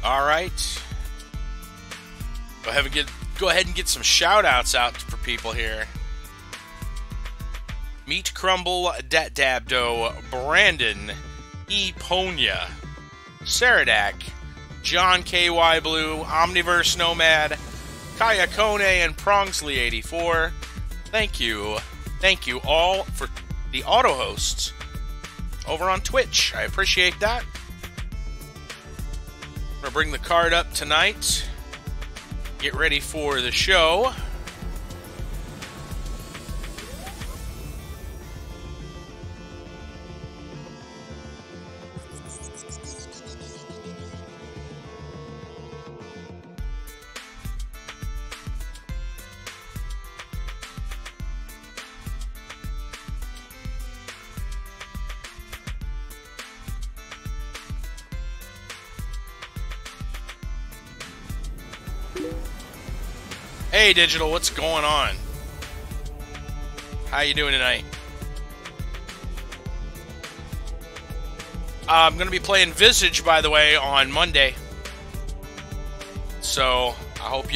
All right. Go ahead and get some shout-outs out for people here. Meat Crumble, Dat Dabdo, Brandon, E. Ponya, Saradak, John KY Blue, Omniverse Nomad, Kaya Kone, and Prongsley84. Thank you. Thank you all for the auto hosts over on Twitch. I appreciate that. I'm going to bring the card up tonight. Get ready for the show. Hey Digital, what's going on? How you doing tonight? I'm going to be playing Visage, by the way, on Monday. So, I hope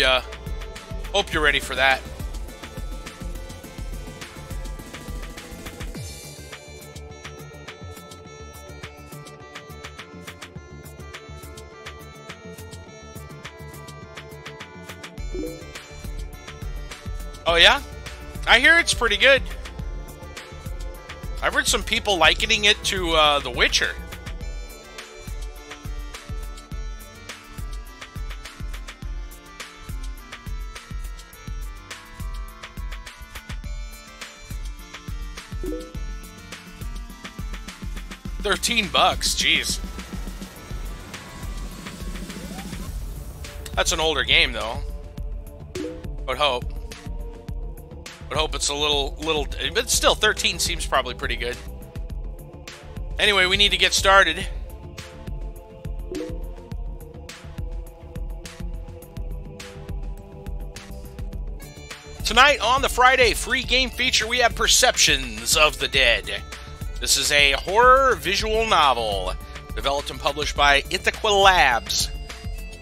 you're ready for that. Oh yeah? I hear it's pretty good. I've heard some people likening it to The Witcher. $13, jeez. That's an older game though. Would hope. Would hope it's a little, but still, 13 seems probably pretty good. Anyway, we need to get started. Tonight on the Friday free game feature, we have Perceptions of the Dead. This is a horror visual novel developed and published by Ithaca Labs.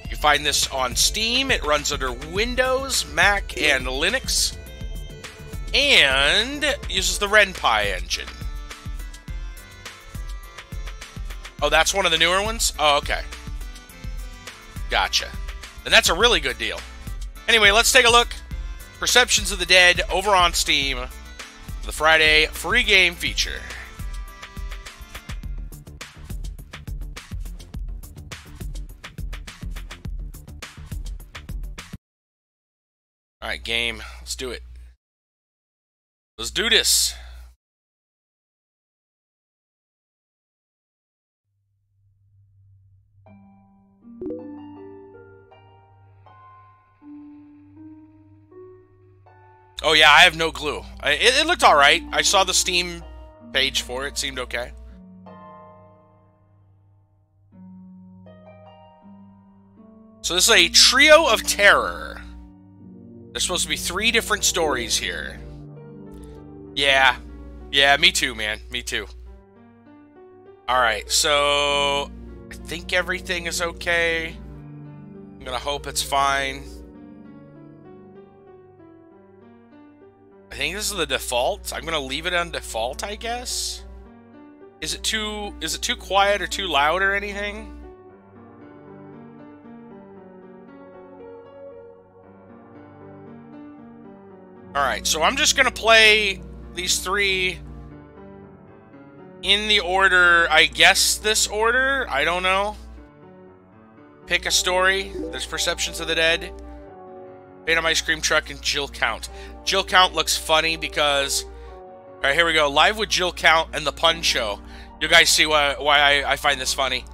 You can find this on Steam. It runs under Windows, Mac, and Linux, and uses the Ren'Py engine. Oh, that's one of the newer ones? Oh, okay. Gotcha. And that's a really good deal. Anyway, let's take a look. Perceptions of the Dead over on Steam. The Friday free game feature. Alright, game. Let's do it. Let's do this. Oh yeah, I have no clue. It looked alright. I saw the Steam page for it. Seemed okay. So this is a trio of terror. There's supposed to be 3 different stories here. Yeah. Yeah, me too, man. Me too. Alright, so I think everything is okay. I'm gonna hope it's fine. I think this is the default. I'm gonna leave it on default, I guess. Is it too quiet or too loud or anything? Alright, so I'm just gonna play these 3 in the order, I guess this order? I don't know. Pick a story. There's Perceptions of the Dead, Phantom Ice Cream Truck, and Jill Count. Jill Count looks funny because... Alright, here we go. Live with Jill Count and the Pun Show. You guys see why I find this funny.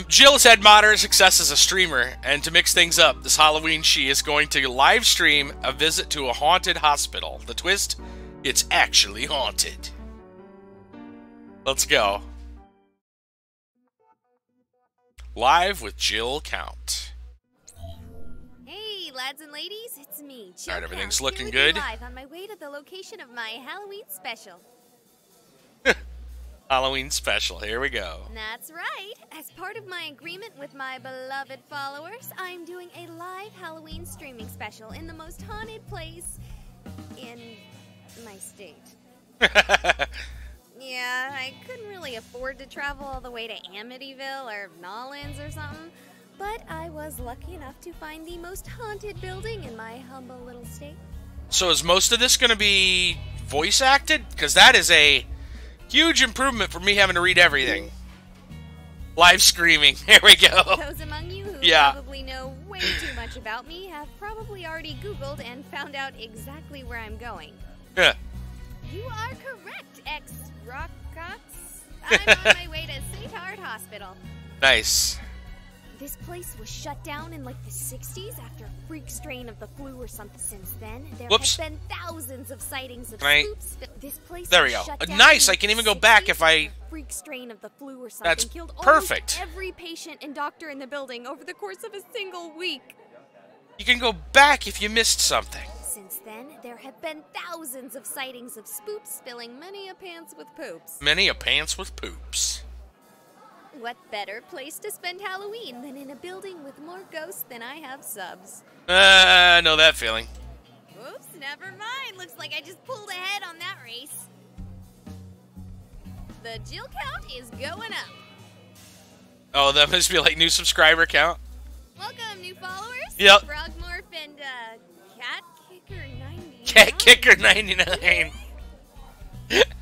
Jill's had moderate success as a streamer, and to mix things up, this Halloween she is going to live stream a visit to a haunted hospital. The twist? It's actually haunted. Let's go. Live with Jill Count. Hey, lads and ladies, it's me, Jill. Alright, everything's Count, looking here good. live on my way to the location of my Halloween special. Halloween special. Here we go. That's right. As part of my agreement with my beloved followers, I'm doing a live Halloween streaming special in the most haunted place in my state. Yeah, I couldn't really afford to travel all the way to Amityville or Nolans or something, but I was lucky enough to find the most haunted building in my humble little state. So is most of this going to be voice acted? Because that is a huge improvement for me having to read everything. Live screaming. Here we go. Those among you who probably know way too much about me have probably already Googled and found out exactly where I'm going. Yeah. You are correct, ex-Rockcox. I'm on my way to St. Hart Hospital. Nice. This place was shut down in like the 60s after a freak strain of the flu or something. Since then, there have been thousands of sightings of spooks. This place there we go. Nice. I can even go back if I... freak strain of the flu or something. That's killed perfect. Almost every patient and doctor in the building over the course of a single week. You can go back if you missed something. Since then, there have been thousands of sightings of spooks spilling many a pants with poops. Many a pants with poops. What better place to spend Halloween than in a building with more ghosts than I have subs? I know that feeling. Oops, never mind. Looks like I just pulled ahead on that race. The Jill count is going up. Oh, that must be like new subscriber count. Welcome, new followers. Yep. Frogmorph and Cat Kicker 99. Cat Kicker 99.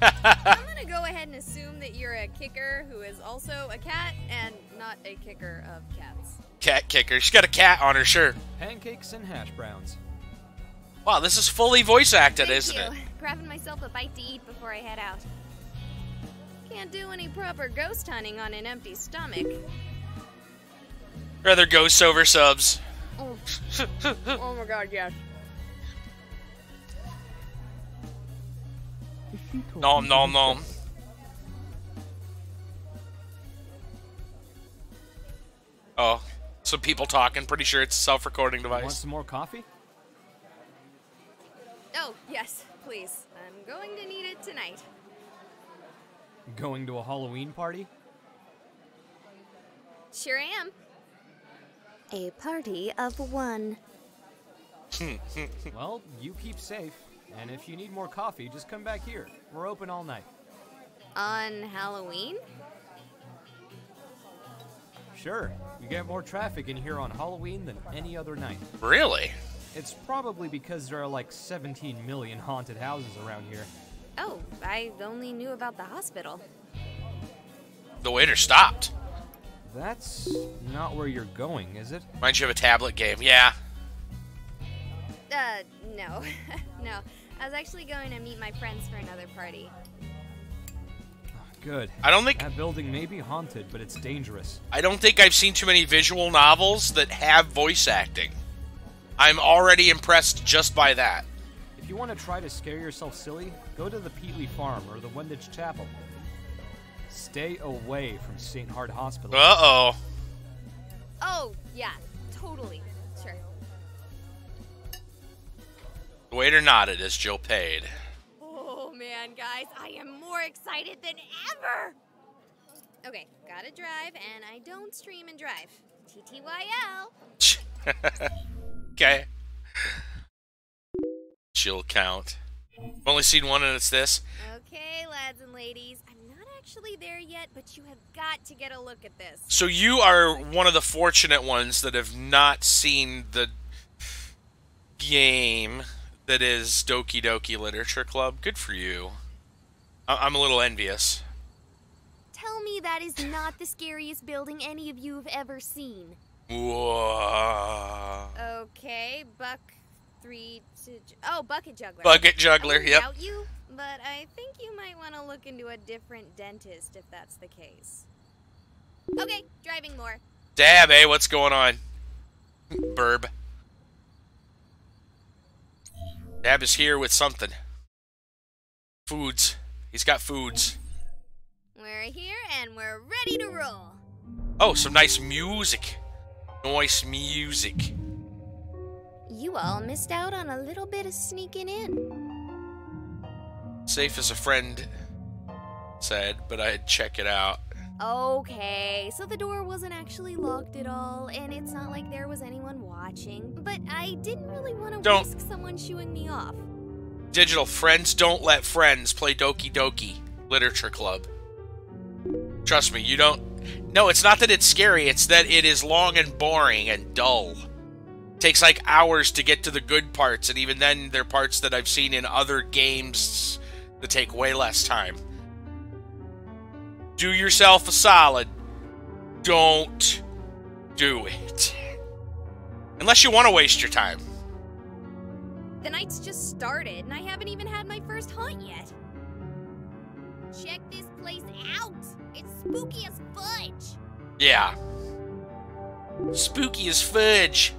I'm gonna go ahead and assume that you're a kicker who is also a cat and not a kicker of cats. Cat Kicker. She's got a cat on her shirt. Pancakes and hash browns. Wow, this is fully voice acted, Thank isn't you. it? Grabbing myself a bite to eat before I head out. Can't do any proper ghost hunting on an empty stomach. Rather ghosts over subs. Oh, oh my god, yes. Nom nom nom. Oh, some people talking. Pretty sure it's a self-recording device. Want some more coffee? Oh, yes, please. I'm going to need it tonight. Going to a Halloween party? Sure am. A party of one. Well, you keep safe. And if you need more coffee, just come back here. We're open all night. On Halloween? Sure. You get more traffic in here on Halloween than any other night. Really? It's probably because there are like 17 million haunted houses around here. Oh, I only knew about the hospital. The waiter stopped. That's not where you're going, is it? Reminds you of a tablet game. Yeah. No. No. I was actually going to meet my friends for another party. Good. I don't think... That building may be haunted, but it's dangerous. I don't think I've seen too many visual novels that have voice acting. I'm already impressed just by that. If you want to try to scare yourself silly, go to the Peatley Farm or the Wendage Chapel. Stay away from St. Hart Hospital. Uh-oh. Oh, yeah. Totally. Sure. The waiter nodded as Jill paid. Oh, man, guys. I am more excited than ever. Okay, gotta drive, and I don't stream and drive. TTYL. Okay. Jill count. I've only seen one and it's this. Okay, lads and ladies. I'm not actually there yet, but you have got to get a look at this. So you are one of the fortunate ones that have not seen the game that is Doki Doki Literature Club. Good for you. I'm a little envious. Tell me that is not the scariest building any of you have ever seen. Whoa. Okay, Bucket Juggler. Bucket Juggler, I don't yep. doubt you, but I think you might want to look into a different dentist if that's the case. Okay, driving more. Dab, eh? What's going on? Burb. Dab is here with something. Foods. He's got foods. We're here and we're ready to roll. Oh, some nice music. Nice music. You all missed out on a little bit of sneaking in. Safe as a friend said, but I'd check it out. Okay, so the door wasn't actually locked at all, and it's not like there was anyone watching. But I didn't really want to risk someone shooing me off. Digital, friends don't let friends play Doki Doki Literature Club. Trust me, you don't... No, it's not that it's scary, it's that it is long and boring and dull. It takes like hours to get to the good parts, and even then, they're parts that I've seen in other games that take way less time. Do yourself a solid. Don't do it. Unless you want to waste your time. The night's just started, and I haven't even had my first hunt yet. Check this place out. It's spooky as fudge. Yeah. Spooky as fudge.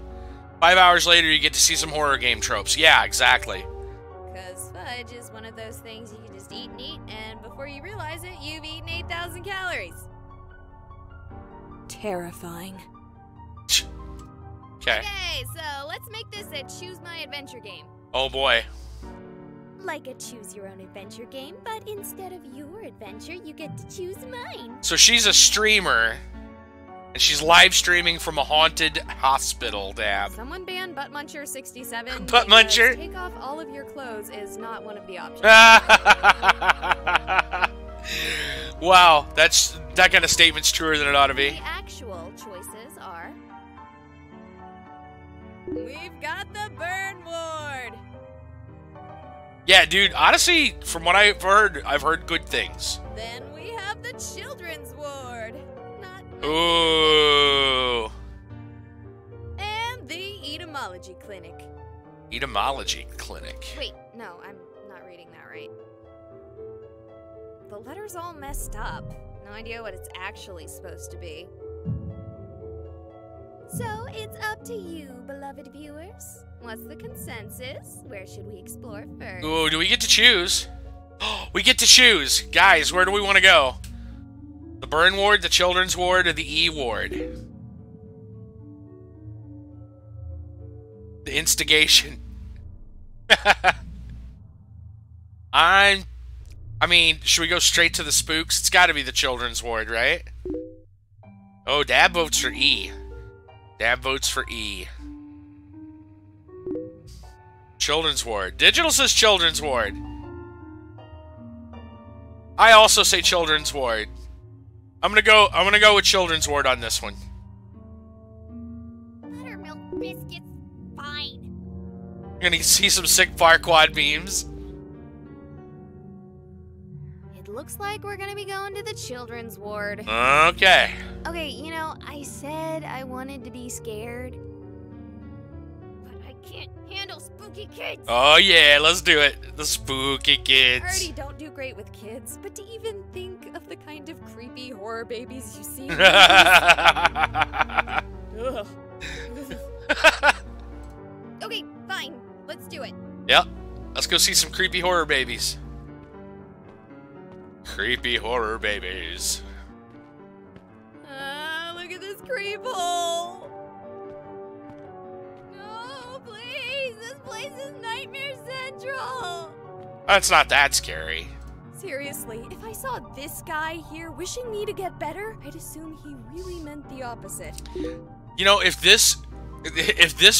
5 hours later, you get to see some horror game tropes. Yeah, exactly. Because fudge is one of those things you can just eat and eat, and before you realize it, you've eaten 8,000 calories. Terrifying. Okay. Okay, so let's make this a choose my adventure game. Oh boy. Like a choose your own adventure game, but instead of your adventure, you get to choose mine. So she's a streamer, and she's live streaming from a haunted hospital, Dab. Someone ban Butt Muncher 67. Butt Muncher? Take off all of your clothes is not one of the options. Wow, that kind of statement's truer than it ought to be. The actual choices are... We've got the Burn Ward. Yeah, dude, honestly, from what I've heard good things. Then we have the Children's Ward. Not Ooh. And the Etymology Clinic. Etymology Clinic. Wait, no, I'm not reading that right. The letter's all messed up. No idea what it's actually supposed to be. So, it's up to you, beloved viewers. What's the consensus? Where should we explore first? Ooh, do we get to choose? We get to choose. Guys, where do we want to go? The Burn Ward, the Children's Ward, or the E Ward? The Instigation. I mean, should we go straight to the spooks? It's got to be the Children's Ward, right? Oh, Dab votes for E. Dab votes for E. Children's Ward. Digital says Children's Ward. I also say Children's Ward. I'm gonna go with Children's Ward on this one. Buttermilk biscuits, fine. You're gonna see some sick Farquad memes. It looks like we're gonna be going to the Children's Ward. Okay. Okay, you know, I said I wanted to be scared. But I can't handle spooky kids. Oh yeah, let's do it. The spooky kids. I already don't do great with kids, but to even think of the kind of creepy horror babies you see. Ugh. Okay, fine. Let's do it. Yep. Let's go see some creepy horror babies. Creepy horror babies. Look at this creep hole. No, please. This place is Nightmare Central. That's not that scary. Seriously, if I saw this guy here wishing me to get better, I'd assume he really meant the opposite. You know, if this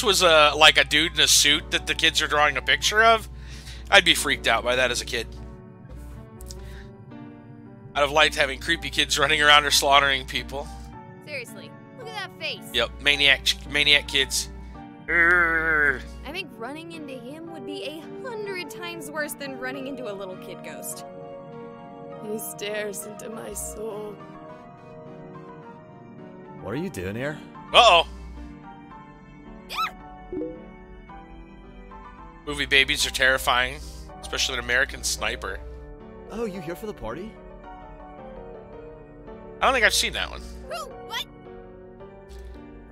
was like a dude in a suit that the kids are drawing a picture of, I'd be freaked out by that as a kid. I'd have liked having creepy kids running around or slaughtering people. Seriously, look at that face. Yep, maniac kids. I think running into him would be 100 times worse than running into a little kid ghost. He stares into my soul. What are you doing here? Uh-oh. Movie babies are terrifying, especially an American Sniper. Oh, you here for the party? I don't think I've seen that one. Who? What?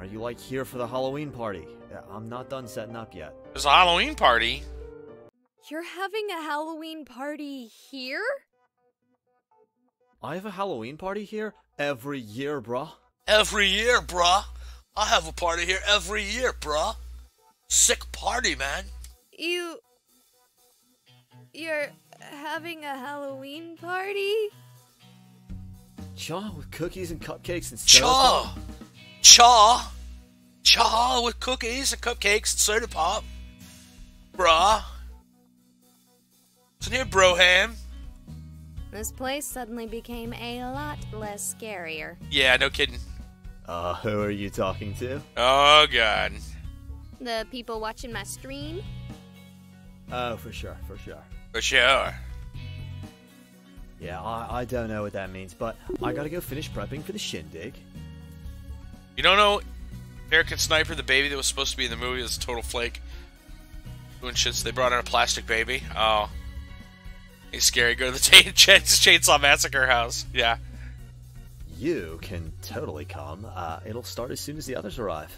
Are you like here for the Halloween party? Yeah, I'm not done setting up yet. There's a Halloween party. You're having a Halloween party here? I have a Halloween party here every year, bruh. Every year, bruh. I have a party here every year, bruh. Sick party, man. You're having a Halloween party? Cha with cookies and cupcakes and soda Cha! pop? Cha! Cha with cookies and cupcakes and soda pop. Bruh. Isn't here, Broham? This place suddenly became a lot less scarier. Yeah, no kidding. Who are you talking to? Oh, God. The people watching my stream? Oh, for sure, for sure. For sure. Yeah, I don't know what that means, but I gotta go finish prepping for the shindig. You don't know American Sniper, the baby that was supposed to be in the movie, was a total flake? Doing shit, so they brought in a plastic baby. Oh. He's scary. Go to the Chainsaw Massacre house. Yeah. You can totally come. It'll start as soon as the others arrive.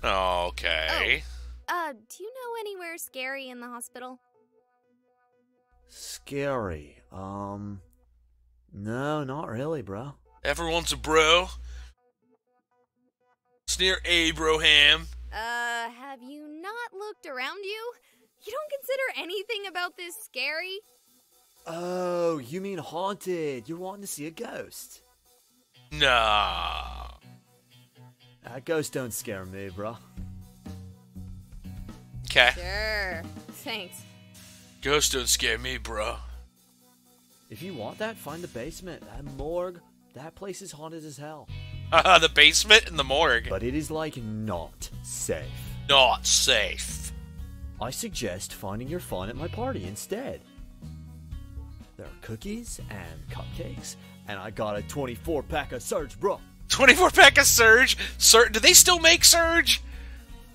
Okay. Do you know anywhere scary in the hospital? Scary. No, not really, bro. Everyone's a bro. It's near Abraham. Have you not looked around you? You don't consider anything about this scary? Oh, you mean haunted. You're wanting to see a ghost. Nah. Ghosts don't scare me, bro. Okay. Sure. Thanks. Ghosts don't scare me, bro. If you want that, find the basement. That morgue, that place is haunted as hell. The basement and the morgue. But it is, like, not safe. Not safe. I suggest finding your fun at my party instead. There are cookies and cupcakes, and I got a 24-pack of Surge, bro. 24-pack of Surge? Do they still make Surge?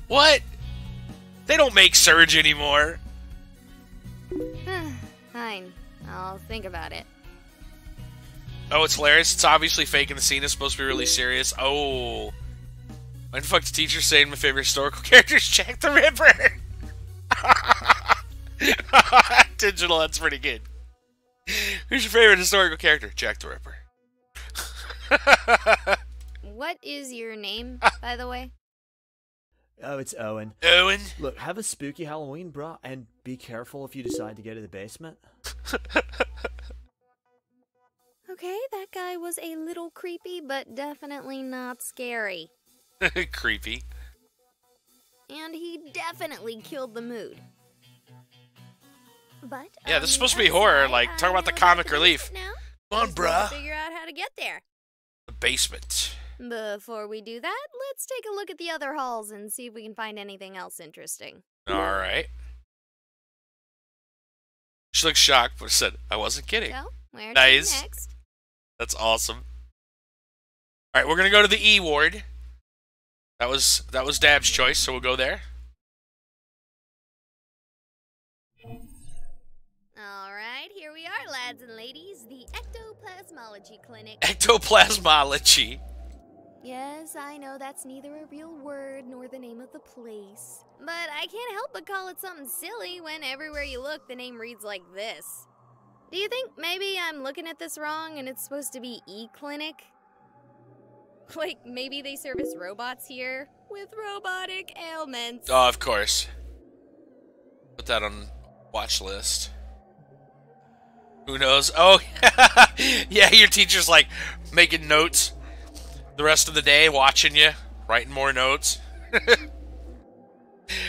What? They don't make Surge anymore. Fine. I'll think about it. Oh, it's hilarious. It's obviously faking the scene. It's supposed to be really serious. Oh. When the fuck the teacher saying my favorite historical character is Jack the Ripper? Digital, that's pretty good. Who's your favorite historical character? Jack the Ripper. What is your name, by the way? Oh, it's Owen. Owen? Look, have a spooky Halloween, bro, and be careful if you decide to go to the basement. Okay, that guy was a little creepy, but definitely not scary. Creepy. And he definitely killed the mood. But yeah, this is supposed to be horror. Like, talk about the comic relief. Now, Come on, bruh. Figure out how to get there. The basement. Before we do that, let's take a look at the other halls and see if we can find anything else interesting. Alright. She looked shocked, but said, I wasn't kidding. So, where Nice. to next? That's awesome. Alright, we're gonna go to the E ward. That was Dab's choice, so we'll go there. Alright, here we are, lads and ladies. The Ectoplasmology Clinic. Ectoplasmology. Yes, I know that's neither a real word nor the name of the place. But I can't help but call it something silly when everywhere you look, the name reads like this. Do you think maybe I'm looking at this wrong and it's supposed to be E-Clinic? Like, maybe they service robots here with robotic ailments. Oh, of course. Put that on watch list. Who knows? Oh, yeah, your teacher's like making notes the rest of the day, watching you, writing more notes.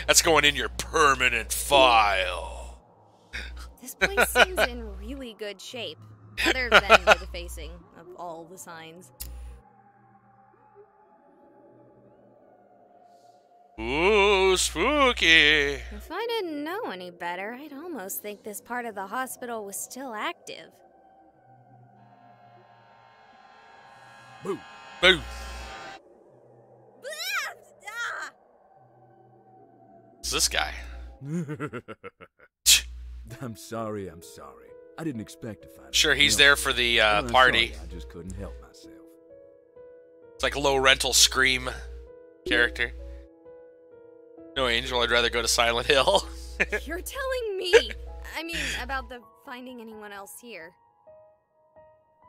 That's going in your permanent file. This place seems in really good shape, other than the defacing of all the signs. Ooh, spooky. If I didn't know any better, I'd almost think this part of the hospital was still active. Boo. Boo. It's this guy. I'm sorry. I didn't expect to find Sure, he's else. there for the Well, I'm party. sorry, I just couldn't help myself. It's like a low rental Scream character. No, Angel, I'd rather go to Silent Hill. You're telling me? I mean, about the finding anyone else here.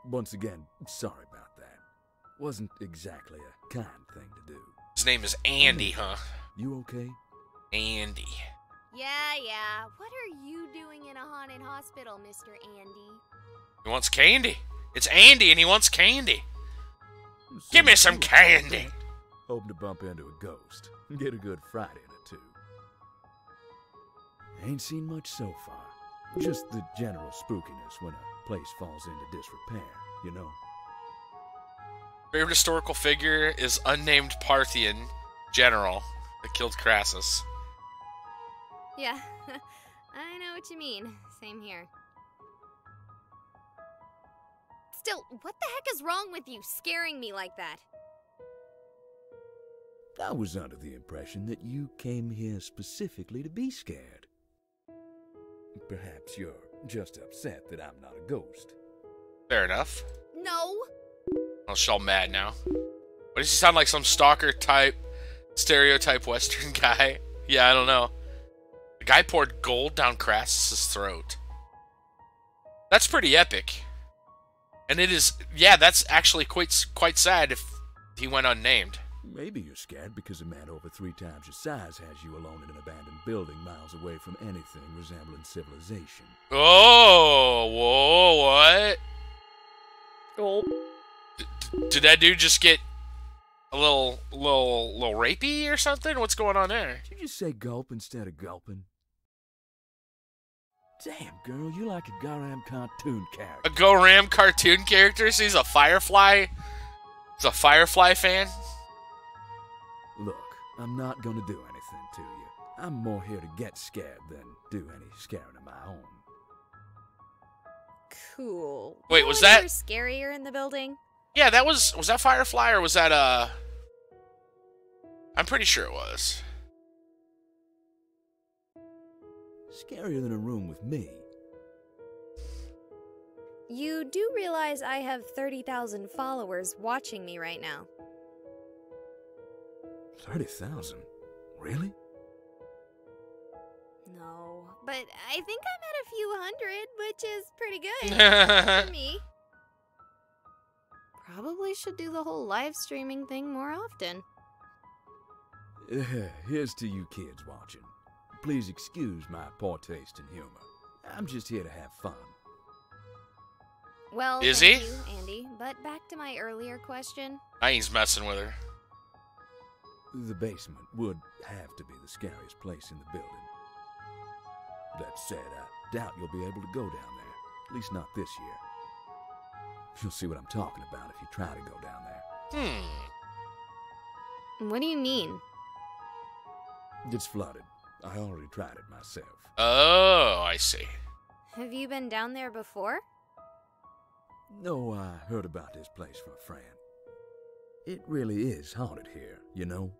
Once again, sorry about that. Wasn't exactly a kind thing to do. His name is Andy, huh? You okay? Andy. Yeah. What are you doing in a haunted hospital, Mr. Andy? He wants candy. It's Andy, and he wants candy. Give me some candy. Hoping to bump into a ghost and get a good fright in it, too. Ain't seen much so far. Just the general spookiness when a place falls into disrepair, you know? Favorite historical figure is unnamed Parthian general that killed Crassus. Yeah, I know what you mean. Same here. Still, what the heck is wrong with you scaring me like that? I was under the impression that you came here specifically to be scared. Perhaps you're just upset that I'm not a ghost. Fair enough. No. Oh, she's all mad now. What does he sound like? Some stalker type, stereotype Western guy? Yeah, I don't know. The guy poured gold down Crassus's throat. That's pretty epic. And it is, yeah, that's actually quite sad if he went unnamed. Maybe you're scared because a man over 3 times your size has you alone in an abandoned building miles away from anything resembling civilization. Oh, whoa, what? Oh. Did that dude just get a little rapey or something? What's going on there? Did you just say gulp instead of gulping? Damn, girl, you're like a goddamn cartoon character. A Go Ram cartoon character? So he's a Firefly? He's a Firefly fan? Look, I'm not gonna do anything to you. I'm more here to get scared than do any scaring of my own. Cool. Wait, was that scarier in the building? Yeah, that was that Firefly or was that I'm pretty sure it was. Scarier than a room with me. You do realize I have 30,000 followers watching me right now. 30,000? Really? No, but I think I'm at a few hundred, which is pretty good for me. Probably should do the whole live streaming thing more often. Here's to you kids watching. Please excuse my poor taste in humor. I'm just here to have fun. Well, is thank he? You, Andy. But back to my earlier question. I ain't messing with her. The basement would have to be the scariest place in the building. That said, I doubt you'll be able to go down there. At least not this year. You'll see what I'm talking about if you try to go down there. What do you mean? It's flooded. I already tried it myself. Oh, I see. Have you been down there before? No, I heard about this place from a friend. It really is haunted here, you know?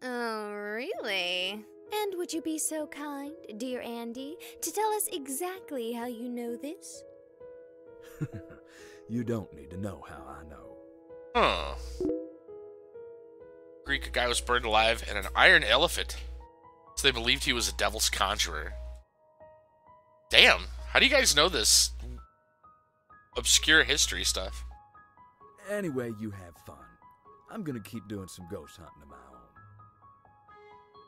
Oh, really? And would you be so kind, dear Andy, to tell us exactly how you know this? You don't need to know how I know. Huh. Greek guy was burned alive in an iron elephant. So they believed he was a devil's conjurer. Damn, how do you guys know this obscure history stuff? Anyway, you have fun. I'm gonna keep doing some ghost hunting of my own.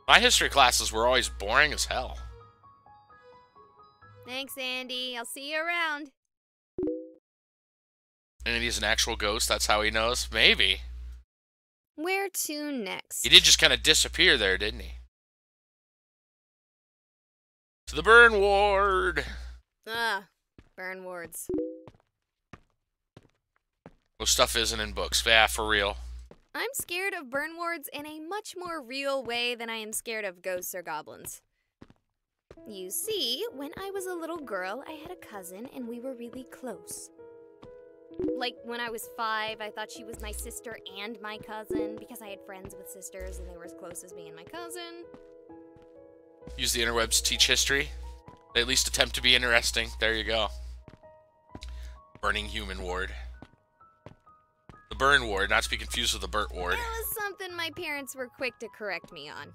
My history classes were always boring as hell. Thanks, Andy. I'll see you around. And he's an actual ghost, that's how he knows? Maybe. Where to next? He did just kind of disappear there, didn't he? To the burn ward! Burn wards. Most stuff isn't in books. Yeah, for real. I'm scared of burn wards in a much more real way than I am scared of ghosts or goblins. You see, when I was a little girl, I had a cousin and we were really close. Like, when I was 5, I thought she was my sister and my cousin because I had friends with sisters and they were as close as me and my cousin. Use the interwebs to teach history. They at least attempt to be interesting. There you go. Burning Human Ward. The Burn Ward, not to be confused with the Burt Ward. That was something my parents were quick to correct me on.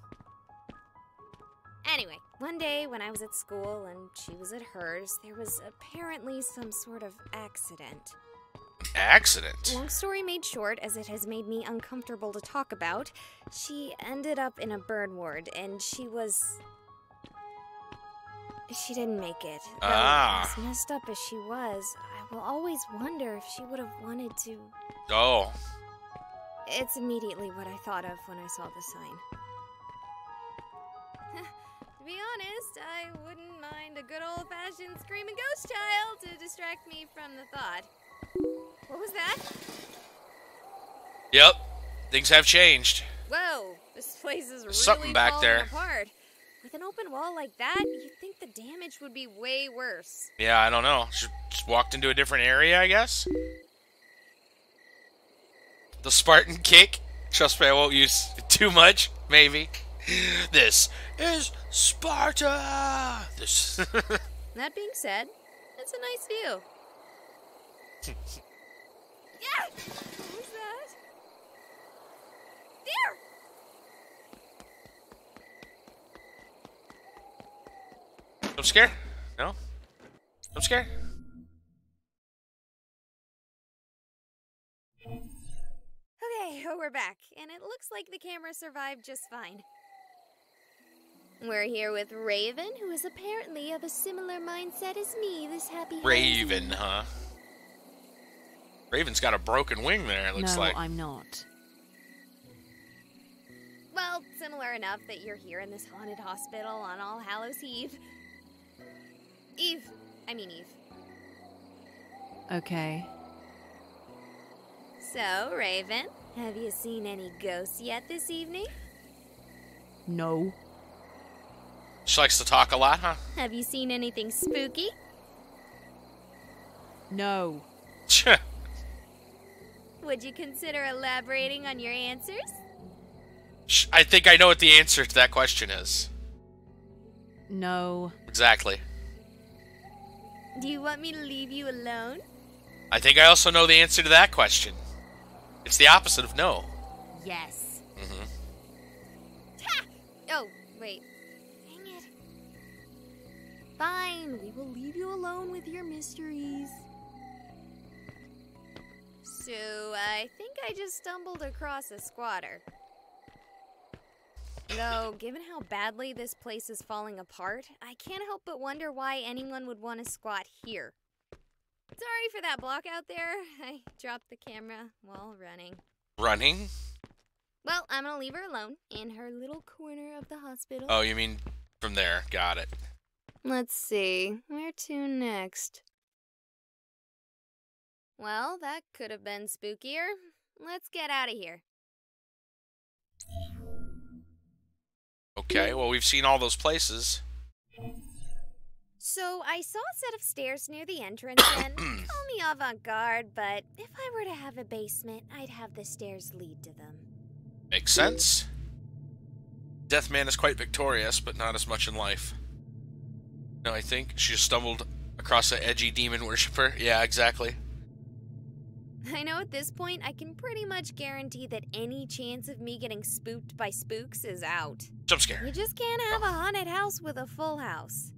Anyway, one day when I was at school and she was at hers, there was apparently some sort of accident. Accident? Long story made short, as it has made me uncomfortable to talk about, she ended up in a burn ward, and she didn't make it. Though, as messed up as she was, I will always wonder if she would have wanted to. Oh. It's immediately what I thought of when I saw the sign. To be honest, I wouldn't mind a good old-fashioned screaming ghost child to distract me from the thought. What was that? Yep. Things have changed. Whoa, this place is really Something back falling there. apart. With an open wall like that, you'd think the damage would be way worse. Yeah, I don't know. She just walked into a different area, I guess? The Spartan kick? Trust me, I won't use it too much. Maybe. This is Sparta! This. That being said, it's a nice view. Yeah! What was that? There! I'm scared? No? I'm scared? Okay, we're back, and it looks like the camera survived just fine. We're here with Raven, who is apparently of a similar mindset as me this happy Raven, huh? Raven's got a broken wing there, it looks like. No, I'm not. Well, similar enough that you're here in this haunted hospital on All Hallows Eve. Eve. Okay. So, Raven, have you seen any ghosts yet this evening? No. She likes to talk a lot, huh? Have you seen anything spooky? No. Would you consider elaborating on your answers? I think I know what the answer to that question is. No. Exactly. Do you want me to leave you alone? I think I also know the answer to that question. It's the opposite of no. Yes. Mm-hmm. Ha! Oh, wait. Dang it. Fine, we will leave you alone with your mysteries. So, I think I just stumbled across a squatter. Though, given how badly this place is falling apart, I can't help but wonder why anyone would want to squat here. Sorry for that block out there. I dropped the camera while running. Running? Well, I'm gonna leave her alone in her little corner of the hospital. Oh, you mean from there. Got it. Let's see. Where to next? Well, that could have been spookier. Let's get out of here. Okay, well, we've seen all those places. So, I saw a set of stairs near the entrance and call me avant-garde, but if I were to have a basement, I'd have the stairs lead to them. Makes sense. Deathman is quite victorious, but not as much in life. No, I think she just stumbled across an edgy demon worshiper. Yeah, exactly. I know at this point, I can pretty much guarantee that any chance of me getting spooked by spooks is out. Jump scare. You just can't have a haunted house with a full house.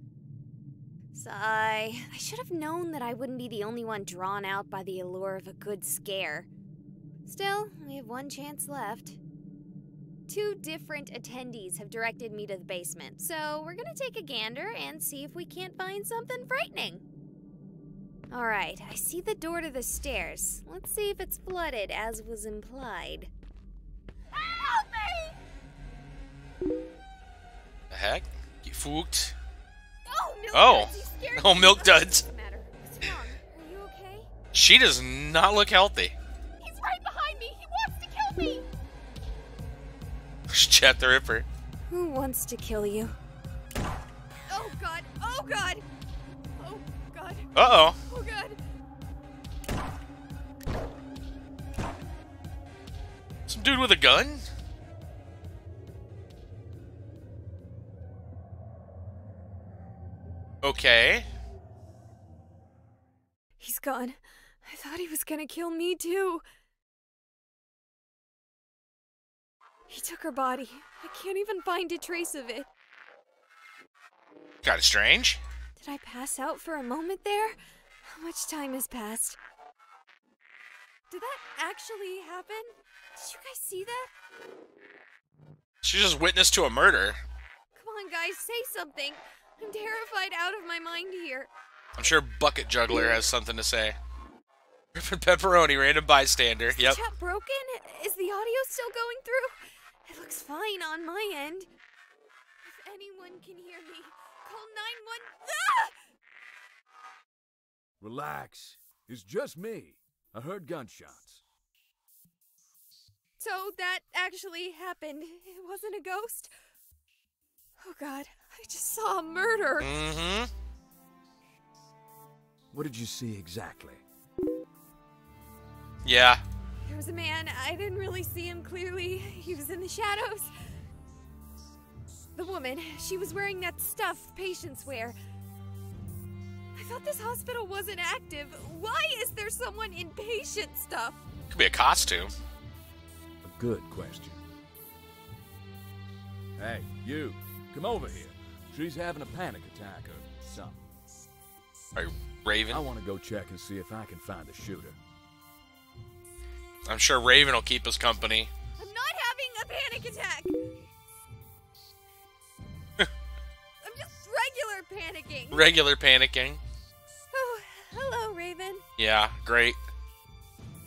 Sigh. I should have known that I wouldn't be the only one drawn out by the allure of a good scare. Still, we have one chance left. 2 different attendees have directed me to the basement, so we're gonna take a gander and see if we can't find something frightening. Alright, I see the door to the stairs. Let's see if it's flooded, as was implied. Help me! The heck? You fooked? Oh, Milk Oh. Duds, you scared Oh, me. Milk What's Duds. the matter? What's wrong? Are you okay? She does not look healthy. He's right behind me! He wants to kill me! Chet the Ripper. Who wants to kill you? Oh god! Oh god! Oh god! Uh-oh. Oh god! Some dude with a gun? Okay. He's gone. I thought he was gonna kill me too. He took her body. I can't even find a trace of it. Kinda strange. Did I pass out for a moment there? How much time has passed? Did that actually happen? Did you guys see that? She's just witness to a murder. Come on, guys, say something. I'm terrified out of my mind here. I'm sure Bucket Juggler has something to say. Pepperoni, random bystander. Is the Yep. chat broken? Is the audio still going through? It looks fine on my end. If anyone can hear me, call 911. Ah! Relax. It's just me. I heard gunshots. So that actually happened. It wasn't a ghost? Oh god, I just saw a murder. Mm-hmm. What did you see exactly? Yeah. There was a man. I didn't really see him clearly. He was in the shadows. The woman, she was wearing that stuff patients wear. I thought this hospital wasn't active. Why is there someone in patient stuff? Could be a costume. A good question. Hey, you. Come over here. She's having a panic attack or something. Are you Raven? I want to go check and see if I can find the shooter. I'm sure Raven will keep us company. I'm not having a panic attack. I'm just regular panicking. Regular panicking. Oh, hello, Raven. Yeah, great.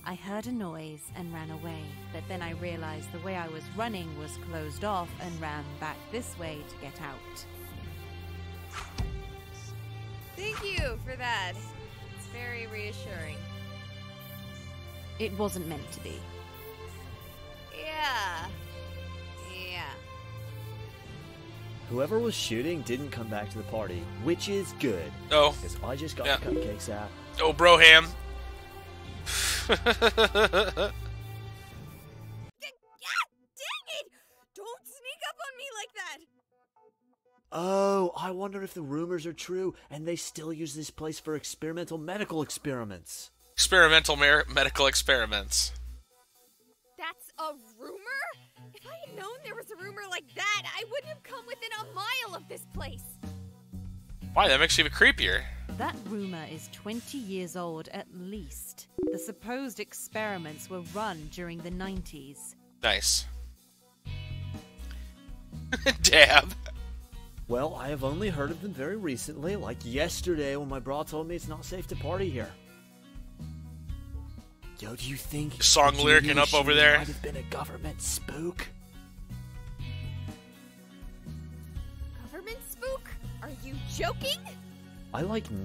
I heard a noise and ran away, but then I realized the way I was running was closed off and ran back this way to get out. Thank you for that. It's very reassuring. It wasn't meant to be. Yeah. Whoever was shooting didn't come back to the party, which is good. Oh. Because I just got Yeah. the cupcakes out. Oh, Broham. Dang it! Don't sneak up on me like that! Oh, I wonder if the rumors are true and they still use this place for experimental medical experiments. Experimental medical experiments. That's a rumor? If I had known there was a rumor like that, I wouldn't have come within a mile of this place. Why? That makes you even creepier. That rumor is 20 years old at least. The supposed experiments were run during the 90s. Nice. Dab. Well, I have only heard of them very recently, like yesterday when my bra told me it's not safe to party here. Yo, do you think Song the lyricing up over there? might have been a government spook? Government spook? Are you joking? I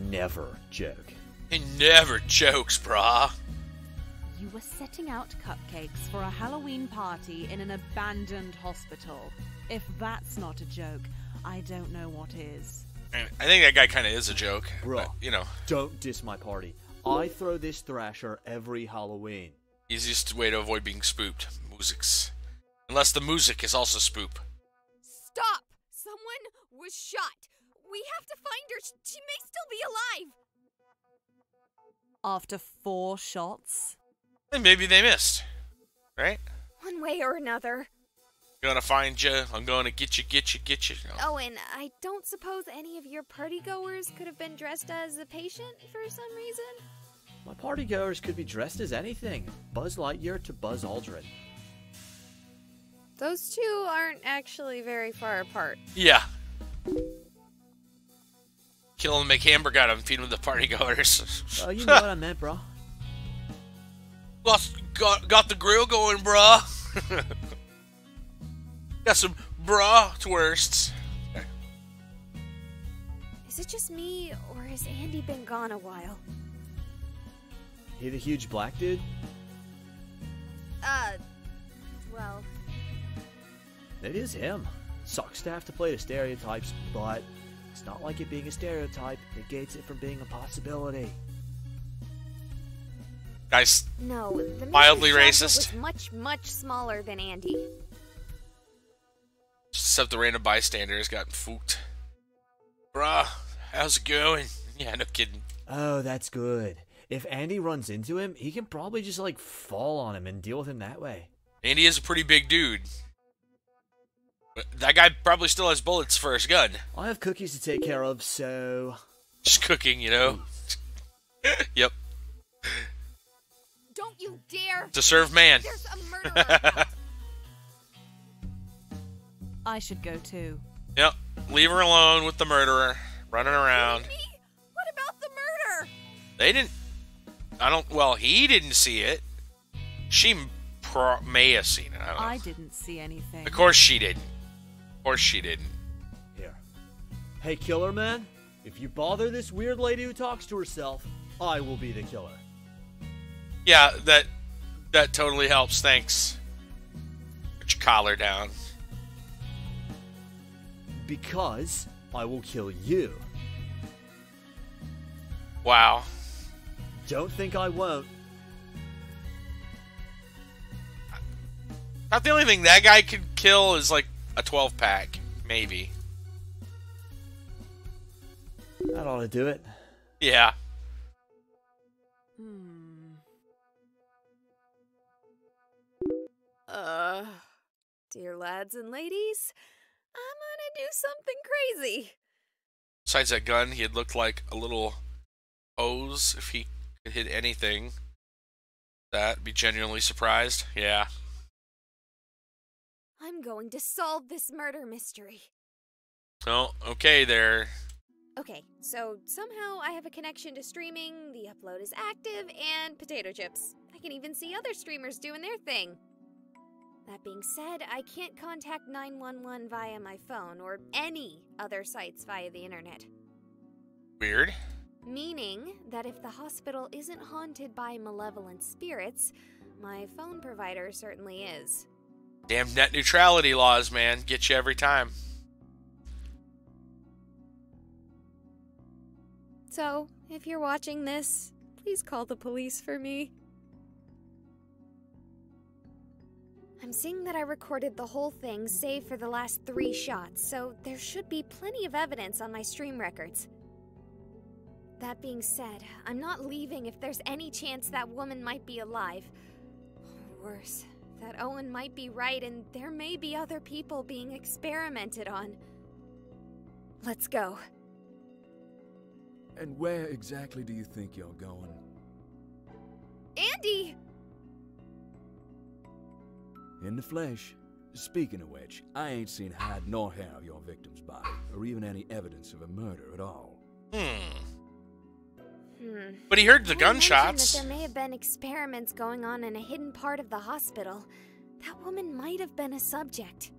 never joke. He never jokes, brah. You were setting out cupcakes for a Halloween party in an abandoned hospital. If that's not a joke, I don't know what is. I think that guy kind of is a joke. Bro, But, you know, don't diss my party. I throw this thrasher every Halloween. easiest way to avoid being spooked. Musics. Unless the music is also spoop. Stop! Someone was shot. We have to find her. She may still be alive. After 4 shots? And maybe they missed. Right? One way or another. Gonna find you. I'm gonna get you. No. Oh, and I don't suppose any of your partygoers could have been dressed as a patient for some reason? My partygoers could be dressed as anything. Buzz Lightyear to Buzz Aldrin. Those two aren't actually very far apart. Yeah. Kill him, make hamburger out of him, feed him to the partygoers. Oh, you know what I meant, bro. Got the grill going, brah. Got some bratwursts. Is it just me, or has Andy been gone a while? He the huge black dude? Well... It is him. Sucks to have to play the stereotypes, but it's not like it being a stereotype negates it from being a possibility. Guys, No, the man Mildly who shot her racist. was much, much smaller than Andy. except the random bystander has gotten fooked. Bruh, how's it going? Yeah, no kidding. Oh, that's good. If Andy runs into him, he can probably just, fall on him and deal with him that way. Andy is a pretty big dude. But that guy probably still has bullets for his gun. I have cookies to take care of, so... Just cooking, you know? Yep. Don't you dare! To serve man. There's a murderer! I should go too. Yep. Leave her alone with the murderer. Running around. Me? What about the They didn't... Well, he didn't see it. She may have seen it. I don't know. I didn't see anything. Of course she didn't. Of course she didn't. Here. Hey, Killer Man. If you bother this weird lady who talks to herself, I will be the killer. Yeah, that totally helps. Thanks. Put your collar down. Because I will kill you. Wow. Don't think I won't. Not the only thing that guy could kill is like a 12-pack, maybe. That ought to do it. Yeah. Dear lads and ladies, I'm gonna do something crazy. Besides that gun, he'd look like a little hose if he could hit anything. That'd be genuinely surprised. Yeah. I'm going to solve this murder mystery. Oh, okay there. Okay, so somehow I have a connection to streaming, the upload is active, and potato chips. I can even see other streamers doing their thing. That being said, I can't contact 911 via my phone or any other sites via the internet. Weird. Meaning that if the hospital isn't haunted by malevolent spirits, my phone provider certainly is. Damn net neutrality laws, man. Get you every time. So, if you're watching this, please call the police for me. I'm seeing that I recorded the whole thing, save for the last 3 shots, so there should be plenty of evidence on my stream records. That being said, I'm not leaving if there's any chance that woman might be alive. Or worse, that Owen might be right and there may be other people being experimented on. Let's go. And where exactly do you think you're going? Andy! In the flesh. Speaking of which, I ain't seen hide nor hair of your victim's body, or even any evidence of a murder at all. But he heard the That gunshots. there may have been experiments going on in a hidden part of the hospital. That woman might have been a subject.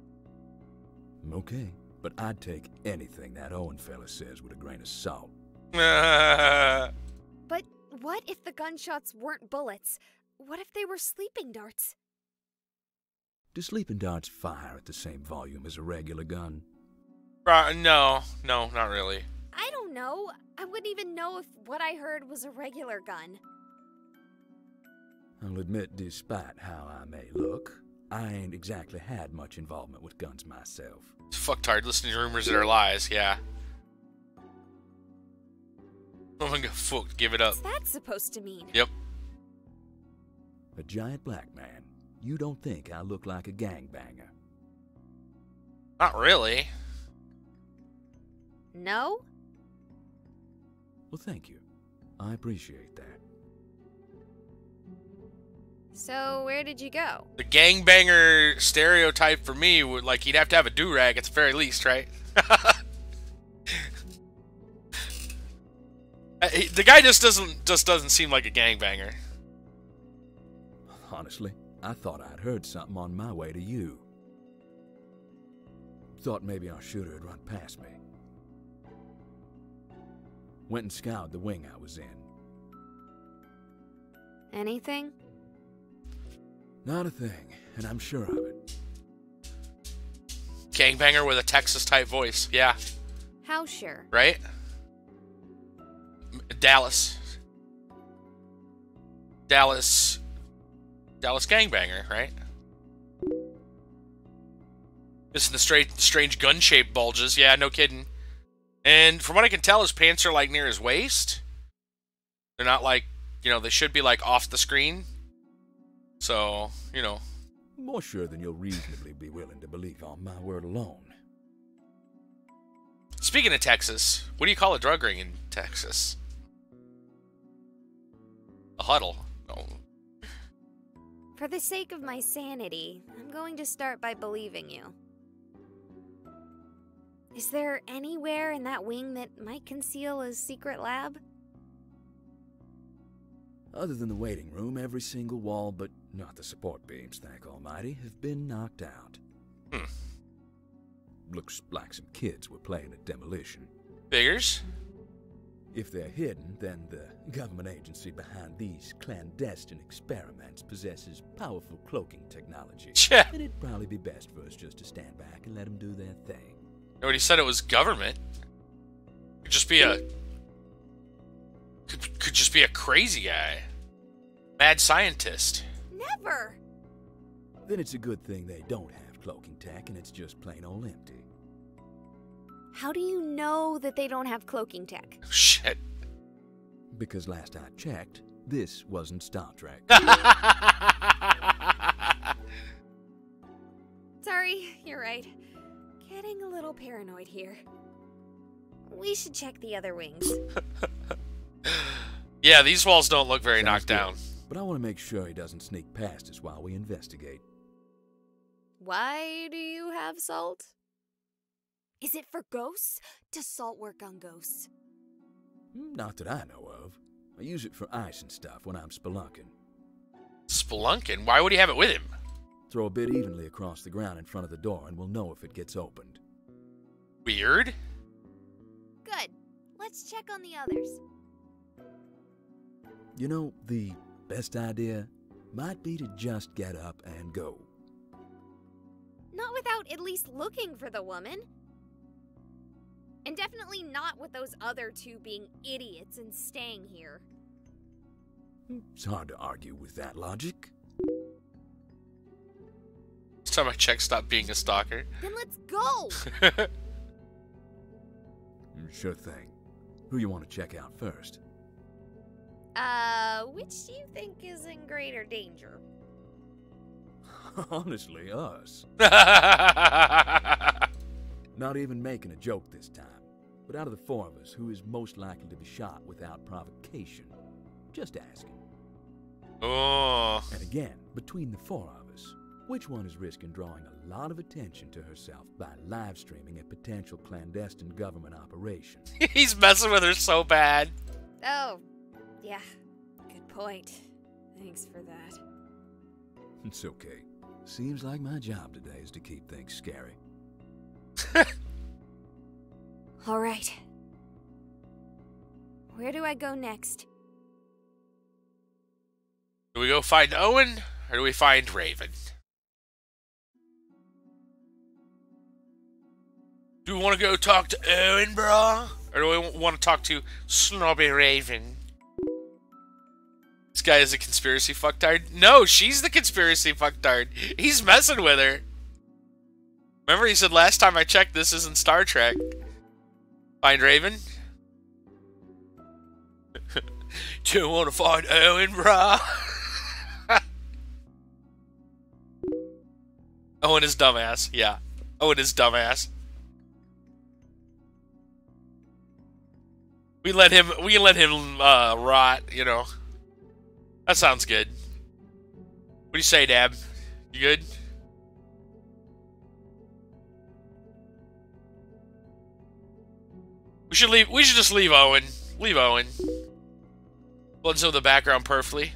Okay, but I'd take anything that Owen fella says with a grain of salt. But what if the gunshots weren't bullets? What if they were sleeping darts? Do sleeping darts fire at the same volume as a regular gun? No, not really. I don't know. I wouldn't even know if what I heard was a regular gun. I'll admit, despite how I may look, I ain't exactly had much involvement with guns myself. It's fucktard listening to rumors that are lies, yeah. Oh my god, fuck, give it up. What's that supposed to mean? Yep. A giant black man. You don't think I look like a gangbanger? Not really. No? Well, thank you. I appreciate that. So, where did you go? The gangbanger stereotype for me would, like, he'd have to have a do-rag at the very least, right? The guy just doesn't seem like a gangbanger. Honestly, I thought I'd heard something on my way to you. Thought maybe our shooter had run past me. Went and scoured the wing I was in. Anything? Not a thing, and I'm sure of it. Gangbanger with a Texas-type voice, yeah. How sure? Right? Dallas gangbanger, right? Just the strange gun-shaped bulges. Yeah, no kidding. And from what I can tell, his pants are like near his waist. They're not like, you know, they should be like off the screen. So, you know. More sure than you'll reasonably be willing to believe on my word alone. Speaking of Texas, what do you call a drug ring in Texas? A huddle. Oh. For the sake of my sanity, I'm going to start by believing you. Is there anywhere in that wing that might conceal a secret lab? Other than the waiting room, every single wall, but not the support beams, thank Almighty, have been knocked out. Looks like some kids were playing at demolition. Figures. If they're hidden, then the government agency behind these clandestine experiments possesses powerful cloaking technology. And it'd probably be best for us just to stand back and let them do their thing. Nobody said it was government. Could just be a... Could just be a crazy guy. Mad scientist. Never! Then it's a good thing they don't have cloaking tech and it's just plain old empty. How do you know that they don't have cloaking tech? Shit. Because last I checked, this wasn't Star Trek. Sorry, you're right. Getting a little paranoid here. We should check the other wings. Yeah, these walls don't look very knocked down. But I want to make sure he doesn't sneak past us while we investigate. Why do you have salt? Is it for ghosts? Does salt work on ghosts? Not that I know of. I use it for ice and stuff when I'm spelunking. Spelunking? Why would he have it with him? Throw a bit evenly across the ground in front of the door and we'll know if it gets opened. Weird. Good. Let's check on the others. You know, the best idea might be to just get up and go. Not without at least looking for the woman. And definitely not with those other two being idiots and staying here. It's hard to argue with that logic. This time I check stop being a stalker. Then let's go! Sure thing. Who you want to check out first? Which do you think is in greater danger? Honestly, us. Not even making a joke this time. But out of the four of us, who is most likely to be shot without provocation? Just asking. Oh. And again, between the four of us, which one is risking drawing a lot of attention to herself by live streaming a potential clandestine government operation? He's messing with her so bad. Oh, yeah. Good point. Thanks for that. It's okay. Seems like my job today is to keep things scary. All right. Where do I go next? Do we go find Owen, or do we find Raven? Do we want to go talk to Owen, brah? Or do we want to talk to Snobby Raven? This guy is a conspiracy fucktard? No, she's the conspiracy fucktard. He's messing with her. Remember he said last time I checked this isn't Star Trek. Find Raven? Do you want to find Owen, brah? Owen is dumbass. Yeah. Owen is dumbass. We let him rot, you know. That sounds good. What do you say, Dab? You good? We should just leave Owen. Leave Owen. Blends into the background perfectly.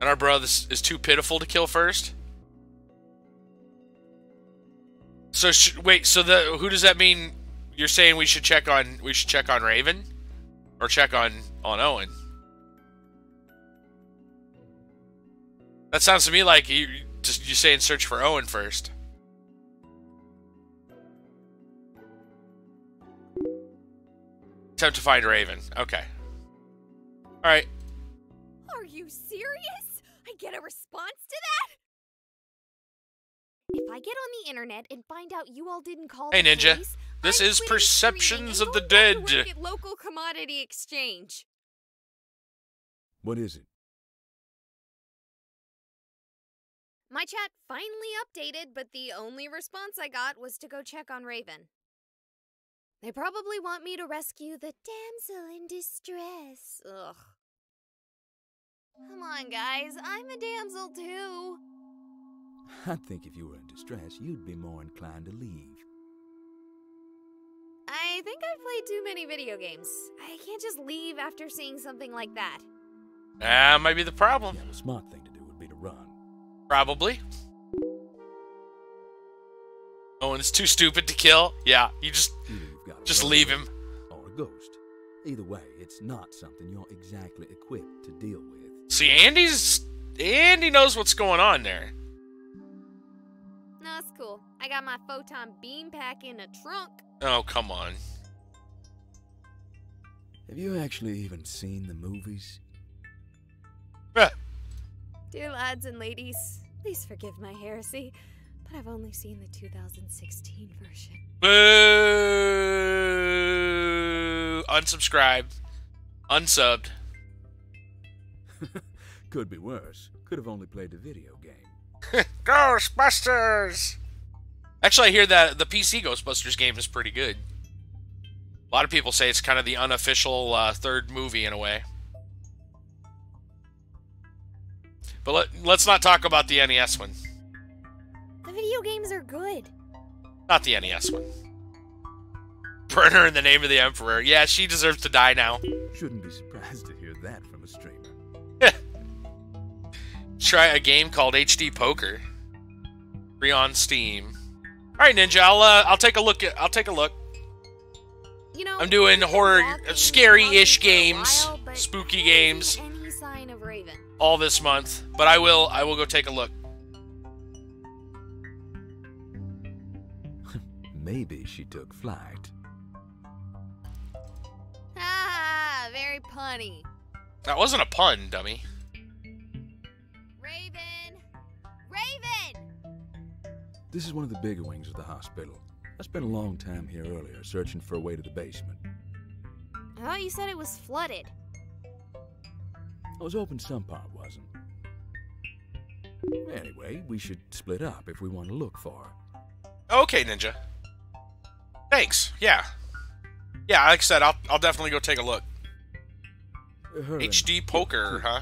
And our brother is too pitiful to kill first. So wait, so who does that mean? You're saying we should check on Raven, or check on Owen? That sounds to me like you're saying search for Owen first. Attempt to find Raven. Okay. All right. Are you serious? I get a response to that? If I get on the internet and find out you all didn't call Hey, the Ninja. police, This I'm is quitting Perceptions streaming of the and going back to Dead. work at local commodity exchange. What is it? My chat finally updated, but the only response I got was to go check on Raven. They probably want me to rescue the damsel in distress. Ugh. Come on, guys. I'm a damsel, too. I think if you were in distress, you'd be more inclined to leave. I think I've played too many video games. I can't just leave after seeing something like that. That might be the problem. Yeah, the smart thing to do would be to run. Probably. Owen's too stupid to kill. Yeah, you Either you've got a just rogue leave him. or a ghost. Either way, it's not something you're exactly equipped to deal with. See, Andy knows what's going on there. No, it's cool. I got my photon beam pack in a trunk. Oh, come on. Have you actually even seen the movies? Dear lads and ladies, please forgive my heresy, but I've only seen the 2016 version. Boo! Unsubscribed. Unsubbed. Could be worse. Could have only played the video game. Ghostbusters! Actually, I hear that the PC Ghostbusters game is pretty good. A lot of people say it's kind of the unofficial third movie in a way. But let's not talk about the NES one. The video games are good. Not the NES one. Burn her in the name of the Emperor. Yeah, she deserves to die now. Shouldn't be surprised to hear that from a streamer. Try a game called HD Poker. Free on Steam. All right, Ninja. I'll take a look. I'll take a look. You know, I'm doing horror, scary-ish walking for a games, while, but spooky I games, haven't seen any sign of Raven. all this month. But I will go take a look. Maybe she took flight. Ah, very punny. That wasn't a pun, dummy. Raven! Raven! This is one of the bigger wings of the hospital. I spent a long time here earlier searching for a way to the basement. I thought you said it was flooded. I was hoping some part wasn't. Anyway, we should split up if we want to look for her. Okay, Ninja. Thanks. Yeah. Yeah, like I said, I'll definitely go take a look. Her and- HD Poker, huh?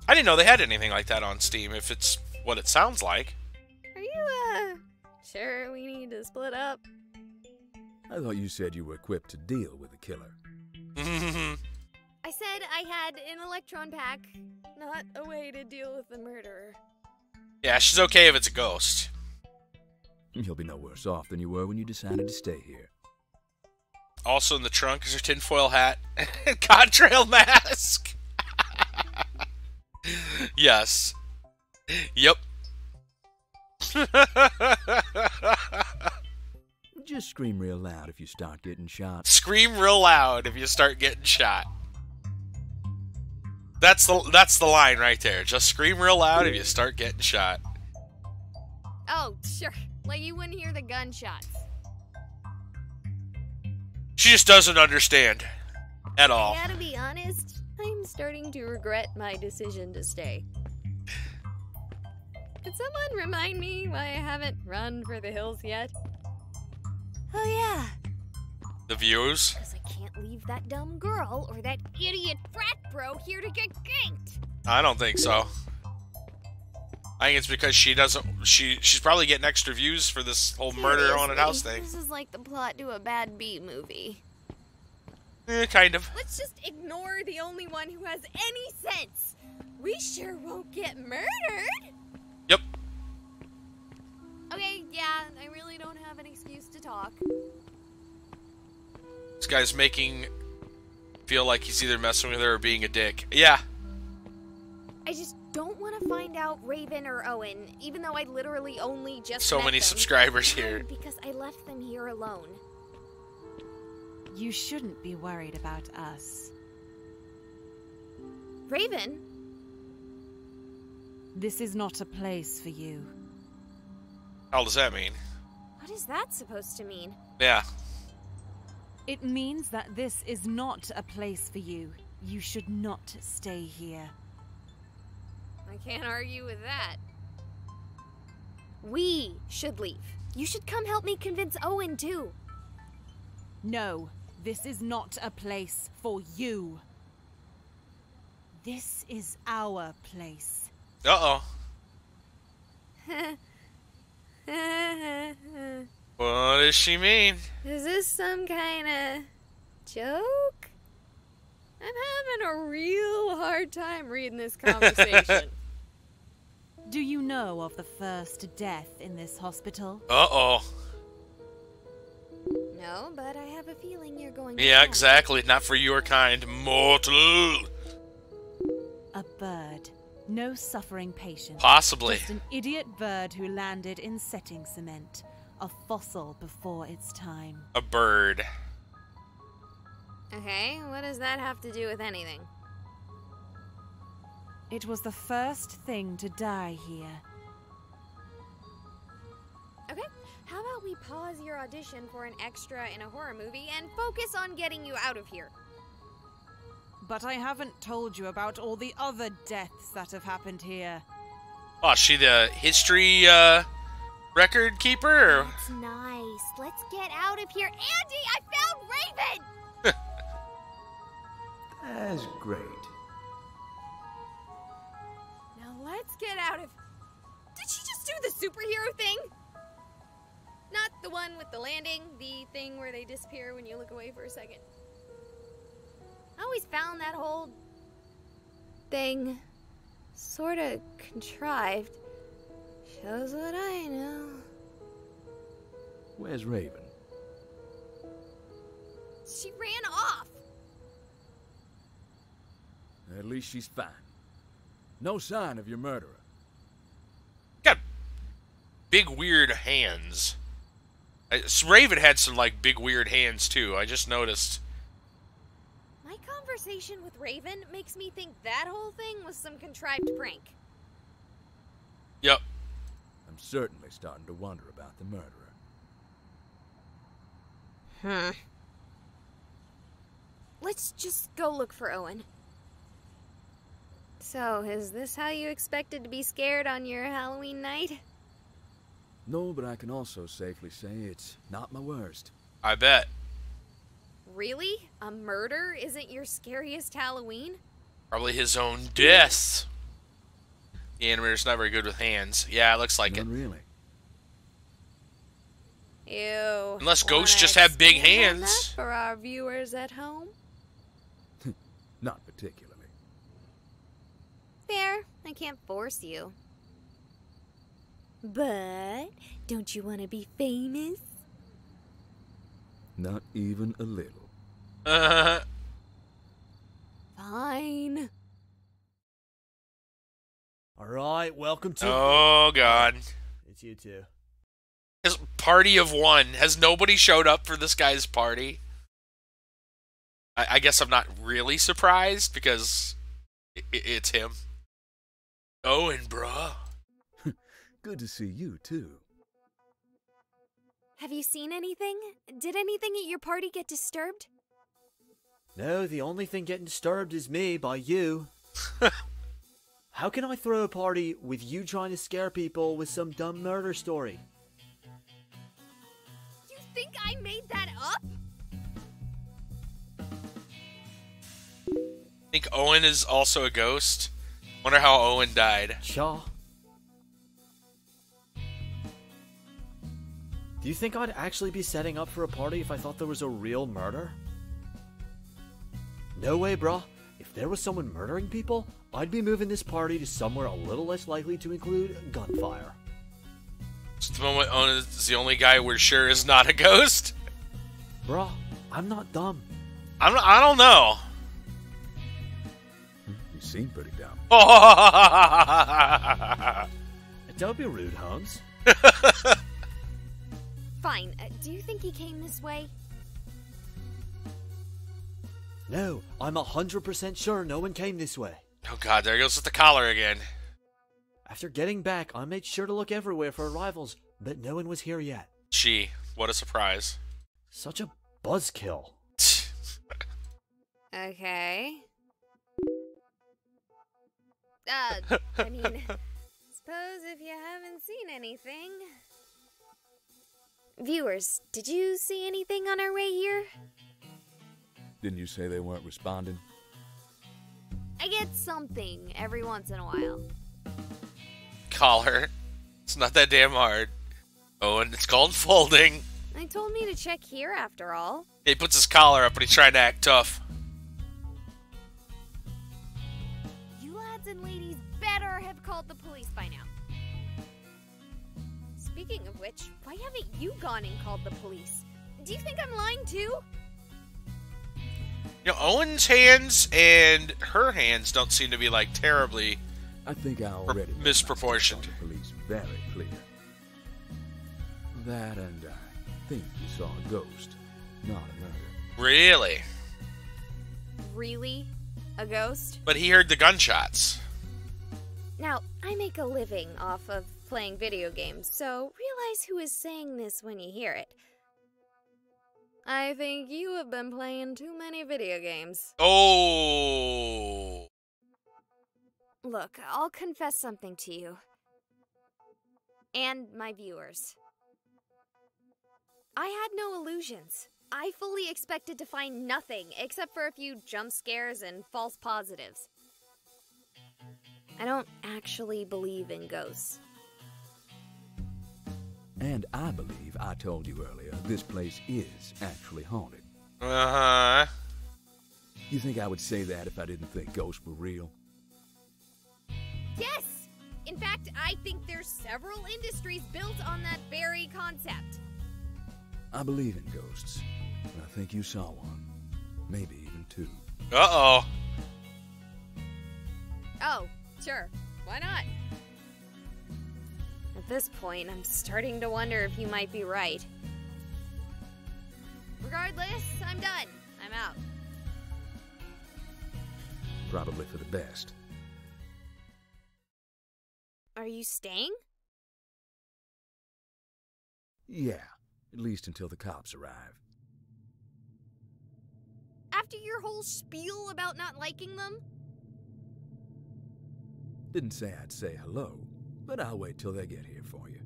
I didn't know they had anything like that on Steam, if it's what it sounds like. Are you, sure we need to split up? I thought you said you were equipped to deal with a killer. I said I had an electron pack, not a way to deal with the murderer. Yeah, she's okay if it's a ghost. You'll be no worse off than you were when you decided to stay here. Also in the trunk is her tinfoil hat and contrail mask. Yes. Yep. Just scream real loud if you start getting shot. Scream real loud if you start getting shot. That's the line right there. Just scream real loud if you start getting shot. Oh, sure. Like you wouldn't hear the gunshots. She just doesn't understand. At all. I gotta be honest, I'm starting to regret my decision to stay. Could someone remind me why I haven't run for the hills yet? Oh yeah, The views? because I can't leave that dumb girl or that idiot frat bro here to get ganked. I don't think so. I think it's because she doesn't. She's probably getting extra views for this whole murder on haunted house thing. This is like the plot to a bad B movie. Kind of. Let's just ignore the only one who has any sense. We sure won't get murdered. Yep. Okay, yeah, I really don't have an excuse to talk. This guy's making feel like he's either messing with her or being a dick. Yeah. I just don't want to find out Raven or Owen, even though I literally only just So met many them, subscribers here. because I left them here alone. You shouldn't be worried about us. Raven? This is not a place for you. How does that mean? What is that supposed to mean? Yeah. It means that this is not a place for you. You should not stay here. I can't argue with that. We should leave. You should come help me convince Owen, too. No, this is not a place for you. This is our place. Uh-oh. What does she mean? Is this some kind of joke? I'm having a real hard time reading this conversation. Do you know of the first death in this hospital? Uh-oh. No, but I have a feeling you're going to Yeah, tell me. exactly. Not for your kind, mortal. A bird. No suffering patient. Possibly. Just an idiot bird who landed in setting cement. A fossil before its time. A bird. Okay, what does that have to do with anything? It was the first thing to die here. Okay, how about we pause your audition for an extra in a horror movie and focus on getting you out of here? But I haven't told you about all the other deaths that have happened here. Oh, is she the history, record keeper? Or? That's nice. Let's get out of here. Andy, I found Raven! That's great. Now let's get out of... Did she just do the superhero thing? Not the one with the landing, the thing where they disappear when you look away for a second. I always found that whole thing sort of contrived. Shows what I know. Where's Raven? She ran off. At least she's fine. No sign of your murderer. Got big weird hands. Raven had some like big weird hands too. I just noticed. My conversation with Raven makes me think that whole thing was some contrived prank. Yep. I'm certainly starting to wonder about the murderer. Let's just go look for Owen. So, is this how you expected to be scared on your Halloween night? No, but I can also safely say it's not my worst. I bet. Really? A murder isn't your scariest Halloween? Probably his own death. The animator's not very good with hands. Yeah, it looks like it. Not really. Ew. Unless ghosts Wanna just have big expand on hands. that for our viewers at home? Not particularly. Fair. I can't force you. But, don't you want to be famous? Not even a little. Fine. Alright, welcome to... Oh, God. It's you two. His party of one. Has nobody showed up for this guy's party? I guess I'm not really surprised because it's him. Owen, bruh. Good to see you, too. Have you seen anything? Did anything at your party get disturbed? No, the only thing getting disturbed is me by you. How can I throw a party with you trying to scare people with some dumb murder story? You think I made that up? Think Owen is also a ghost? Wonder how Owen died. Cha. Do you think I'd actually be setting up for a party if I thought there was a real murder? No way, bruh. If there was someone murdering people, I'd be moving this party to somewhere a little less likely to include gunfire. It's the moment Owen is the only guy we're sure is not a ghost. Bruh, I'm not dumb. I don't know. You seem pretty dumb. Don't be rude, Holmes. Fine. Do you think he came this way? No, I'm 100% sure no one came this way. Oh God, there goes with the collar again. After getting back, I made sure to look everywhere for arrivals, but no one was here yet. Gee, what a surprise. Such a buzzkill. Okay. I mean, suppose if you haven't seen anything... Viewers, did you see anything on our way here? Didn't you say they weren't responding? I get something every once in a while. Collar. It's not that damn hard. Oh, and it's called folding. They told me to check here after all. He puts his collar up and he's trying to act tough. called the police by now. Speaking of which, why haven't you gone and called the police? Do you think I'm lying too? You know, Owen's hands and her hands don't seem to be, like, terribly I think I already misproportioned. made my police very clear. That and I think you saw a ghost, not a murder. Really? Really? A ghost? But he heard the gunshots. Now, I make a living off of playing video games, so realize who is saying this when you hear it. I think you have been playing too many video games. Oh. Look, I'll confess something to you. And my viewers. I had no illusions. I fully expected to find nothing except for a few jump scares and false positives. I don't actually believe in ghosts. And I believe I told you earlier, this place is actually haunted. Uh-huh. You think I would say that if I didn't think ghosts were real? Yes! In fact, I think there's several industries built on that very concept. I believe in ghosts, and I think you saw one. Maybe even two. Uh-oh. Oh, sure. Why not? At this point, I'm starting to wonder if you might be right. Regardless, I'm done. I'm out. Probably for the best. Are you staying? Yeah, at least until the cops arrive. After your whole spiel about not liking them? Didn't say I'd say hello, but I'll wait till they get here for you.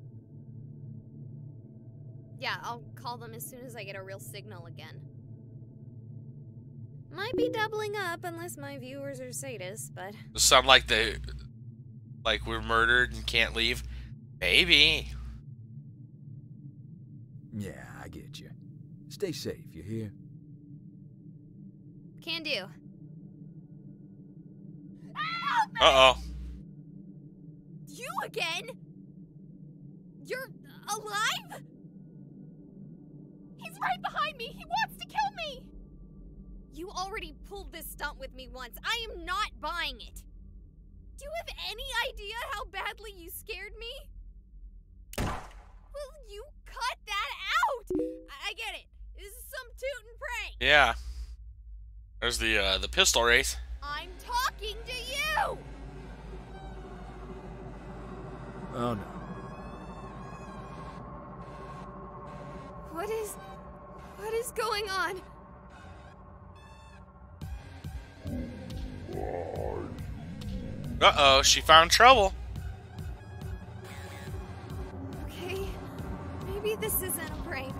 Yeah, I'll call them as soon as I get a real signal again. Might be doubling up unless my viewers are sadists, but... Does it sound like we're murdered and can't leave? Maybe. Yeah, I get you. Stay safe, you hear? Can do. Uh-oh. You again? You're alive? He's right behind me. He wants to kill me. You already pulled this stunt with me once. I am not buying it. Do you have any idea how badly you scared me? Will you cut that out? I get it. This is some tootin' prank. Yeah. There's the pistol race. I'm talking to you. Oh no. What is going on? Uh-oh, she found trouble. Okay, maybe this isn't a prank.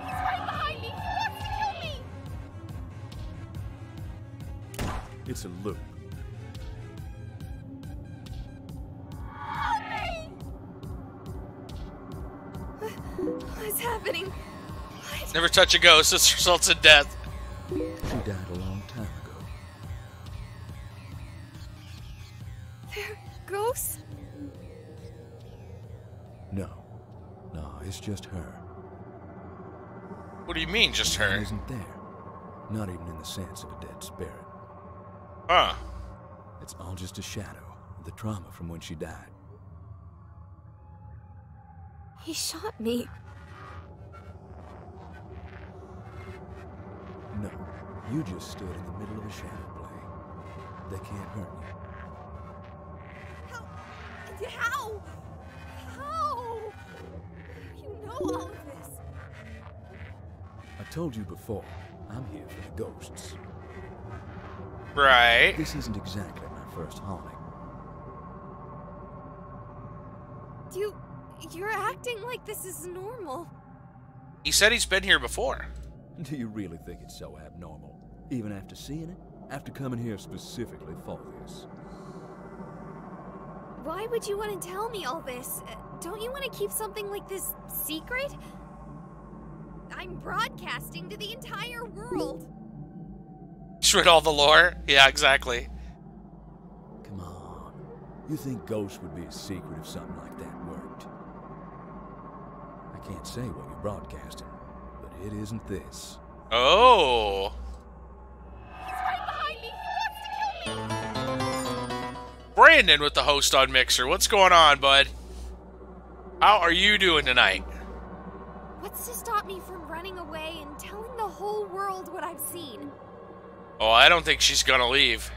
He's right behind me! He wants to kill me! It's a loop. Help me! What's happening? What? Never touch a ghost. This results in death. She died a long time ago. They're ghosts? No, it's just her. What do you mean, just She her? isn't there. Not even in the sense of a dead spirit. Huh. It's all just a shadow of the trauma from when she died. He shot me. No, you just stood in the middle of a shadow play. They can't hurt you. How? How? You know all of this. I told you before, I'm here for the ghosts. Right. This isn't exactly my first haunting. You're acting like this is normal. He said he's been here before. Do you really think it's so abnormal? Even after seeing it? After coming here specifically for this? Why would you want to tell me all this? Don't you want to keep something like this secret? I'm broadcasting to the entire world. Shred all the lore? Yeah, exactly. You think ghosts would be a secret if something like that worked? I can't say what you're broadcasting, but it isn't this. Oh. He's right behind me! He wants to kill me! Brandon with the host on Mixer. What's going on, bud? How are you doing tonight? What's to stop me from running away and telling the whole world what I've seen? Oh, I don't think she's gonna leave.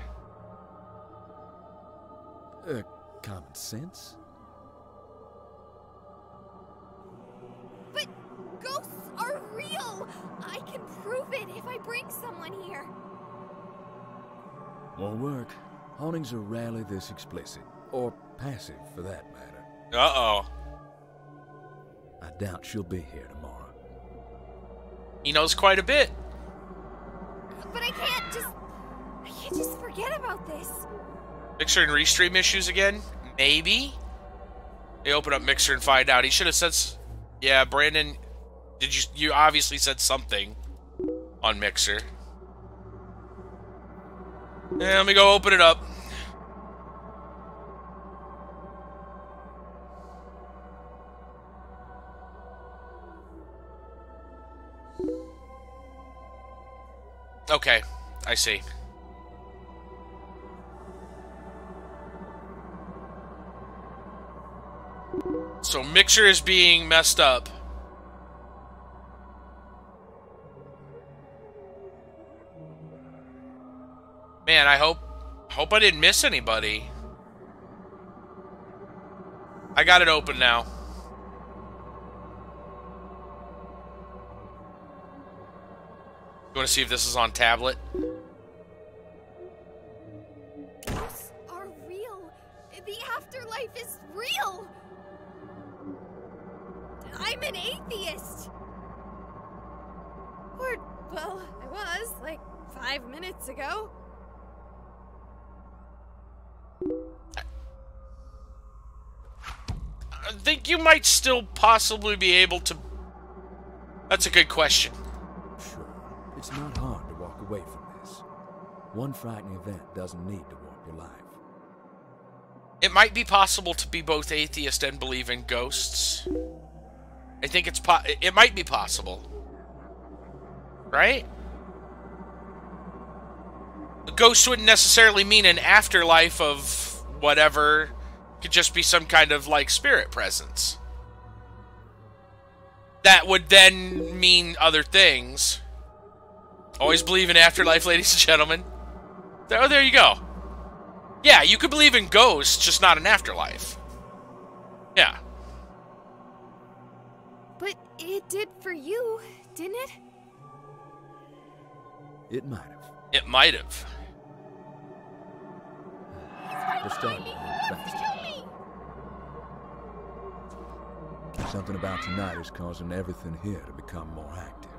Common sense? But ghosts are real! I can prove it if I bring someone here. Won't work. Hauntings are rarely this explicit, or passive for that matter. Uh-oh. I doubt she'll be here tomorrow. He knows quite a bit. But I can't just forget about this. Mixer and restream issues again? Maybe? They open up Mixer and find out. He should have said... Yeah, Brandon... You obviously said something on Mixer. Yeah, let me go open it up. Okay, I see. So Mixer is being messed up. Man, I hope I didn't miss anybody. I got it open now. You want to see if this is on tablet? Ghosts are real. The afterlife is real. I'm an atheist. Or, well, I was, like, 5 minutes ago. I think you might still possibly be able to... That's a good question. Sure, it's not hard to walk away from this. One frightening event doesn't need to warp your life. It might be possible to be both atheist and believe in ghosts. I think it might be possible. Right? A ghost wouldn't necessarily mean an afterlife of whatever. It could just be some kind of, like, spirit presence. That would then mean other things. Always believe in afterlife, ladies and gentlemen. Oh, there you go. Yeah, you could believe in ghosts, just not an afterlife. Yeah. But it did for you, didn't it? It might have. It might have. We're starting to move faster. Something about tonight is causing everything here to become more active.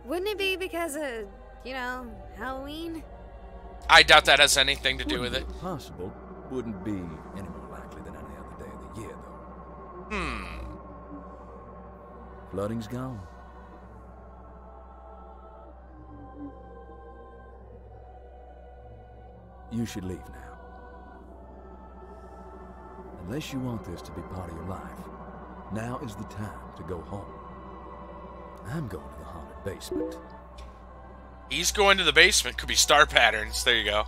Wouldn't it be because of, you know, Halloween? I doubt that has anything to do with it. Possible. Wouldn't be any more likely than any other day of the year, though. Flooding's gone. You should leave now. Unless you want this to be part of your life, now is the time to go home. I'm going to the haunted basement. He's going to the basement. Could be star patterns. There you go.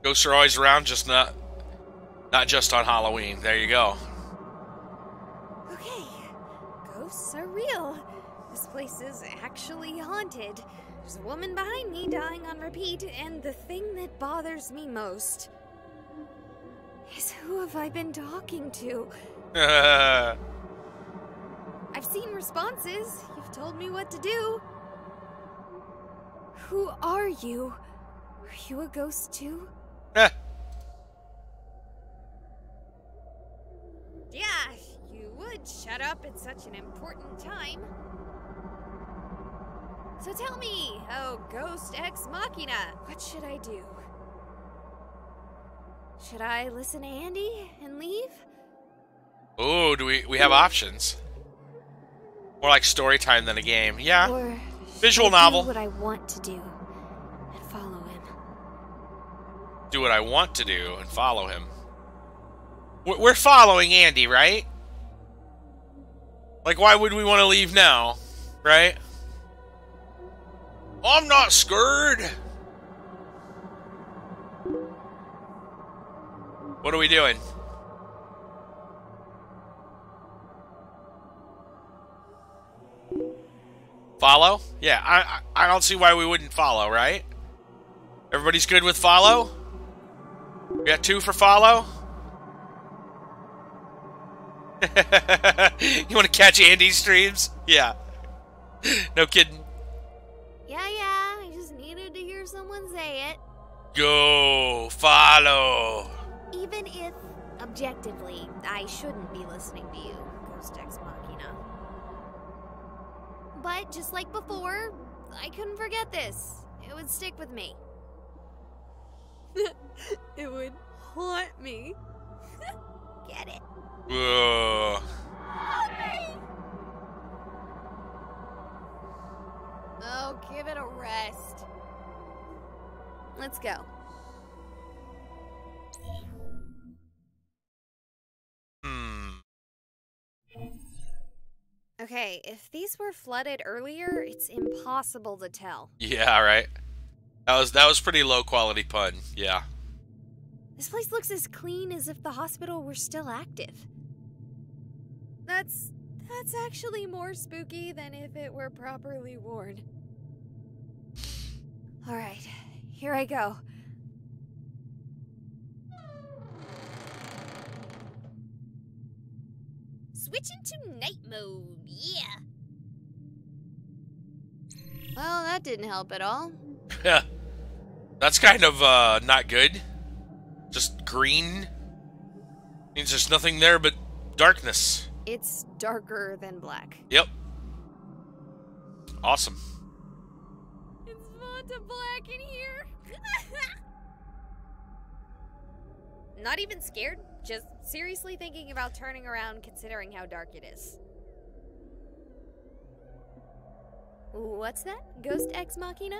Ghosts are always around, just not just on Halloween. There you go. Okay, ghosts are real. This place is actually haunted. There's a woman behind me dying on repeat, and the thing that bothers me most is who have I been talking to? I've seen responses. You've told me what to do. Who are you? Are you a ghost too? Yeah, you would shut up at such an important time. So tell me, oh ghost ex machina, what should I do? Should I listen to Andy and leave? Oh, do we have options? More like story time than a game. Yeah. Or Visual should I do novel. what I want to do? do what I want to do and follow him. We're following Andy, right? Like, why would we want to leave now, right? I'm not scared. What are we doing? Follow? Yeah, I don't see why we wouldn't follow, right? Everybody's good with follow? We got 2 for follow? You want to catch Andy's streams? Yeah. No kidding. Yeah, I just needed to hear someone say it. Go follow. Even if, objectively, I shouldn't be listening to you, Ghost Ex Machina. But just like before, I couldn't forget this. It would stick with me. It would haunt me. Get it? Ugh. Oh, give it a rest. Let's go. Okay, if these were flooded earlier, it's impossible to tell. Yeah, right. That was pretty low quality pun. Yeah. This place looks as clean as if the hospital were still active. That's actually more spooky than if it were properly worn. All right, here I go. Switching to night mode, yeah. Well, that didn't help at all. Yeah. That's kind of not good. Just green means there's nothing there but darkness. It's darker than black. Yep. Awesome. It's Vanta Black in here. Not even scared, just seriously thinking about turning around considering how dark it is. What's that? Ghost Ex Machina?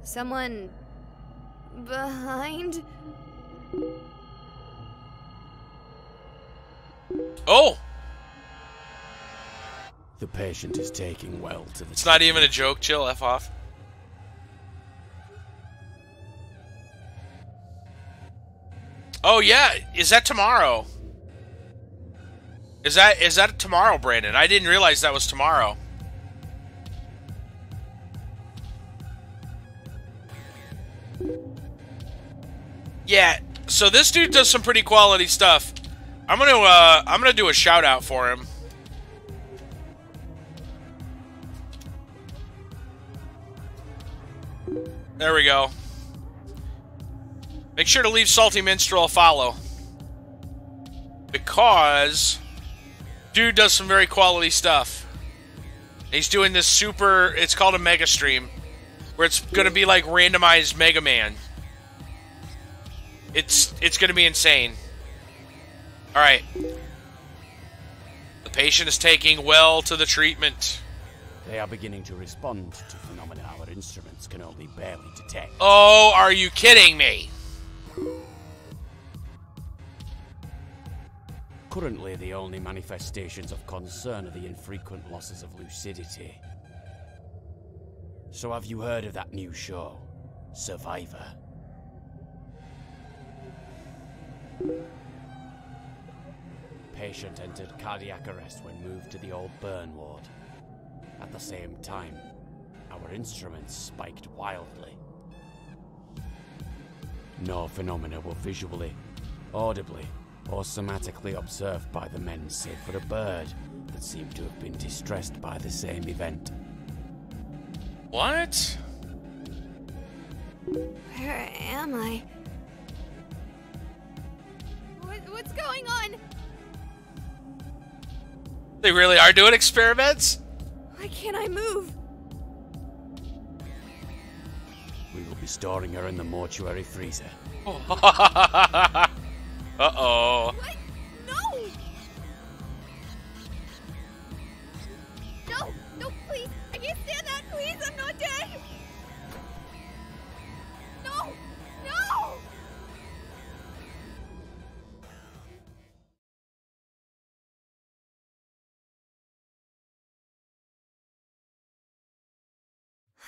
Someone behind? Oh! The patient is taking well to the... It's not even a joke. Chill, F off. Oh, yeah. Is that tomorrow? Is that tomorrow, Brandon? I didn't realize that was tomorrow. Yeah, so this dude does some pretty quality stuff. I'm gonna do a shout out for him. There we go. Make sure to leave Salty Minstrel a follow, because dude does some very quality stuff. He's doing this super, it's called a mega stream, where it's gonna be like randomized Mega Man. It's gonna be insane. Alright. The patient is taking well to the treatment. They are beginning to respond to phenomena our instruments can only barely detect. Oh, are you kidding me? Currently, the only manifestations of concern are the infrequent losses of lucidity. So have you heard of that new show, Survivor? Patient entered cardiac arrest when moved to the old burn ward. At the same time, our instruments spiked wildly. No phenomena were visually, audibly, or somatically observed by the men save for a bird that seemed to have been distressed by the same event. What? Where am I? What's going on? They really are doing experiments? Why can't I move? We will be storing her in the mortuary freezer. Uh-oh. What? No! No, please. I can't stand that. Please, I'm not dead.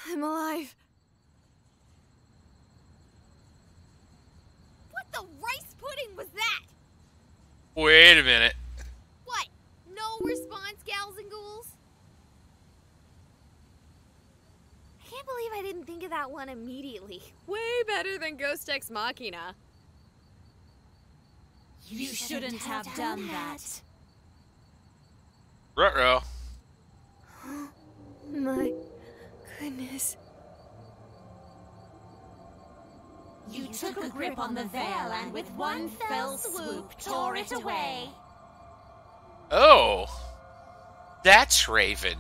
I'm alive. What the rice pudding was that? Wait a minute. What? No response, gals and ghouls? I can't believe I didn't think of that one immediately. Way better than Ghost Ex Machina. You shouldn't have done that. Ruh-roh. My goodness. You took a grip on the veil and with one fell swoop tore it away. Oh. That's Raven.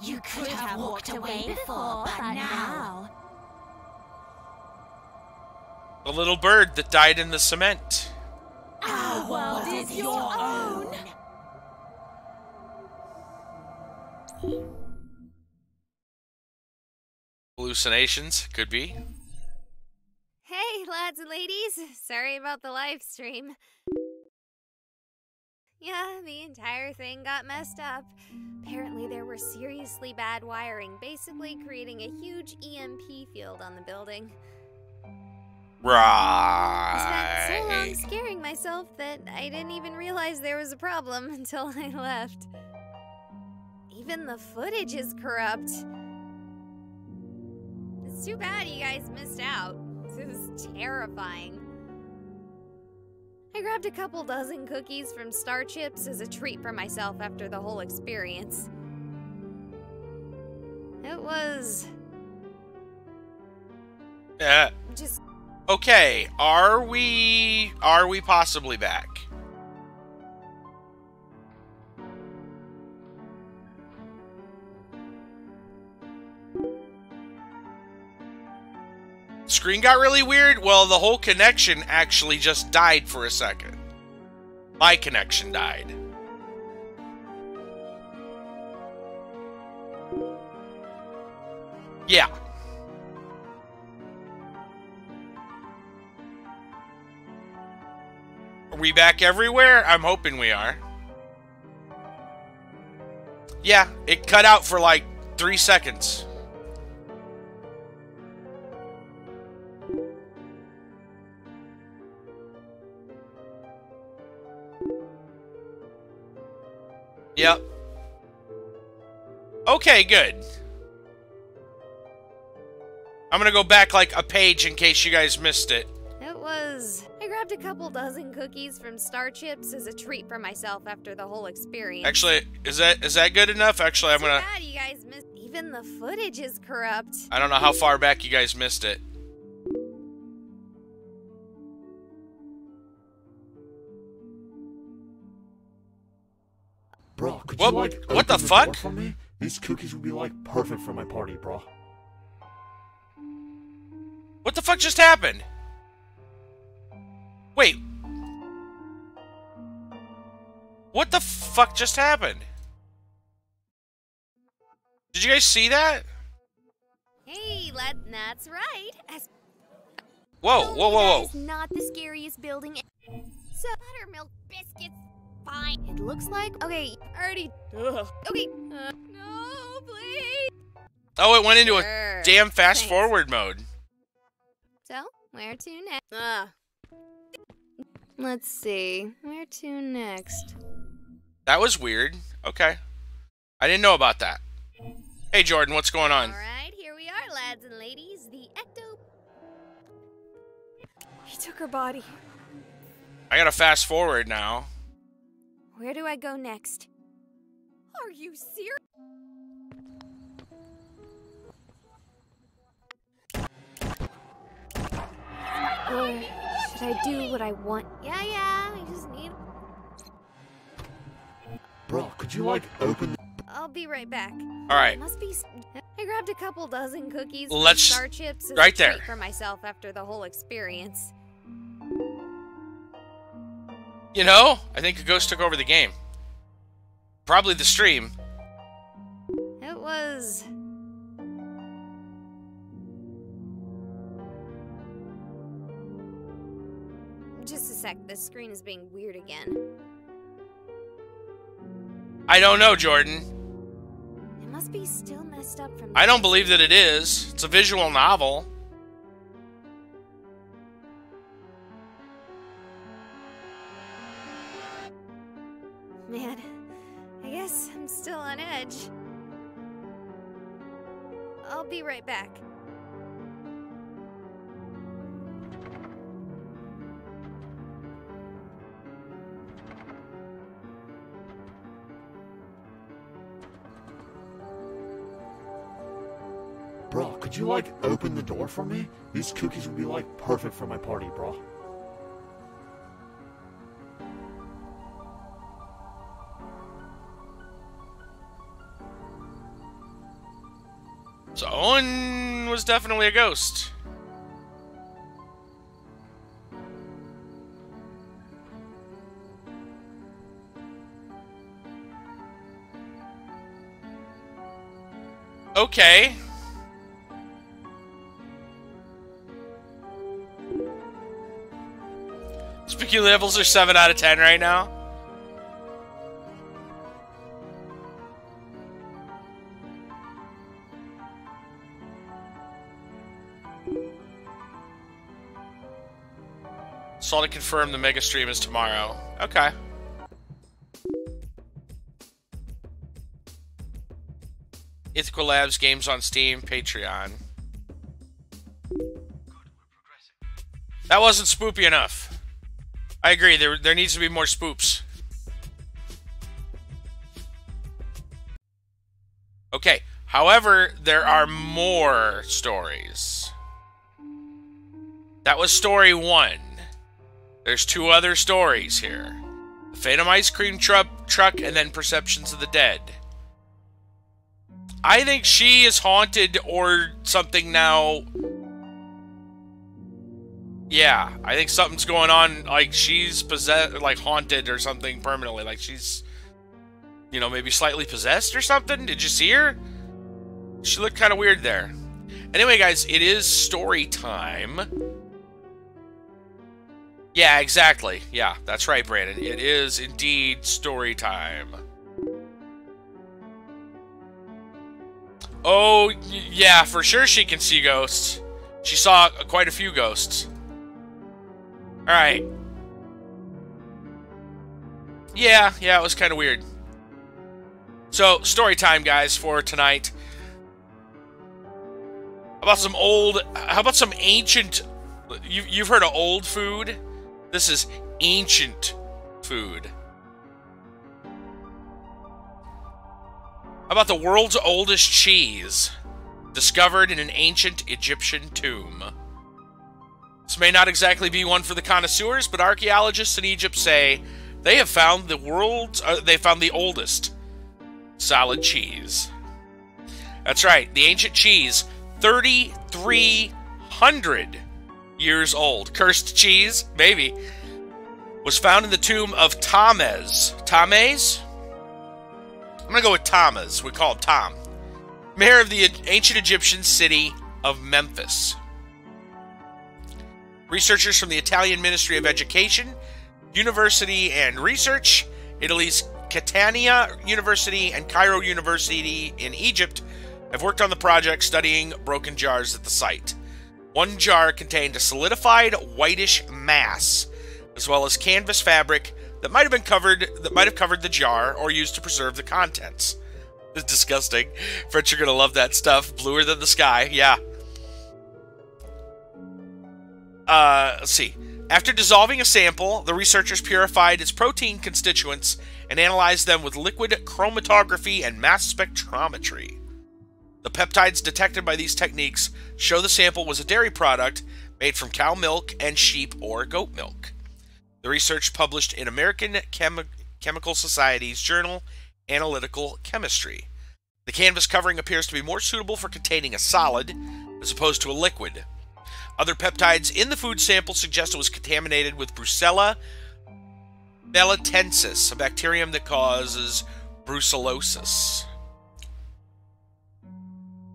You could have walked away before, but now... The little bird that died in the cement. Our world is your own. Hallucinations, could be. Hey, lads and ladies. Sorry about the live stream. Yeah, the entire thing got messed up. Apparently there were seriously bad wiring, basically creating a huge EMP field on the building. I spent so long scaring myself that I didn't even realize there was a problem until I left. Even the footage is corrupt. It's too bad you guys missed out. It was terrifying. I grabbed a couple dozen cookies from Star Chips as a treat for myself after the whole experience. It was... just... Okay, are we possibly back? Screen got really weird? Well, the whole connection actually just died for a second. My connection died. Yeah. Are we back everywhere? I'm hoping we are. Yeah, it cut out for like 3 seconds. Yep. Okay, good. I'm gonna go back like a page in case you guys missed it. It was... I grabbed a couple dozen cookies from Star Chips as a treat for myself after the whole experience. Actually, is that good enough? Actually, I'm gonna... Too bad you guys missed... Even the footage is corrupt. I don't know how far back you guys missed it. Bro, could What- you like what the open fuck? door for me? These cookies would be like perfect for my party, bro. What the fuck just happened? Wait. What the fuck just happened? Did you guys see that? Hey, lad, that's right. As Whoa, whoa, whoa, whoa. It's not the scariest building. So buttermilk biscuits, fine. It looks like... Okay, already... Okay. No, please. Oh, it went into a Sure. damn fast Thanks. forward mode. So, where to next? Let's see. Where to next? That was weird. Okay. I didn't know about that. Hey, Jordan, what's going on? Alright, here we are, lads and ladies. The ecto... He took her body. I gotta fast forward now. Where do I go next? Are you serious? Or should I do what I want? Yeah, I just need... Bro, could you like open I'll be right back. Alright. Must be... I grabbed a couple dozen cookies Let's- from Star Chips as right a there. treat for myself after the whole experience. You know, I think a ghost took over the game. Probably the stream. It was... Just a sec, this screen is being weird again. I don't know, Jordan. It must must be still messed up from I don't believe that it is. It's a visual novel. Man, I guess I'm still on edge. I'll be right back. Bro, could you, like, open the door for me? These cookies would be, like, perfect for my party, bro. So Owen was definitely a ghost. Okay. Spooky levels are 7 out of 10 right now. Saw to confirm the mega stream is tomorrow. Okay. Ithaca Labs games on Steam, Patreon. That wasn't spoopy enough. I agree, there needs to be more spoops. Okay, however, there are more stories. That was story 1. There's 2 other stories here. The Phantom Ice Cream Truck and then Perceptions of the Dead. I think she is haunted or something now. Yeah, I think something's going on. Like, she's possessed, like, haunted or something permanently. Like, she's, you know, maybe slightly possessed or something. Did you see her? She looked kind of weird there. Anyway, guys, it is story time. Yeah, exactly. Yeah, that's right, Brandon. It is indeed story time. Oh, yeah, for sure she can see ghosts. She saw quite a few ghosts. Alright. Yeah, it was kind of weird. So, story time, guys, for tonight. How about some ancient... You've heard of old food? This is ancient food. How about the world's oldest cheese, discovered in an ancient Egyptian tomb? This may not exactly be one for the connoisseurs, but archaeologists in Egypt say they have found the oldest solid cheese. That's right, the ancient cheese, 3,300 years old. Cursed cheese, maybe, was found in the tomb of Tammuz. Tammuz? I'm gonna go with Tammuz. We call it Tom. Mayor of the ancient Egyptian city of Memphis. Researchers from the Italian Ministry of Education, University and Research, Italy's Catania University, and Cairo University in Egypt have worked on the project studying broken jars at the site. One jar contained a solidified whitish mass, as well as canvas fabric that might have covered the jar or used to preserve the contents. It's disgusting. French are gonna love that stuff. Bluer than the sky. Yeah. Let's see. After dissolving a sample, the researchers purified its protein constituents and analyzed them with liquid chromatography and mass spectrometry. The peptides detected by these techniques show the sample was a dairy product made from cow milk and sheep or goat milk. The research published in American Chemical Society's journal, Analytical Chemistry. The canvas covering appears to be more suitable for containing a solid as opposed to a liquid. Other peptides in the food sample suggest it was contaminated with Brucella melitensis, a bacterium that causes brucellosis.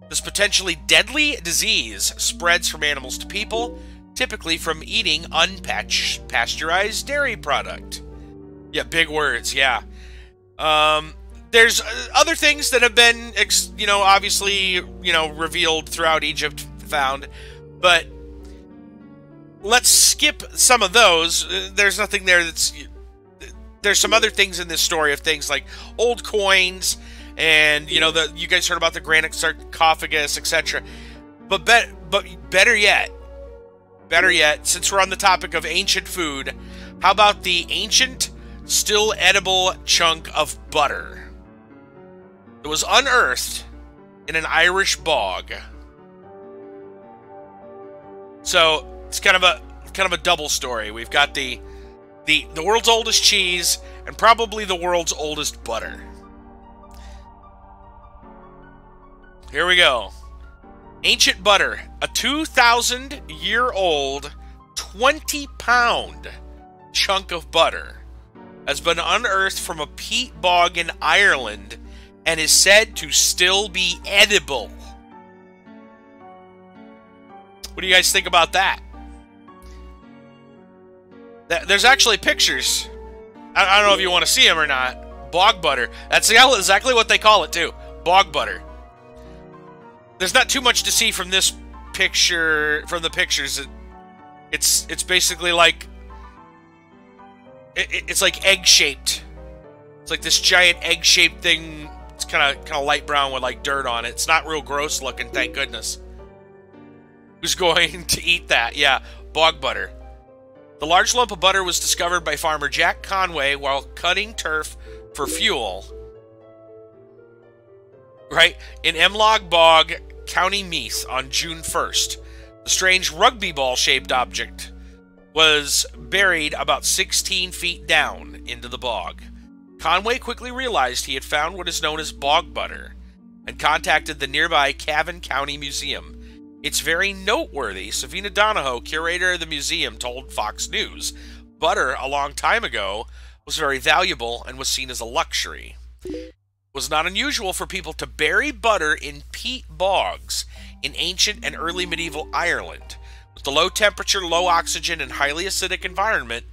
This potentially deadly disease spreads from animals to people, typically from eating unpasteurized dairy product. Yeah, big words, yeah. There's other things that have been, obviously, revealed throughout Egypt, found, but let's skip some of those. There's nothing there there's some other things in this story of things like old coins, and, you guys heard about the granite sarcophagus, etc. But better yet, since we're on the topic of ancient food, how about the ancient, still edible chunk of butter? It was unearthed in an Irish bog. So it's kind of a double story. We've got the world's oldest cheese and probably the world's oldest butter. Here we go. Ancient butter, a 2,000-year-old 20-pound chunk of butter, has been unearthed from a peat bog in Ireland and is said to still be edible. What do you guys think about that? There's actually pictures. I don't know if you want to see them or not. Bog butter. That's exactly what they call it, too. Bog butter. There's not too much to see from this picture, from the pictures. It's basically like... It's like egg-shaped. It's like this giant egg-shaped thing. It's kind of light brown with like dirt on it. It's not real gross looking, thank goodness. Who's going to eat that? Yeah, bog butter. The large lump of butter was discovered by farmer Jack Conway while cutting turf for fuel. Right? In Emlog Bog, County Meath on June 1st. The strange rugby ball-shaped object was buried about 16 feet down into the bog. Conway quickly realized he had found what is known as bog butter and contacted the nearby Cavan County Museum. It's very noteworthy, Savina Donahoe, curator of the museum, told Fox News. Butter, a long time ago, was very valuable and was seen as a luxury. It was not unusual for people to bury butter in peat bogs in ancient and early medieval Ireland. With the low temperature, low oxygen, and highly acidic environment,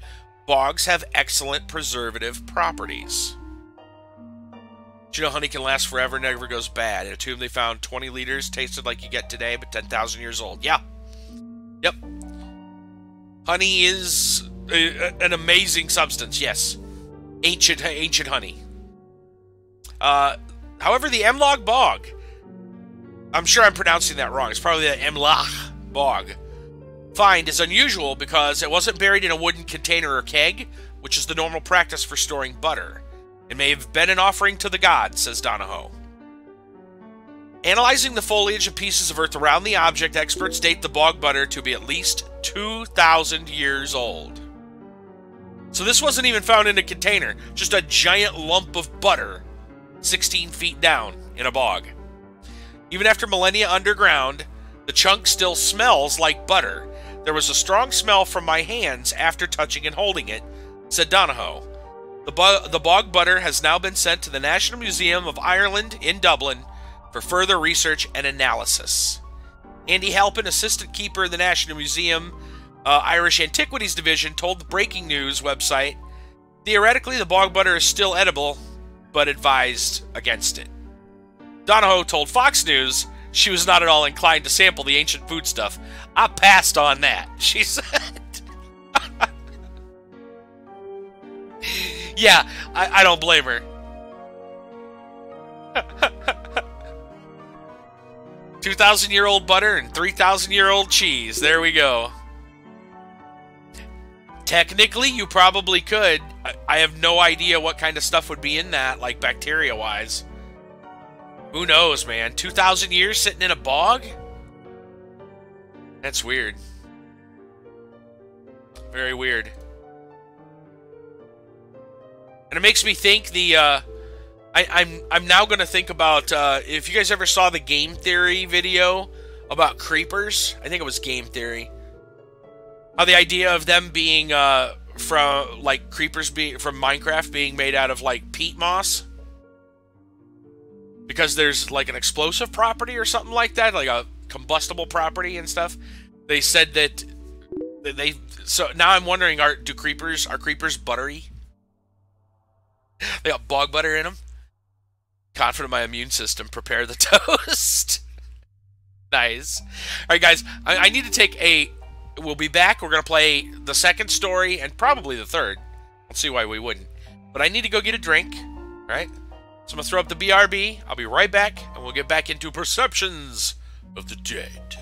bogs have excellent preservative properties. Did you know honey can last forever, never goes bad? In a tomb they found 20 liters, tasted like you get today, but 10,000 years old. Yeah. Yep. Honey is an amazing substance, yes. Ancient honey. However, the Emlog Bog, I'm sure I'm pronouncing that wrong. It's probably the Emlach Bog. Find is unusual because it wasn't buried in a wooden container or keg, which is the normal practice for storing butter. It may have been an offering to the gods, says Donahoe. Analyzing the foliage and pieces of earth around the object, experts date the bog butter to be at least 2,000 years old. So this wasn't even found in a container, just a giant lump of butter 16 feet down in a bog. Even after millennia underground, the chunk still smells like butter. There was a strong smell from my hands after touching and holding it, said Donahoe. The bog butter has now been sent to the National Museum of Ireland in Dublin for further research and analysis. Andy Halpin, assistant keeper in the National Museum Irish Antiquities Division, told the Breaking News website, theoretically the bog butter is still edible, but advised against it. Donahoe told Fox News she was not at all inclined to sample the ancient foodstuff. I passed on that, she said. Yeah, I don't blame her. 2,000-year-old butter and 3,000-year-old cheese. There we go. Technically, you probably could. I have no idea what kind of stuff would be in that, like bacteria-wise. Who knows, man? 2,000 years sitting in a bog? That's weird. Very weird. And it makes me think I'm now going to think about, if you guys ever saw the Game Theory video about creepers, I think it was Game Theory. How the idea of them being, from, like, creepers being, from Minecraft being made out of, like, peat moss. Because there's, like, an explosive property or something like that, like a combustible property and stuff. They said that so now I'm wondering, are creepers buttery? They got bog butter in them. confident my immune system. Prepare the toast. Nice. Alright, guys. I need to take a... We'll be back. We're going to play the second story and probably the third. Let's see why we wouldn't. But I need to go get a drink. Alright? So I'm going to throw up the BRB. I'll be right back, and we'll get back into Perceptions of the Dead.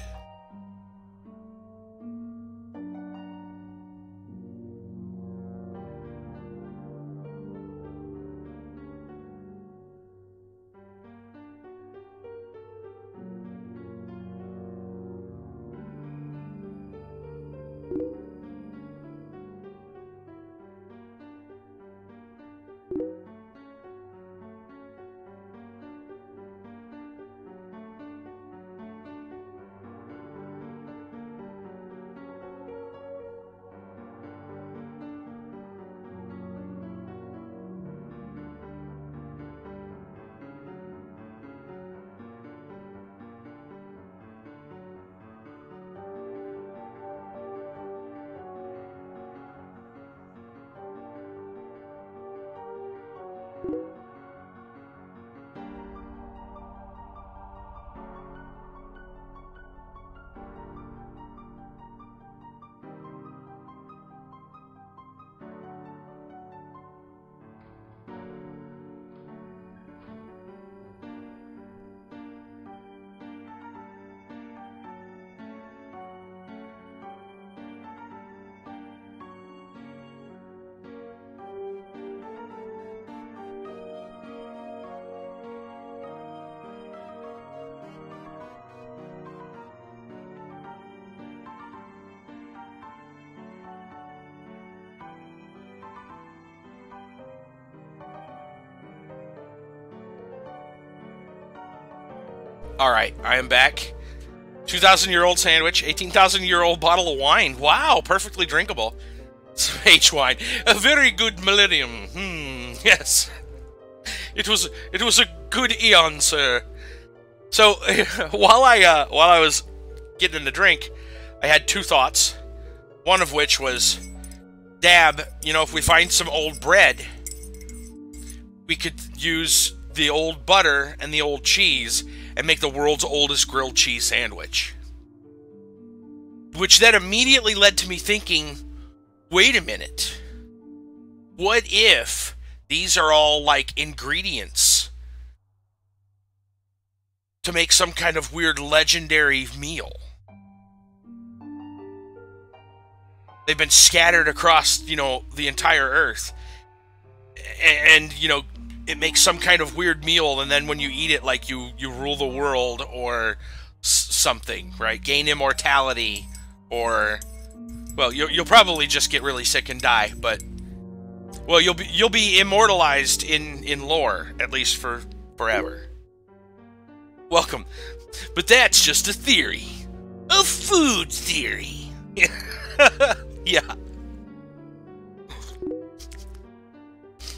Alright, I am back. 2,000-year-old sandwich, 18,000-year-old bottle of wine. Wow, perfectly drinkable. Some H-wine. A very good millennium. Yes. It was a good eon, sir. So, while I was getting the drink, I had two thoughts. One of which was, dab, you know, if we find some old bread, we could use the old butter and the old cheese and make the world's oldest grilled cheese sandwich. Which then immediately led to me thinking, wait a minute. What if these are all like ingredients to make some kind of weird legendary meal? They've been scattered across, you know, the entire earth. And you know, it makes some kind of weird meal, and then when you eat it, like, you rule the world, or something, right? Gain immortality, or... Well, you'll probably just get really sick and die, but... Well, you'll be immortalized in lore, at least for forever. Welcome. But that's just a theory. A food theory. Yeah.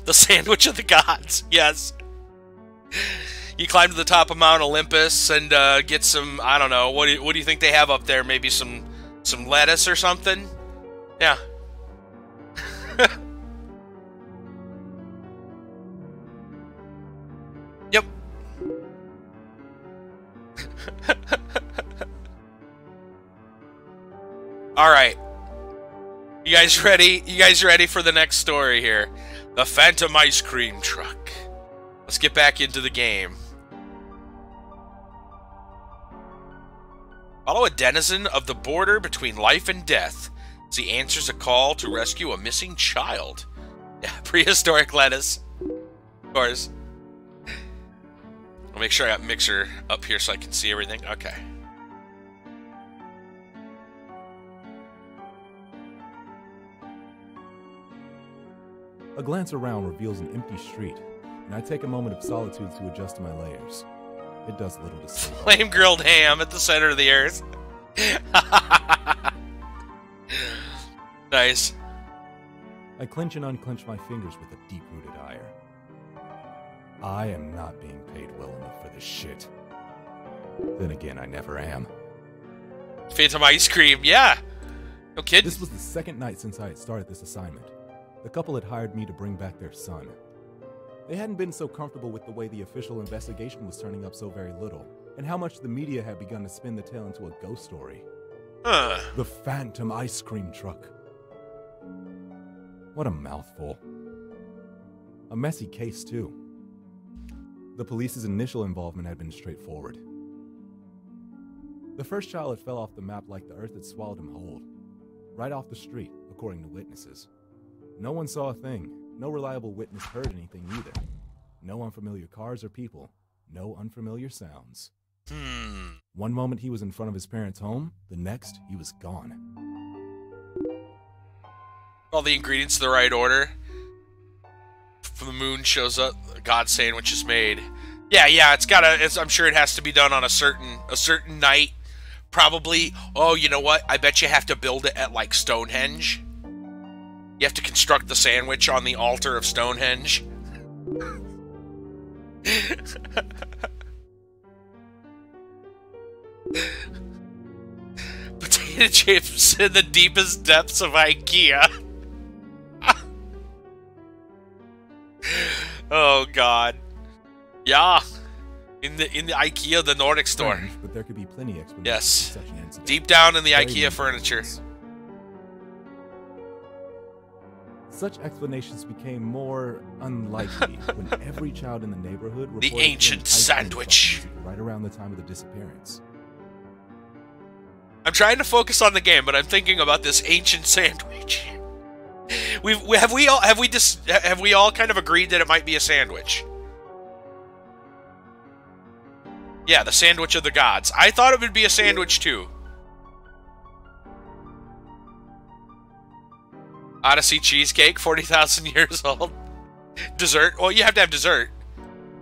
The sandwich of the gods, yes. You climb to the top of Mount Olympus and get some, I don't know, what do you think they have up there? Maybe some lettuce or something? Yeah. Yep. Alright. You guys ready? You guys ready for the next story here? The Phantom Ice Cream Truck. Let's get back into the game. Follow a denizen of the border between life and death as he answers a call to rescue a missing child. Yeah, prehistoric lettuce. Of course. I'll make sure I got Mixer up here so I can see everything. Okay. A glance around reveals an empty street, and I take a moment of solitude to adjust to my layers. It does little to sleep. Flame grilled ham at the center of the earth. Nice. I clench and unclench my fingers with a deep-rooted ire. I am not being paid well enough for this shit. Then again, I never am. Phantom Ice Cream, yeah. No kidding. This was the second night since I had started this assignment. The couple had hired me to bring back their son. They hadn't been so comfortable with the way the official investigation was turning up so very little, and how much the media had begun to spin the tale into a ghost story. The phantom ice cream truck. What a mouthful. A messy case, too. The police's initial involvement had been straightforward. The first child had fell off the map like the earth had swallowed him whole. Right off the street, according to witnesses. No one saw a thing. No reliable witness heard anything either. No unfamiliar cars or people. No unfamiliar sounds. One moment he was in front of his parents' home, the next he was gone. All the ingredients in the right order. From the moon shows up, God sandwich is made. Yeah, I'm sure it has to be done on a certain night. Probably, oh, you know what? I bet you have to build it at, like, Stonehenge. You have to construct the sandwich on the altar of Stonehenge. Potato chips in the deepest depths of IKEA. Oh God. Yeah. In the IKEA, the Nordic store. Strange, but there could be plenty of explanations yes. for such an incident. Deep down in the Very IKEA furniture. Such explanations became more unlikely when every child in the neighborhood reported The ancient sandwich. right around the time of the disappearance. I'm trying to focus on the game, but I'm thinking about this ancient sandwich. Have we all kind of agreed that it might be a sandwich? Yeah, the sandwich of the gods. I thought it would be a sandwich too. Odyssey cheesecake, 40,000 years old. Dessert? Well, you have to have dessert.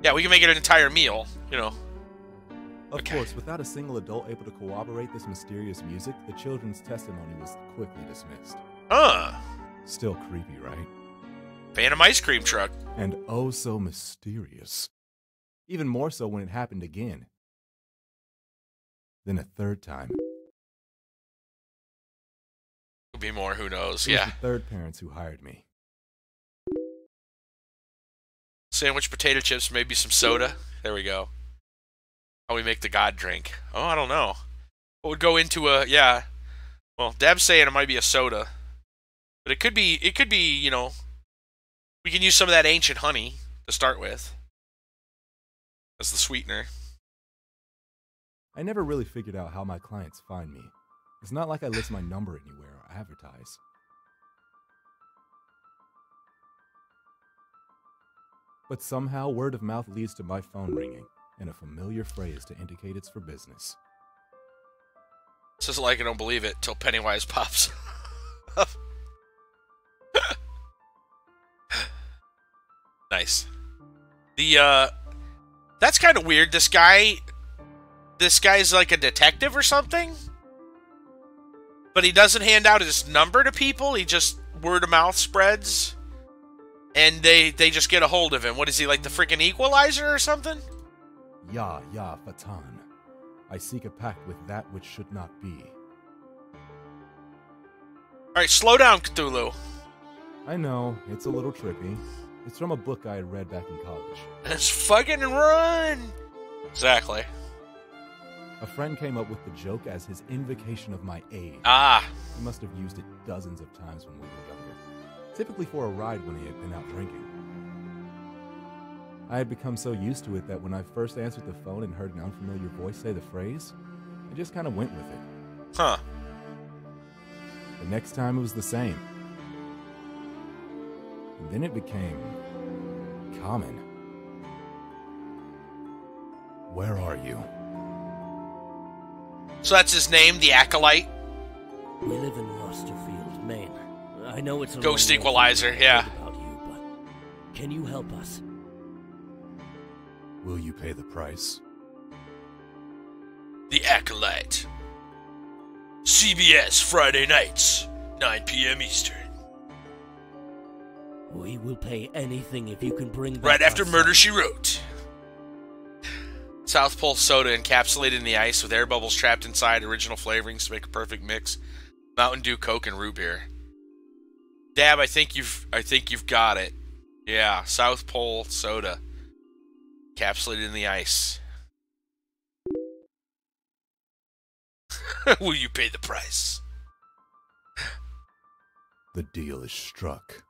Yeah, we can make it an entire meal, you know. Of course, without a single adult able to corroborate this mysterious music, the children's testimony was quickly dismissed. Still creepy, right? Phantom ice cream truck. And oh so mysterious. Even more so when it happened again. Then a third time. Could be more, who knows, It was yeah. the third parents who hired me. Sandwich, potato chips, maybe some soda. There we go. How we make the god drink. Oh, I don't know. What would go into a, yeah. Well, Deb's saying it might be a soda. But it could be, you know, we can use some of that ancient honey to start with. As the sweetener. I never really figured out how my clients find me. It's not like I list my number anywhere or advertise. But somehow word of mouth leads to my phone ringing, and a familiar phrase to indicate it's for business. This isn't like I don't believe it till Pennywise pops up. Nice. That's kind of weird. This guy's like a detective or something? But he doesn't hand out his number to people, he just word of mouth spreads. And they just get a hold of him. What is he, like the freaking Equalizer or something? Ya, Fatan. I seek a pact with that which should not be. Alright, slow down, Cthulhu. I know, it's a little trippy. It's from a book I had read back in college. Let's fucking run! Exactly. A friend came up with the joke as his invocation of my aid. Ah. He must have used it dozens of times when we were younger. Typically for a ride when he had been out drinking. I had become so used to it that when I first answered the phone and heard an unfamiliar voice say the phrase, I just kind of went with it. Huh. The next time it was the same. And then it became common. Where are you? So that's his name, the Acolyte? We live in Rosterfield, Maine. I know it's a Ghost long way Equalizer, to yeah. think about you, but can you help us? Will you pay the price? The Acolyte. CBS Friday nights, 9 p.m. Eastern. We will pay anything if you can bring back Right after our Murder, son. She Wrote. South Pole soda encapsulated in the ice with air bubbles trapped inside, original flavorings to make a perfect mix. Mountain Dew, Coke, and root beer. Dab, I think you've got it. Yeah, South Pole soda. Encapsulated in the ice. Will you pay the price? The deal is struck.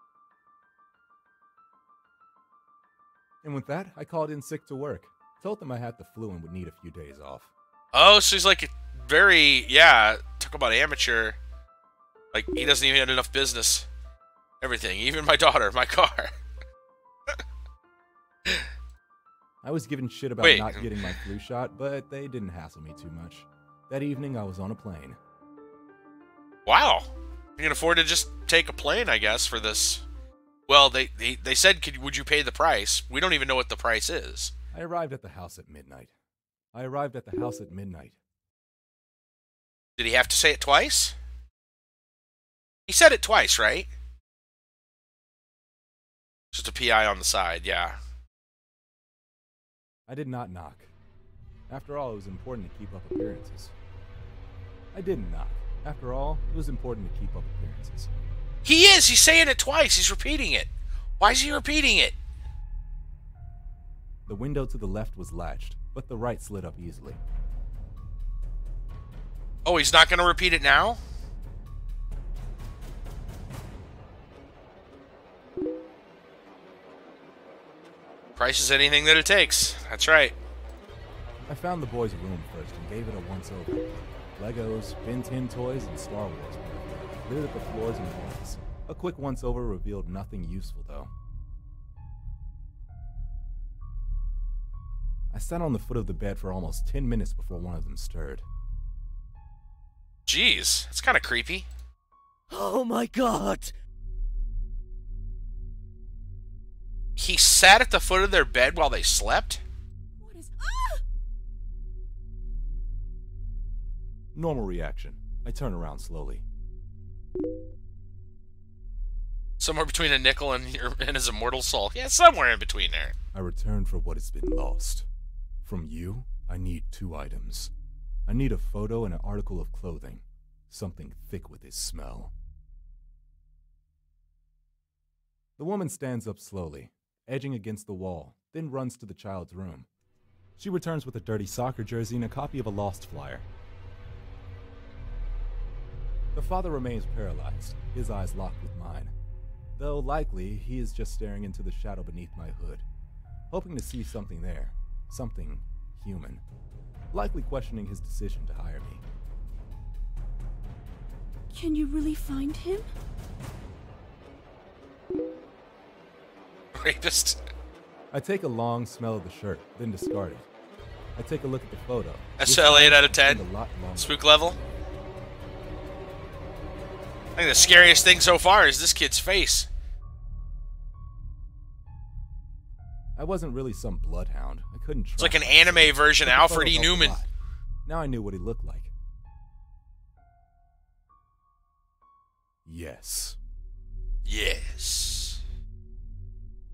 And with that, I called in sick to work. Told them I had the flu and would need a few days off. Oh, so he's like very, yeah, talk about amateur. Like, he doesn't even have enough business. Everything, even my daughter, my car. I was given shit about not getting my flu shot, but they didn't hassle me too much. That evening, I was on a plane. Wow. You can afford to just take a plane, I guess, for this. Well, they said, would you pay the price? We don't even know what the price is. I arrived at the house at midnight. Did he have to say it twice? He said it twice, right? Just a PI on the side, yeah. I did not knock. After all, it was important to keep up appearances. I didn't knock. After all, it was important to keep up appearances. He is! He's saying it twice. He's repeating it. Why is he repeating it? The window to the left was latched, but the right slid up easily. Oh, he's not going to repeat it now? Price is anything that it takes. That's right. I found the boys' room first and gave it a once-over. Legos, Ben 10 toys, and Star Wars littered up the floors and walls. A quick once-over revealed nothing useful, though. I sat on the foot of the bed for almost 10 minutes before one of them stirred. Jeez, that's kind of creepy. Oh my god! He sat at the foot of their bed while they slept? What is... Ah! Normal reaction. I turn around slowly. Somewhere between a nickel and his immortal soul. Yeah, somewhere in between there. I return for what has been lost. From you, I need 2 items. I need a photo and an article of clothing. Something thick with its smell. The woman stands up slowly, edging against the wall, then runs to the child's room. She returns with a dirty soccer jersey and a copy of a Lost flyer. The father remains paralyzed, his eyes locked with mine. Though likely, he is just staring into the shadow beneath my hood, hoping to see something there, something human, likely questioning his decision to hire me. Can you really find him? Rapist. I take a long smell of the shirt, then discard it. I take a look at the photo. SL 8 out of 10. Spook level. I think the scariest thing so far is this kid's face. I wasn't really some bloodhound. I couldn't trust. It's like an anime version Alfred E. Newman. Now I knew what he looked like. Yes. Yes.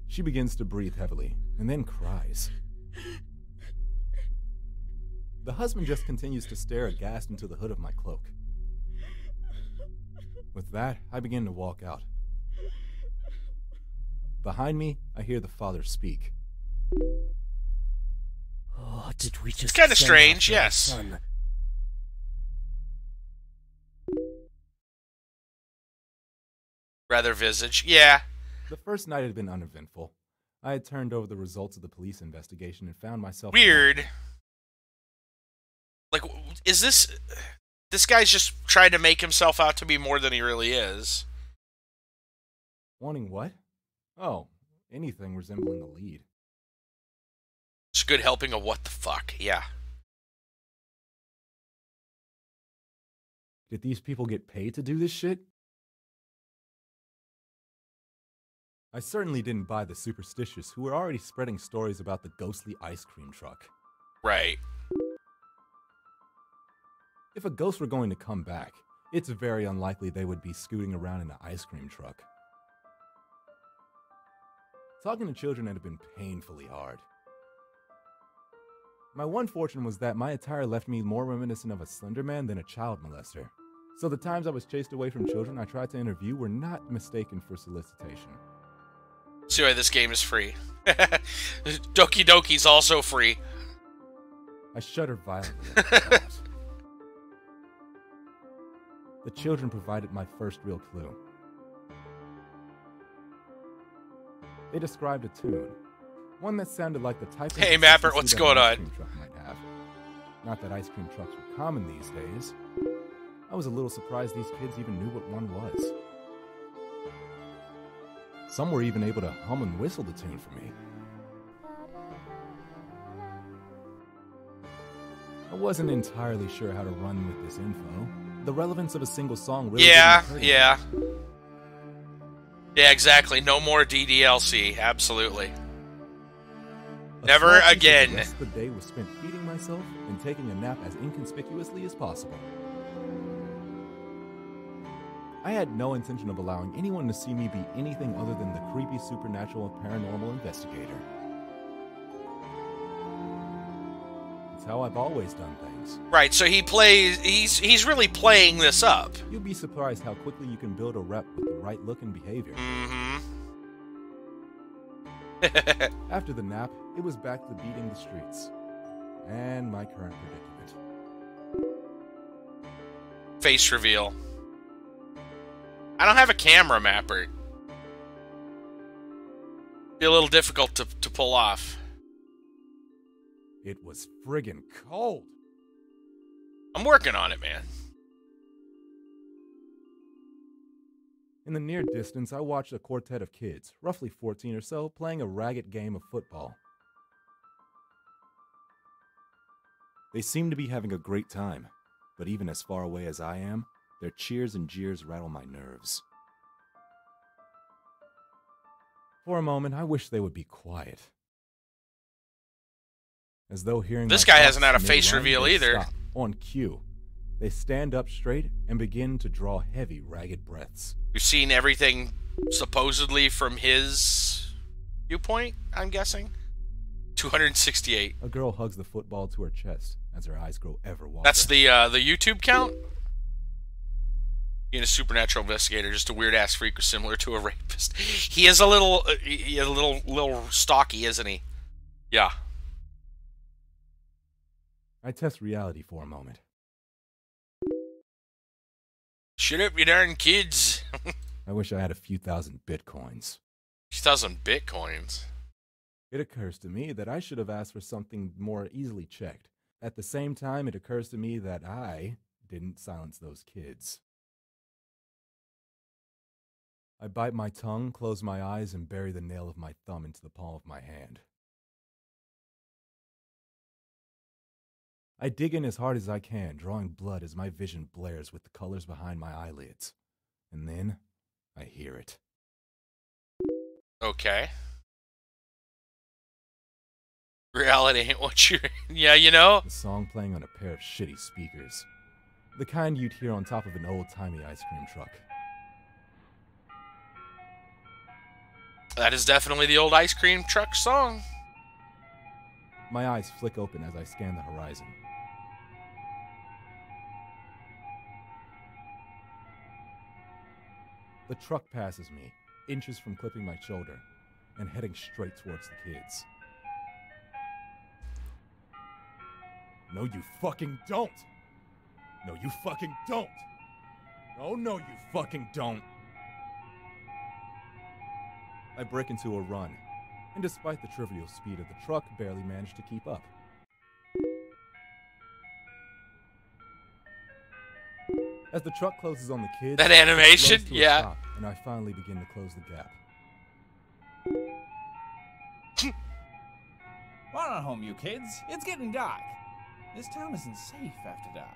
She begins to breathe heavily, and then cries. The husband just continues to stare aghast into the hood of my cloak. With that, I begin to walk out. Behind me, I hear the father speak. Oh, did we just... It's kind of strange, yes. Rather visage, yeah. The first night had been uneventful. I had turned over the results of the police investigation and found myself... Weird. Like, is this... This guy's just trying to make himself out to be more than he really is. Wanting what? Oh, anything resembling a lead. It's a good helping of what the fuck, yeah. Did these people get paid to do this shit? I certainly didn't buy the superstitious who were already spreading stories about the ghostly ice cream truck. Right. If a ghost were going to come back, it's very unlikely they would be scooting around in an ice cream truck. Talking to children had been painfully hard. My one fortune was that my attire left me more reminiscent of a slender man than a child molester. So the times I was chased away from children I tried to interview were not mistaken for solicitation. See why this game is free. Doki Doki's also free. I shudder violently at the thought. The children provided my first real clue. They described a tune, one that sounded like the type of Hey, Mapper, what's that going an ice on? cream truck might have. Not that ice cream trucks were common these days. I was a little surprised these kids even knew what one was. Some were even able to hum and whistle the tune for me. I wasn't entirely sure how to run with this info. The relevance of a single song really didn't occur to me. Yeah, exactly. No more DDLC. Absolutely. A Never small piece of again. The rest of the day was spent feeding myself and taking a nap as inconspicuously as possible. I had no intention of allowing anyone to see me be anything other than the creepy supernatural paranormal investigator. It's how I've always done things. Right, so he's really playing this up. You'll be surprised how quickly you can build a rep with the right look and behavior. Mm-hmm. After the nap, it was back to beating the streets. And my current predicament. Face reveal. I don't have a camera, Mapper. Be a little difficult to pull off. It was friggin' cold. I'm working on it, man. In the near distance, I watched a quartet of kids, roughly 14 or so, playing a ragged game of football. They seemed to be having a great time, but even as far away as I am, their cheers and jeers rattle my nerves. For a moment, I wish they would be quiet. As though hearing This my guy thoughts hasn't had a mid-run, face reveal they either. stop, on cue. They stand up straight and begin to draw heavy, ragged breaths. We've seen everything supposedly from his viewpoint, I'm guessing. 268. A girl hugs the football to her chest as her eyes grow ever wider. That's the YouTube count? Being a supernatural investigator, just a weird ass freak similar to a rapist. He is a little stocky, isn't he? Yeah. I test reality for a moment. Shut up, you darn kids. I wish I had a few thousand bitcoins. 2,000 bitcoins. It occurs to me that I should have asked for something more easily checked. At the same time, it occurs to me that I didn't silence those kids. I bite my tongue, close my eyes, and bury the nail of my thumb into the palm of my hand. I dig in as hard as I can, drawing blood as my vision blares with the colors behind my eyelids. And then, I hear it. Okay. Reality ain't what you're... Yeah, you know? The song playing on a pair of shitty speakers. The kind you'd hear on top of an old-timey ice cream truck. That is definitely the old ice cream truck song. My eyes flick open as I scan the horizon. The truck passes me, inches from clipping my shoulder, and heading straight towards the kids. No, you fucking don't! No, you fucking don't! Oh, no, you fucking don't! I break into a run, and despite the trivial speed of the truck, barely manage to keep up. As the truck closes on the kids, That it animation, slows to a yeah. stop, and I finally begin to close the gap. Run on home, you kids. It's getting dark. This town isn't safe after dark.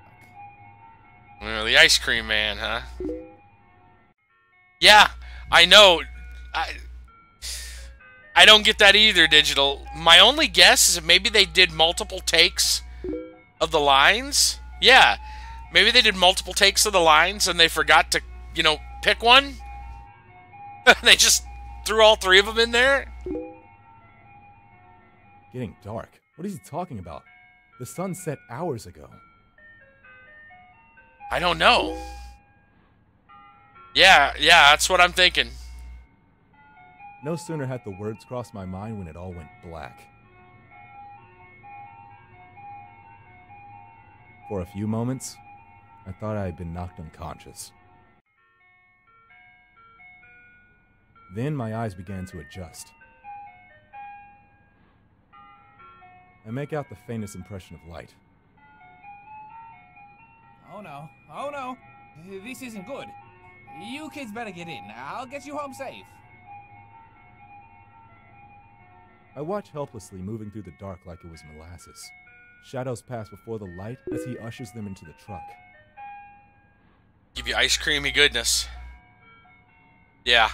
Well, the ice cream man, huh? Yeah, I know. I don't get that either, Digital. My only guess is that maybe they did multiple takes of the lines. Yeah, maybe they did multiple takes of the lines and they forgot to, you know, pick one. They just threw all three of them in there. Getting dark? What is he talking about? The sun set hours ago. I don't know. Yeah, that's what I'm thinking. No sooner had the words crossed my mind when it all went black. For a few moments, I thought I had been knocked unconscious. Then my eyes began to adjust. I make out the faintest impression of light. Oh no, oh no. This isn't good. You kids better get in. I'll get you home safe. I watch helplessly moving through the dark like it was molasses. Shadows pass before the light as he ushers them into the truck. Give you ice creamy goodness. Yeah.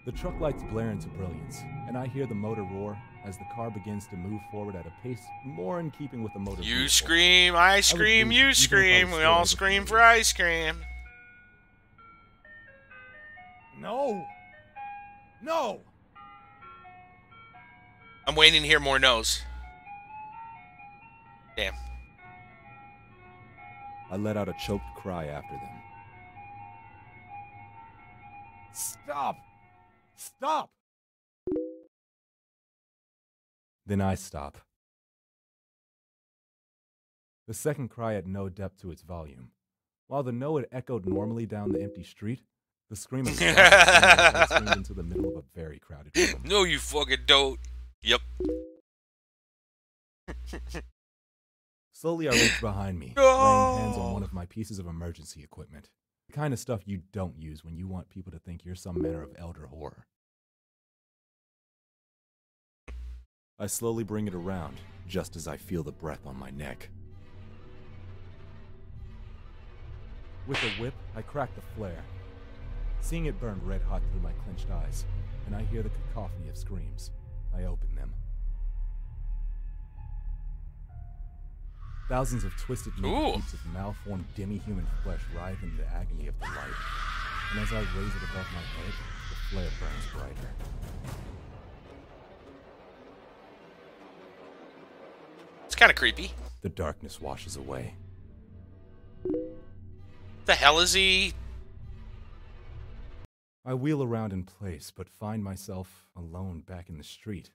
The truck lights blare into brilliance, and I hear the motor roar as the car begins to move forward at a pace more in keeping with the motor. You vehicle. scream, I scream, you scream. We all scream for ice cream. No! No! I'm waiting to hear more no's. Damn. I let out a choked cry after them. Stop! Stop! Then I stop. The second cry had no depth to its volume. While the no had echoed normally down the empty street, the scream of stop screamed into the middle of a very crowded room. No, you fucking don't. Yep. Slowly I reach behind me, No! laying hands on one of my pieces of emergency equipment. The kind of stuff you don't use when you want people to think you're some manner of elder horror. I slowly bring it around, just as I feel the breath on my neck. With a whip, I crack the flare, seeing it burn red hot through my clenched eyes, and I hear the cacophony of screams. I open them. Thousands of twisted heaps of malformed demi-human flesh writhe in the agony of the light, and as I raise it above my head, the flare burns brighter. It's kind of creepy. The darkness washes away. The hell is he? I wheel around in place, but find myself alone back in the street.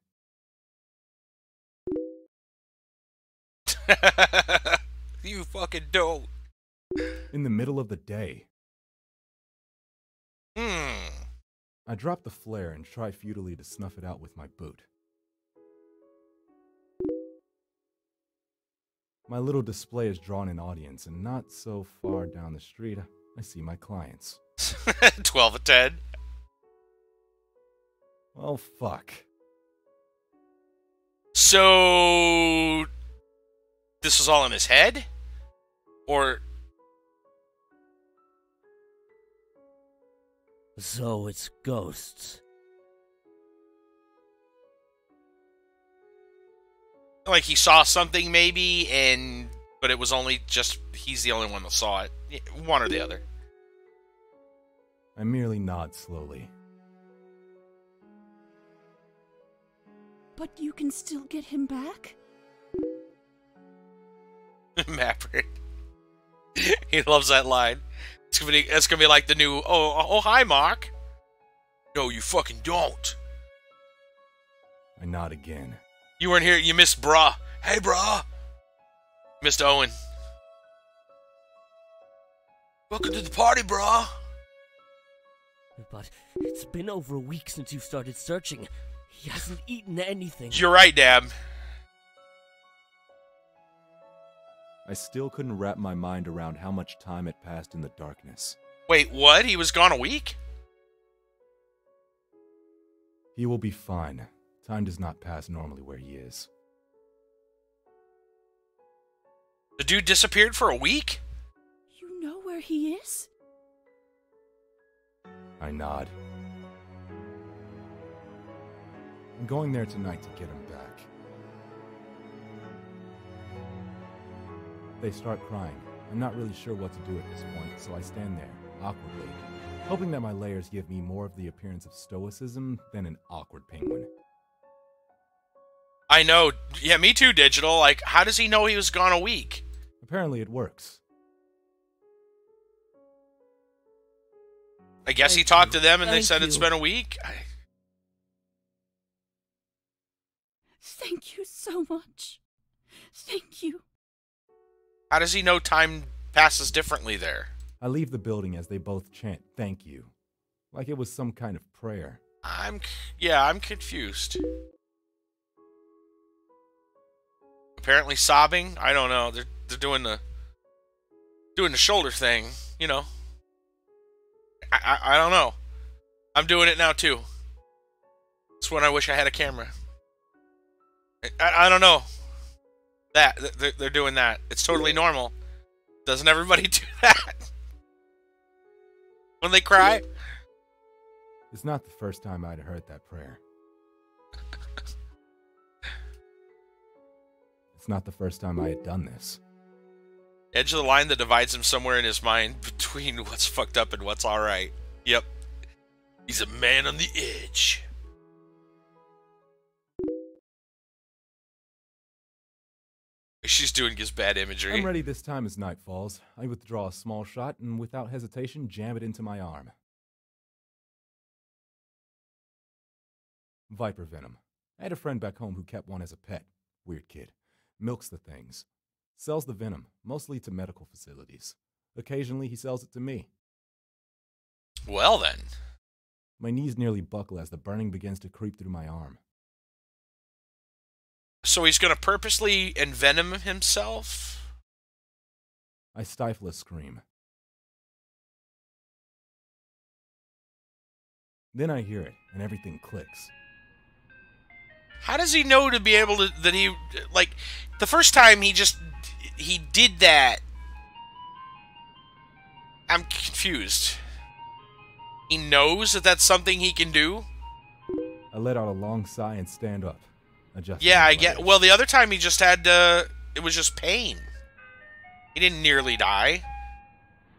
You fucking don't. In the middle of the day. I drop the flare and try futilely to snuff it out with my boot. My little display has drawn an audience, and not so far down the street, I see my clients. 12 of 10. Well, fuck. So, this was all in his head? Or... So it's ghosts. Like he saw something maybe, but it was only just, he's the only one that saw it. One or the other. I merely nod slowly. But you can still get him back? Maverick. He loves that line. It's gonna be like the new, oh, hi, Mark. No, you fucking don't. I nod again. You weren't here, you missed Brah. Hey, Brah. Missed Owen. Welcome to the party, Brah. But it's been over a week since you started searching. He hasn't eaten anything. You're right, Dab. I still couldn't wrap my mind around how much time had passed in the darkness. Wait, what? He was gone a week? He will be fine. Time does not pass normally where he is. The dude disappeared for a week? You know where he is? I nod. I'm going there tonight to get him back. They start crying. I'm not really sure what to do at this point, so I stand there, awkwardly, hoping that my layers give me more of the appearance of stoicism than an awkward penguin. I know. Yeah, me too, Digital. Like, how does he know he was gone a week? Apparently it works. I guess he talked to them and they said it's been a week. Thank you so much. Thank you. How does he know time passes differently there? I leave the building as they both chant thank you, like it was some kind of prayer. I'm confused. Apparently sobbing. I don't know. They're doing the shoulder thing. You know. I don't know. I'm doing it now too. It's when I wish I had a camera. I don't know. They're doing that. It's totally normal. Doesn't everybody do that? When they cry? It's not the first time I'd heard that prayer. It's not the first time I had done this. Edge of the line that divides him somewhere in his mind between what's fucked up and what's alright. Yep. He's a man on the edge. She's doing his bad imagery. I'm ready this time as night falls. I withdraw a small shot and without hesitation jam it into my arm. Viper venom. I had a friend back home who kept one as a pet. Weird kid. Milks the things. Sells the venom, mostly to medical facilities. Occasionally he sells it to me. Well then. My knees nearly buckle as the burning begins to creep through my arm. So he's going to purposely envenom himself? I stifle a scream. Then I hear it, and everything clicks. How does he know to be able to, that he, like, the first time he did that, I'm confused. He knows that that's something he can do? I let out a long sigh and stand up. Yeah, I get. Well, the other time he just had, it was just pain. He didn't nearly die.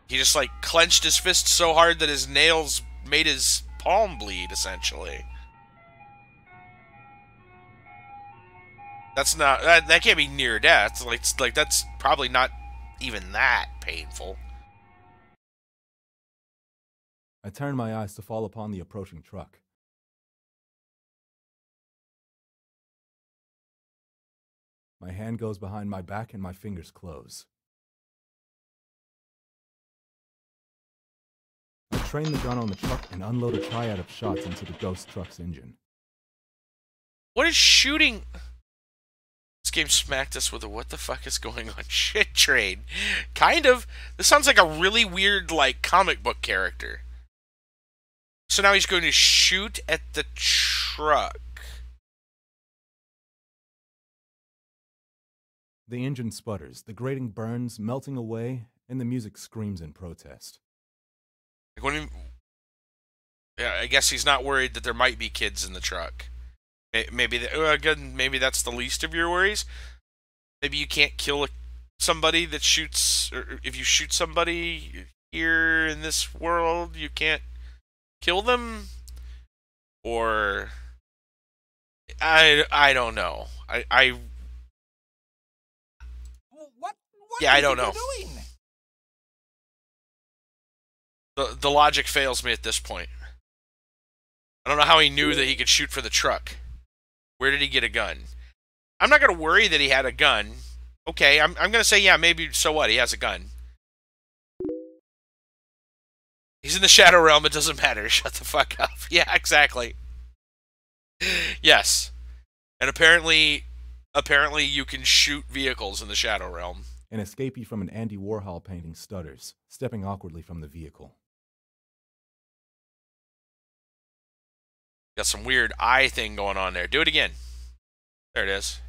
He just, like, clenched his fist so hard that his nails made his palm bleed, essentially. That's not, that can't be near death. Like, that's probably not even that painful. I turn my eyes to fall upon the approaching truck. My hand goes behind my back and my fingers close. I train the gun on the truck and unload a triad of shots into the ghost truck's engine. What is shooting? This game smacked us with a what the fuck is going on shit train. Kind of. This sounds like a really weird, like, comic book character. So now he's going to shoot at the truck. The engine sputters, the grating burns, melting away, and the music screams in protest. Yeah, I guess he's not worried that there might be kids in the truck. Maybe that's the least of your worries. Maybe you can't kill somebody that shoots, or if you shoot somebody here in this world, you can't kill them? Or I don't know. Yeah, I don't know. The logic fails me at this point. I don't know how he knew that he could shoot for the truck. Where did he get a gun? I'm not going to worry that he had a gun. Okay, I'm going to say, yeah, maybe, so what? He has a gun. He's in the Shadow Realm, it doesn't matter. Shut the fuck up. Yeah, exactly. Yes. And apparently you can shoot vehicles in the Shadow Realm. An escapee from an Andy Warhol painting stutters, stepping awkwardly from the vehicle. Got some weird eye thing going on there. Do it again. There it is.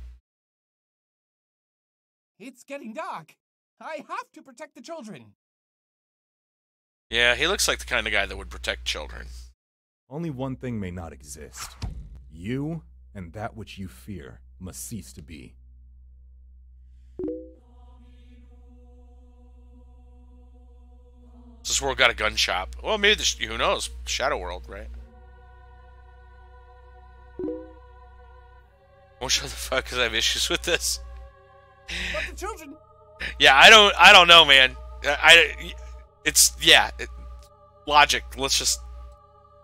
It's getting dark. I have to protect the children. Yeah, he looks like the kind of guy that would protect children. Only one thing may not exist. You and that which you fear must cease to be. This world got a gun shop. Well, maybe who knows? Shadow World, right? Won't show the fuck because I have issues with this. But the children. Yeah, I don't know, man. logic. Let's just...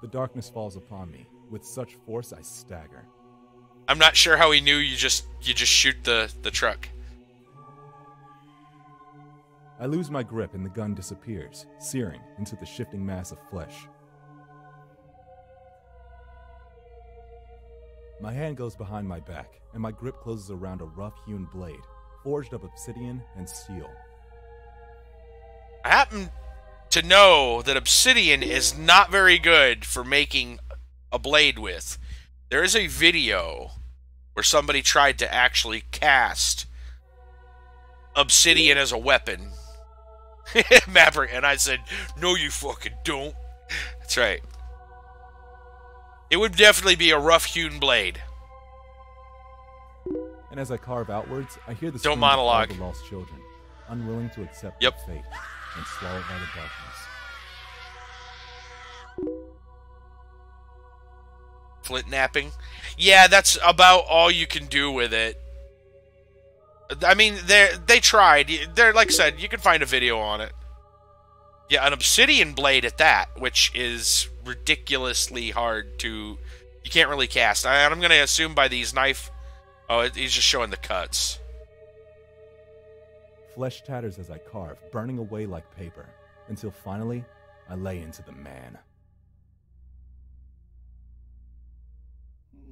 The darkness falls upon me. With such force, I stagger. I'm not sure how he knew you just shoot the truck. I lose my grip and the gun disappears, searing into the shifting mass of flesh. My hand goes behind my back, and my grip closes around a rough-hewn blade, forged of obsidian and steel. I happen to know that obsidian is not very good for making a blade with. There is a video where somebody tried to actually cast obsidian as a weapon. Maverick, and I said, no you fucking don't. That's right. It would definitely be a rough-hewn blade. And as I carve outwards, I hear the Don't screams monologue. of all the lost children, unwilling to accept Yep. their fate and swallowed by the darkness. Flint napping. Yeah, that's about all you can do with it. I mean, they tried. They're, like I said, you can find a video on it. Yeah, an obsidian blade at that, which is ridiculously hard to... You can't really cast. I'm going to assume by these knife... Oh, he's just showing the cuts. Flesh tatters as I carve, burning away like paper, until finally, I lay into the man.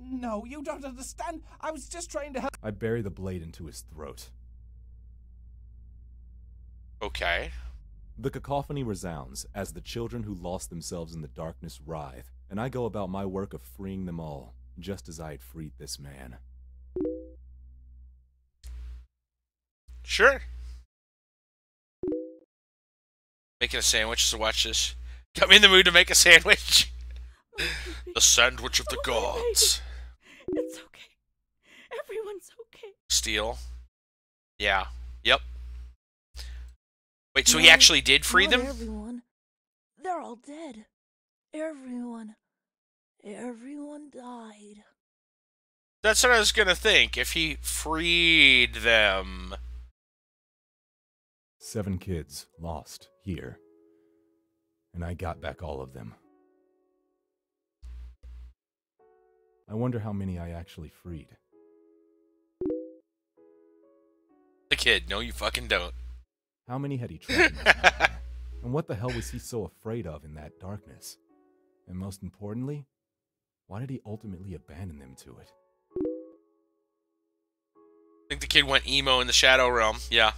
No, you don't understand. I was just trying to help. I bury the blade into his throat. Okay. The cacophony resounds as the children who lost themselves in the darkness writhe, and I go about my work of freeing them all, just as I had freed this man. Sure. Making a sandwich to watch this. Got me in the mood to make a sandwich. The sandwich of the gods. It's okay. Everyone's okay. Steel. Yeah. Yep. Wait, so he No, actually did free not them? Everyone. They're all dead. Everyone. Everyone died. That's what I was gonna think. If he freed them. 7 kids lost here. And I got back all of them. I wonder how many I actually freed. The kid, no you fucking don't. How many had he trapped in this nightmare? And what the hell was he so afraid of in that darkness? And most importantly, why did he ultimately abandon them to it? I think the kid went emo in the Shadow Realm. Yeah.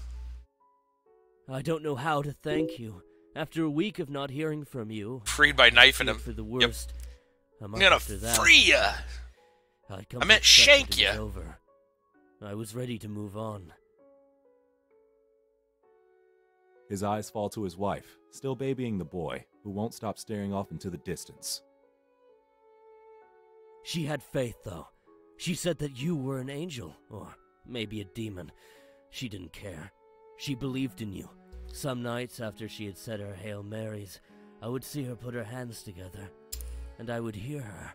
I don't know how to thank you. After a week of not hearing from you, Freed by knifing him. for the Yep. worst. A I'm month gonna after that, free ya! I'd come I to meant accept shank it ya. was over. I was ready to move on. His eyes fall to his wife, still babying the boy, who won't stop staring off into the distance. She had faith, though. She said that you were an angel, or maybe a demon. She didn't care. She believed in you. Some nights after she had said her Hail Marys, I would see her put her hands together, and I would hear her.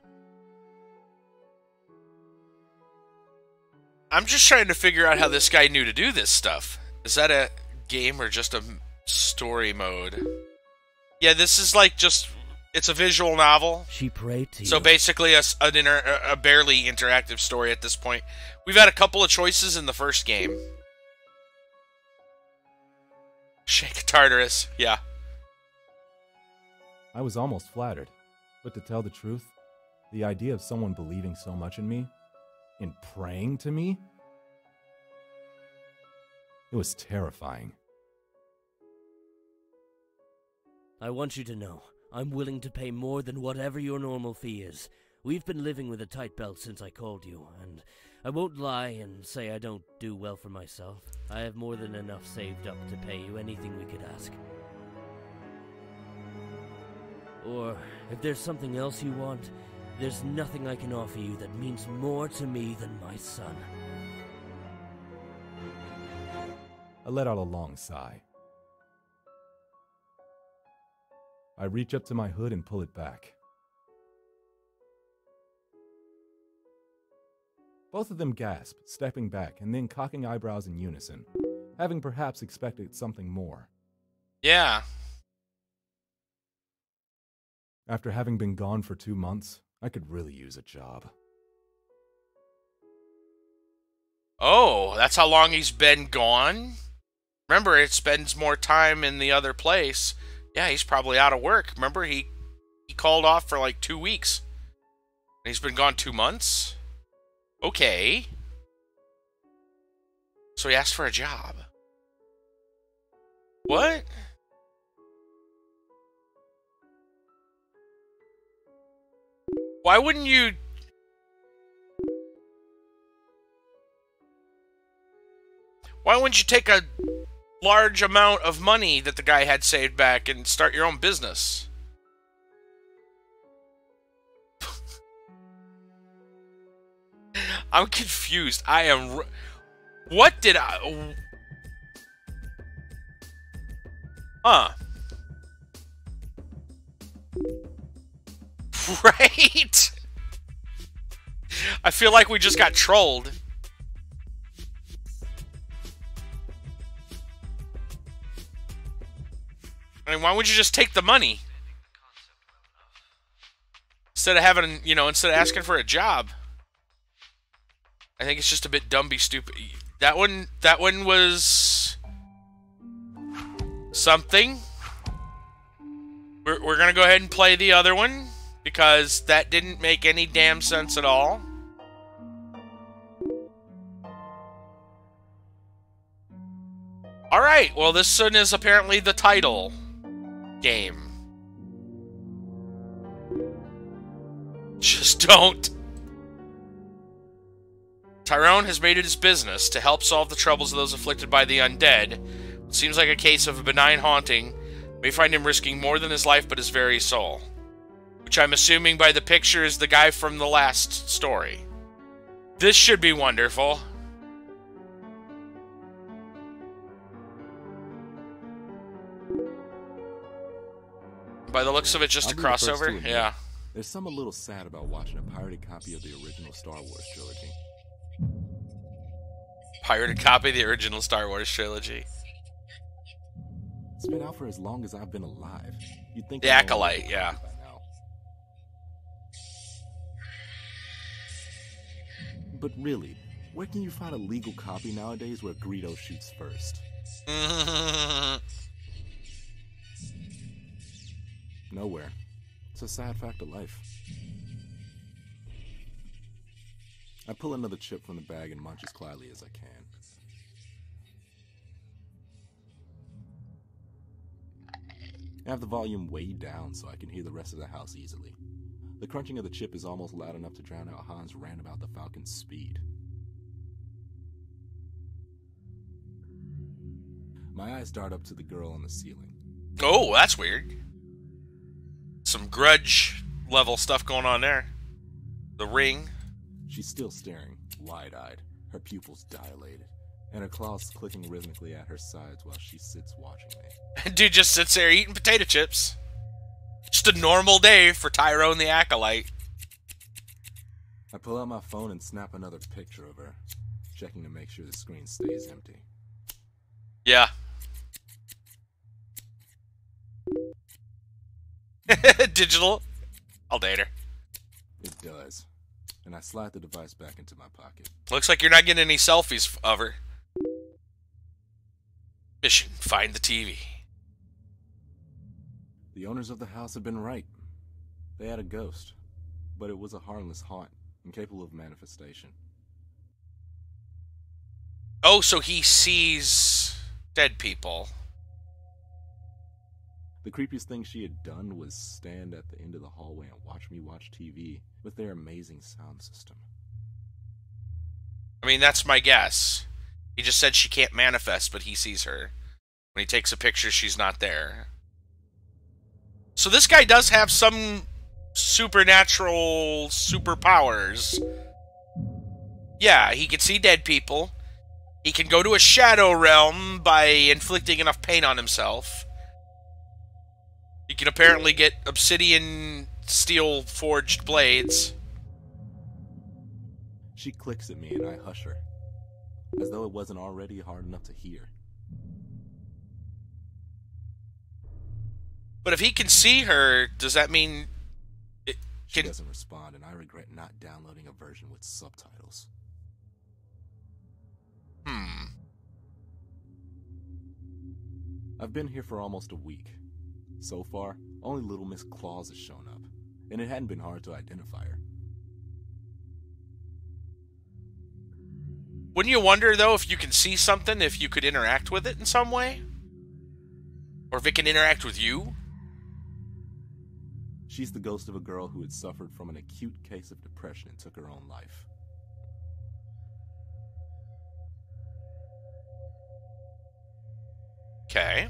I'm just trying to figure out how this guy knew to do this stuff. Is that a game or just a story mode? Yeah, this is like just... It's a visual novel. She prayed to you. So basically a barely interactive story at this point. We've had a couple of choices in the first game. Shake Tartarus, yeah. I was almost flattered, but to tell the truth, the idea of someone believing so much in me, in praying to me, it was terrifying. I want you to know, I'm willing to pay more than whatever your normal fee is. We've been living with a tight belt since I called you, and I won't lie and say I don't do well for myself. I have more than enough saved up to pay you anything we could ask. Or, if there's something else you want, there's nothing I can offer you that means more to me than my son. I let out a long sigh. I reach up to my hood and pull it back. Both of them gasp, stepping back and then cocking eyebrows in unison, having perhaps expected something more. Yeah. After having been gone for 2 months, I could really use a job. Oh, that's how long he's been gone? Remember, it spends more time in the other place. Yeah, he's probably out of work. Remember, he called off for like 2 weeks. And he's been gone 2 months? Okay. So he asked for a job. What? Why wouldn't you... Why wouldn't you take a large amount of money that the guy had saved back and start your own business? I'm confused. I am... What did I... Huh. Right? I feel like we just got trolled. I mean, why would you just take the money? Instead of having, you know, instead of asking for a job. I think it's just a bit dumby stupid. That one was something. We're gonna go ahead and play the other one because that didn't make any damn sense at all. Alright, well this one is apparently the title game. Just don't. Tyrone has made it his business to help solve the troubles of those afflicted by the undead. It seems like a case of a benign haunting. May find him risking more than his life but his very soul. Which I'm assuming by the picture is the guy from the last story. This should be wonderful. By the looks of it, just a crossover? Yeah. There's something a little sad about watching a pirated copy of the original Star Wars trilogy. Pirated copy of the original Star Wars trilogy. It's been out for as long as I've been alive. You'd think the Acolyte, yeah. But really, where can you find a legal copy nowadays where Greedo shoots first? Nowhere. It's a sad fact of life. I pull another chip from the bag and munch as quietly as I can. I have the volume way down so I can hear the rest of the house easily. The crunching of the chip is almost loud enough to drown out Han's rant about the Falcon's speed. My eyes dart up to the girl on the ceiling. Oh, that's weird. Some grudge level stuff going on there. The ring. She's still staring, wide-eyed, her pupils dilated, and her claws clicking rhythmically at her sides while she sits watching me. Dude just sits there eating potato chips. Just a normal day for Tyrone the Acolyte. I pull out my phone and snap another picture of her, checking to make sure the screen stays empty. Yeah. Digital. I'll date her. It does. And I slide the device back into my pocket. Looks like you're not getting any selfies of her. Mission, find the TV. The owners of the house had been right. They had a ghost, but it was a harmless haunt, incapable of manifestation. Oh, so he sees dead people. The creepiest thing she had done was stand at the end of the hallway and watch me watch TV with their amazing sound system. I mean, that's my guess. He just said she can't manifest, but he sees her. When he takes a picture, she's not there. So this guy does have some supernatural superpowers. Yeah, he can see dead people. He can go to a shadow realm by inflicting enough pain on himself. He can apparently get obsidian steel forged blades. She clicks at me and I hush her, as though it wasn't already hard enough to hear. But if he can see her, does that mean She doesn't respond, and I regret not downloading a version with subtitles. I've been here for almost a week. So far, only Little Miss Claus has shown up, and it hadn't been hard to identify her. Wouldn't you wonder, though, if you can see something, if you could interact with it in some way? Or if it can interact with you? She's the ghost of a girl who had suffered from an acute case of depression and took her own life. Okay.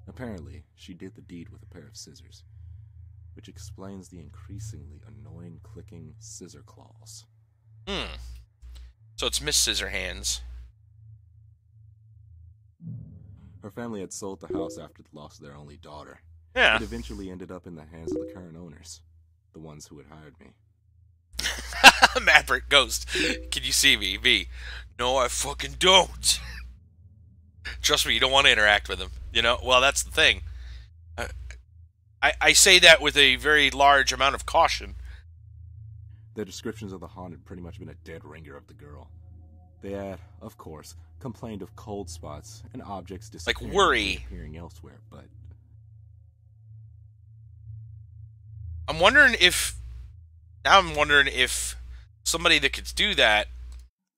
Apparently, she did the deed with a pair of scissors, which explains the increasingly annoying clicking scissor claws. So it's Miss Scissorhands. Her family had sold the house after the loss of their only daughter. Yeah. It eventually ended up in the hands of the current owners, the ones who had hired me. Maverick Ghost, can you see me? Me. No, I fucking don't. Trust me, you don't want to interact with him. You know? Well, that's the thing. I say that with a very large amount of caution. Their descriptions of the haunt had pretty much been a dead ringer of the girl. They had, of course, complained of cold spots and objects disappearing, like worry, appearing elsewhere, but I'm wondering if somebody that could do that.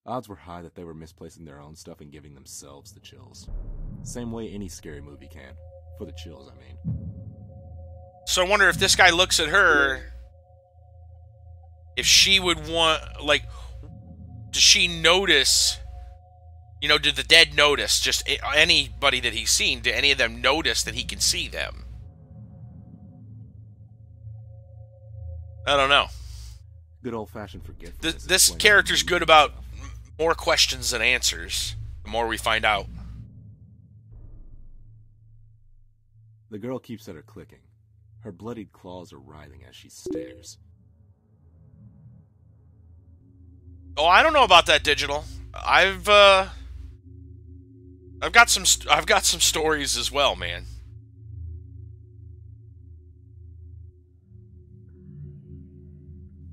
Odds were high that they were misplacing their own stuff and giving themselves the chills. Same way any scary movie can. For the chills, I mean. So I wonder if this guy looks at her, if she would want, like, does she notice, you know, did the dead notice, just anybody that he's seen, do any of them notice that he can see them? I don't know. Good old-fashioned forgetfulness. This character's good about more questions than answers, the more we find out. The girl keeps at her clicking. Her bloodied claws are writhing as she stares. Oh, I don't know about that, Digital. I've got some stories as well, man.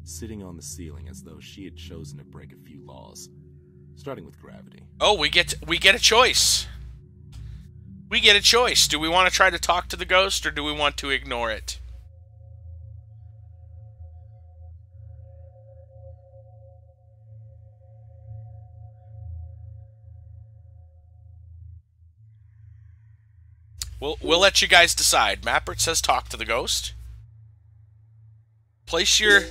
Sitting on the ceiling as though she had chosen to break a few laws, starting with gravity. Oh, we get a choice. We get a choice. Do we want to try to talk to the ghost, or do we want to ignore it? We'll let you guys decide. Mappert says talk to the ghost. Place your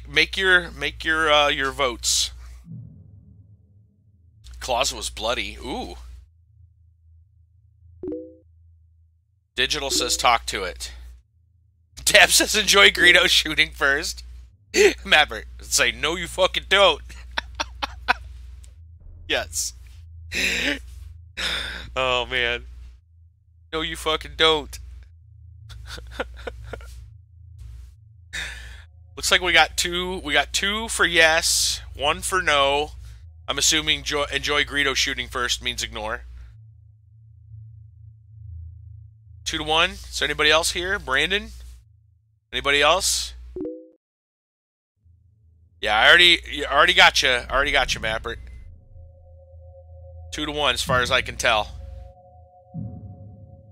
make your votes. Claws was bloody. Ooh. Digital says talk to it. Dab says enjoy Greedo shooting first. Maverick say no you fucking don't. Yes. Oh man. No you fucking don't. Looks like we got two for yes, one for no. I'm assuming enjoy Greedo shooting first means ignore. 2-1. Is there anybody else here? Brandon? Anybody else? Yeah, I already got you. Mappert. 2-1 as far as I can tell.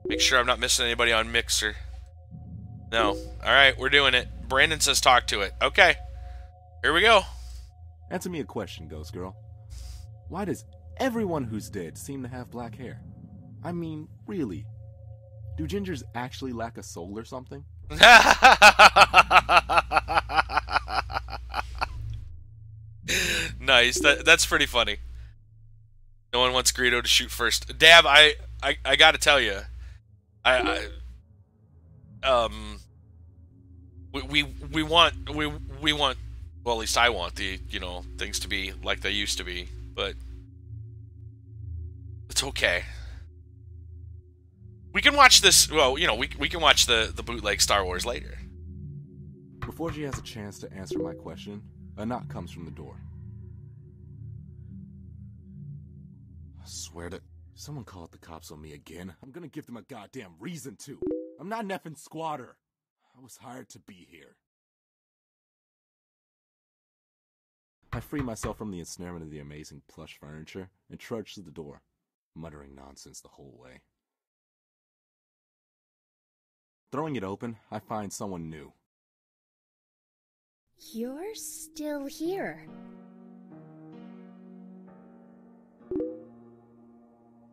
Make sure I'm not missing anybody on Mixer. No. Alright, we're doing it. Brandon says talk to it. Okay. Here we go. Answer me a question, Ghost Girl. Why does everyone who's dead seem to have black hair? I mean, really? Do gingers actually lack a soul or something? Nice. That's pretty funny. No one wants Greedo to shoot first. Dab, I gotta tell you, we want well, at least I want the things to be like they used to be, but it's okay. We can watch this. Well, we can watch the bootleg Star Wars later. Before she has a chance to answer my question, a knock comes from the door. I swear to... Someone called the cops on me again. I'm gonna give them a goddamn reason to. I'm not an effing squatter. I was hired to be here. I free myself from the ensnarement of the amazing plush furniture and trudge to the door, muttering nonsense the whole way. Throwing it open, I find someone new. You're still here.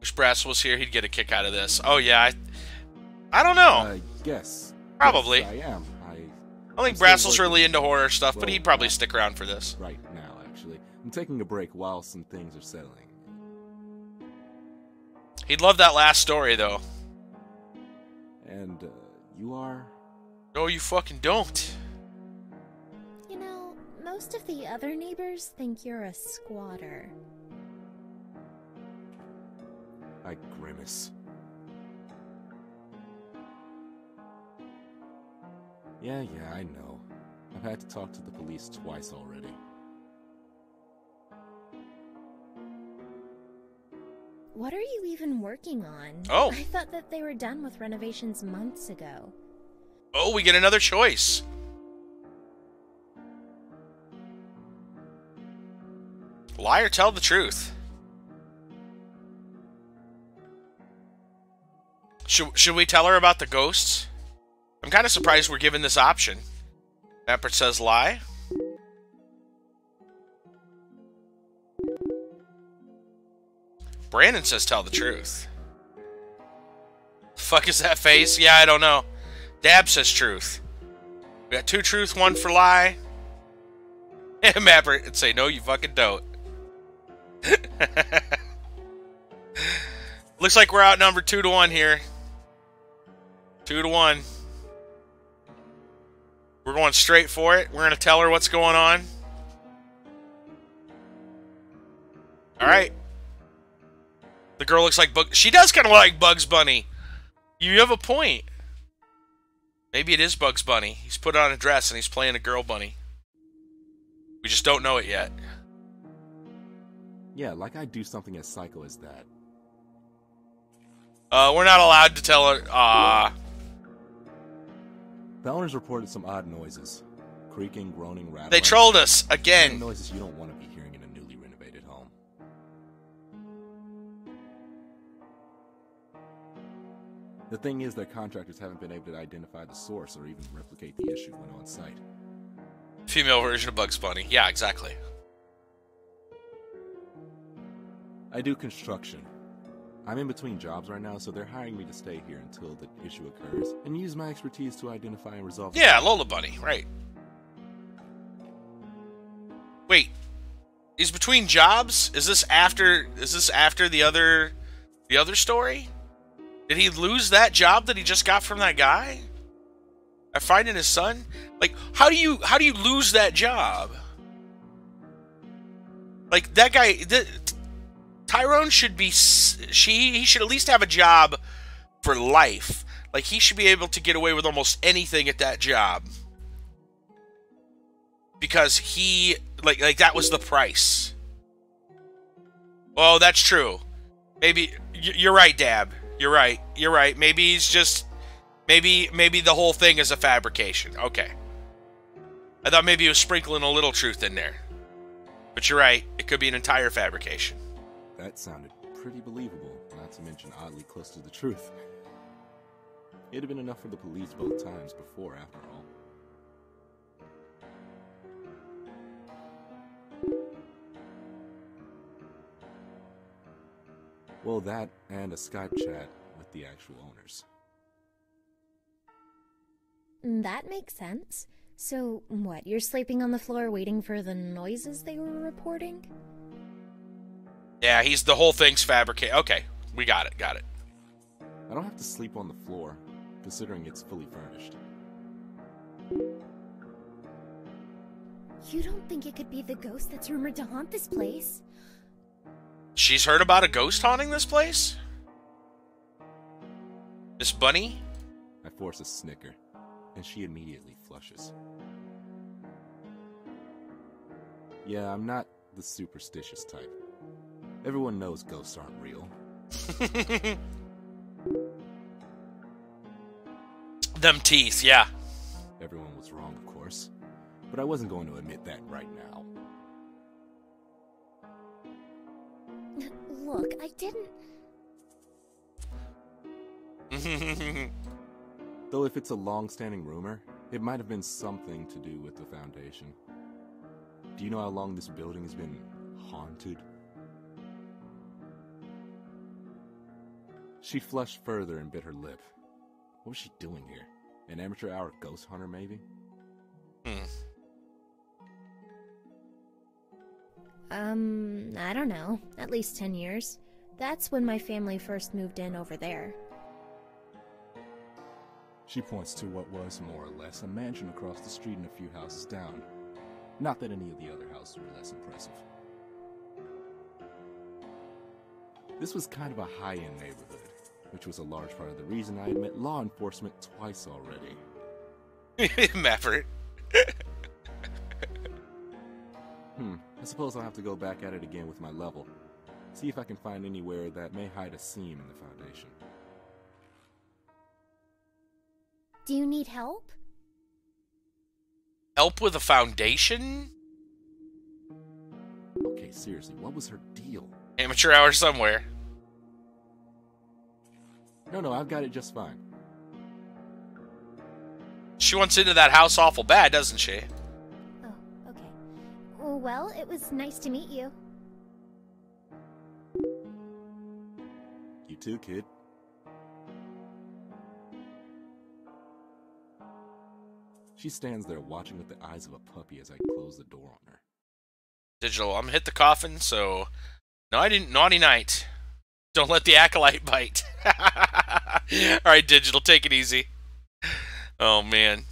Wish Brass was here, he'd get a kick out of this. Oh yeah, I don't know. I guess. Probably. Yes, I am. I think Brassel's really into horror stuff, but he'd probably stick around for this. Right now, actually. I'm taking a break while some things are settling. He'd love that last story, though. And, you are? No, you fucking don't. You know, most of the other neighbors think you're a squatter. I grimace. Yeah, I know. I've had to talk to the police twice already. What are you even working on? Oh. I thought that they were done with renovations months ago. Oh, we get another choice. Lie or tell the truth. Should we tell her about the ghosts? I'm kind of surprised we're given this option. Mapper says lie. Brandon says tell the truth. Fuck is that face? Yeah, I don't know. Dab says truth. We got 2 truth, 1 for lie. And Mapper would say no, you fucking don't. Looks like we're outnumbered 2-1 here. 2-1. We're going straight for it. We're going to tell her what's going on. Alright. The girl looks like she does kind of like Bugs Bunny. You have a point. Maybe it is Bugs Bunny. He's put on a dress and he's playing a girl bunny. We just don't know it yet. Yeah, like I'd do something as psycho as that. We're not allowed to tell her. The owners reported some odd noises. Creaking, groaning, rattling. They trolled us again. Noises you don't want to be hearing in a newly renovated home. The thing is, their contractors haven't been able to identify the source or even replicate the issue when on site. Female version of Bugs Bunny. Yeah, exactly. I do construction. I'm in between jobs right now, so they're hiring me to stay here until the issue occurs and use my expertise to identify and resolve it. Yeah, Lola Bunny, right. Wait. He's between jobs? Is this after the other story? Did he lose that job that he just got from that guy? At finding his son? Like, how do you lose that job? Like, that guy, Tyrone should be, he should at least have a job for life. Like, he should be able to get away with almost anything at that job. Because he, like that was the price. Oh, that's true. Maybe, you're right, Dab. You're right. Maybe he's just, maybe the whole thing is a fabrication. Okay. I thought maybe he was sprinkling a little truth in there. But you're right, it could be an entire fabrication. That sounded pretty believable, not to mention oddly close to the truth. It'd have been enough for the police both times before, after all. Well, that and a Skype chat with the actual owners. That makes sense. So, what, you're sleeping on the floor waiting for the noises they were reporting? Yeah, the whole thing's fabricated. Okay, we got it. I don't have to sleep on the floor, considering it's fully furnished. You don't think it could be the ghost that's rumored to haunt this place? She's heard about a ghost haunting this place? Miss Bunny? I force a snicker, and she immediately flushes. Yeah, I'm not the superstitious type. Everyone knows ghosts aren't real. Them teeth, yeah. Everyone was wrong, of course, but I wasn't going to admit that right now. Look, I didn't... Though if it's a long-standing rumor, it might have been something to do with the Foundation. Do you know how long this building has been haunted? She flushed further and bit her lip. What was she doing here? An amateur hour ghost hunter, maybe? I don't know. At least 10 years. That's when my family first moved in over there. She points to what was, more or less, a mansion across the street and a few houses down. Not that any of the other houses were less impressive. This was kind of a high-end neighborhood, which was a large part of the reason I had met law enforcement twice already. Maverick. I suppose I'll have to go back at it again with my level. See if I can find anywhere that may hide a seam in the Foundation. Do you need help? Help with a foundation? Okay, seriously, what was her deal? Amateur hour somewhere. No, I've got it just fine. She wants into that house awful bad, doesn't she? Oh, okay. Well, it was nice to meet you. You too, kid. She stands there watching with the eyes of a puppy as I close the door on her. Digital, I'm gonna hit the coffin, so... No, I didn't. Naughty night. Don't let the acolyte bite. Alright, Digital, take it easy. Oh, man.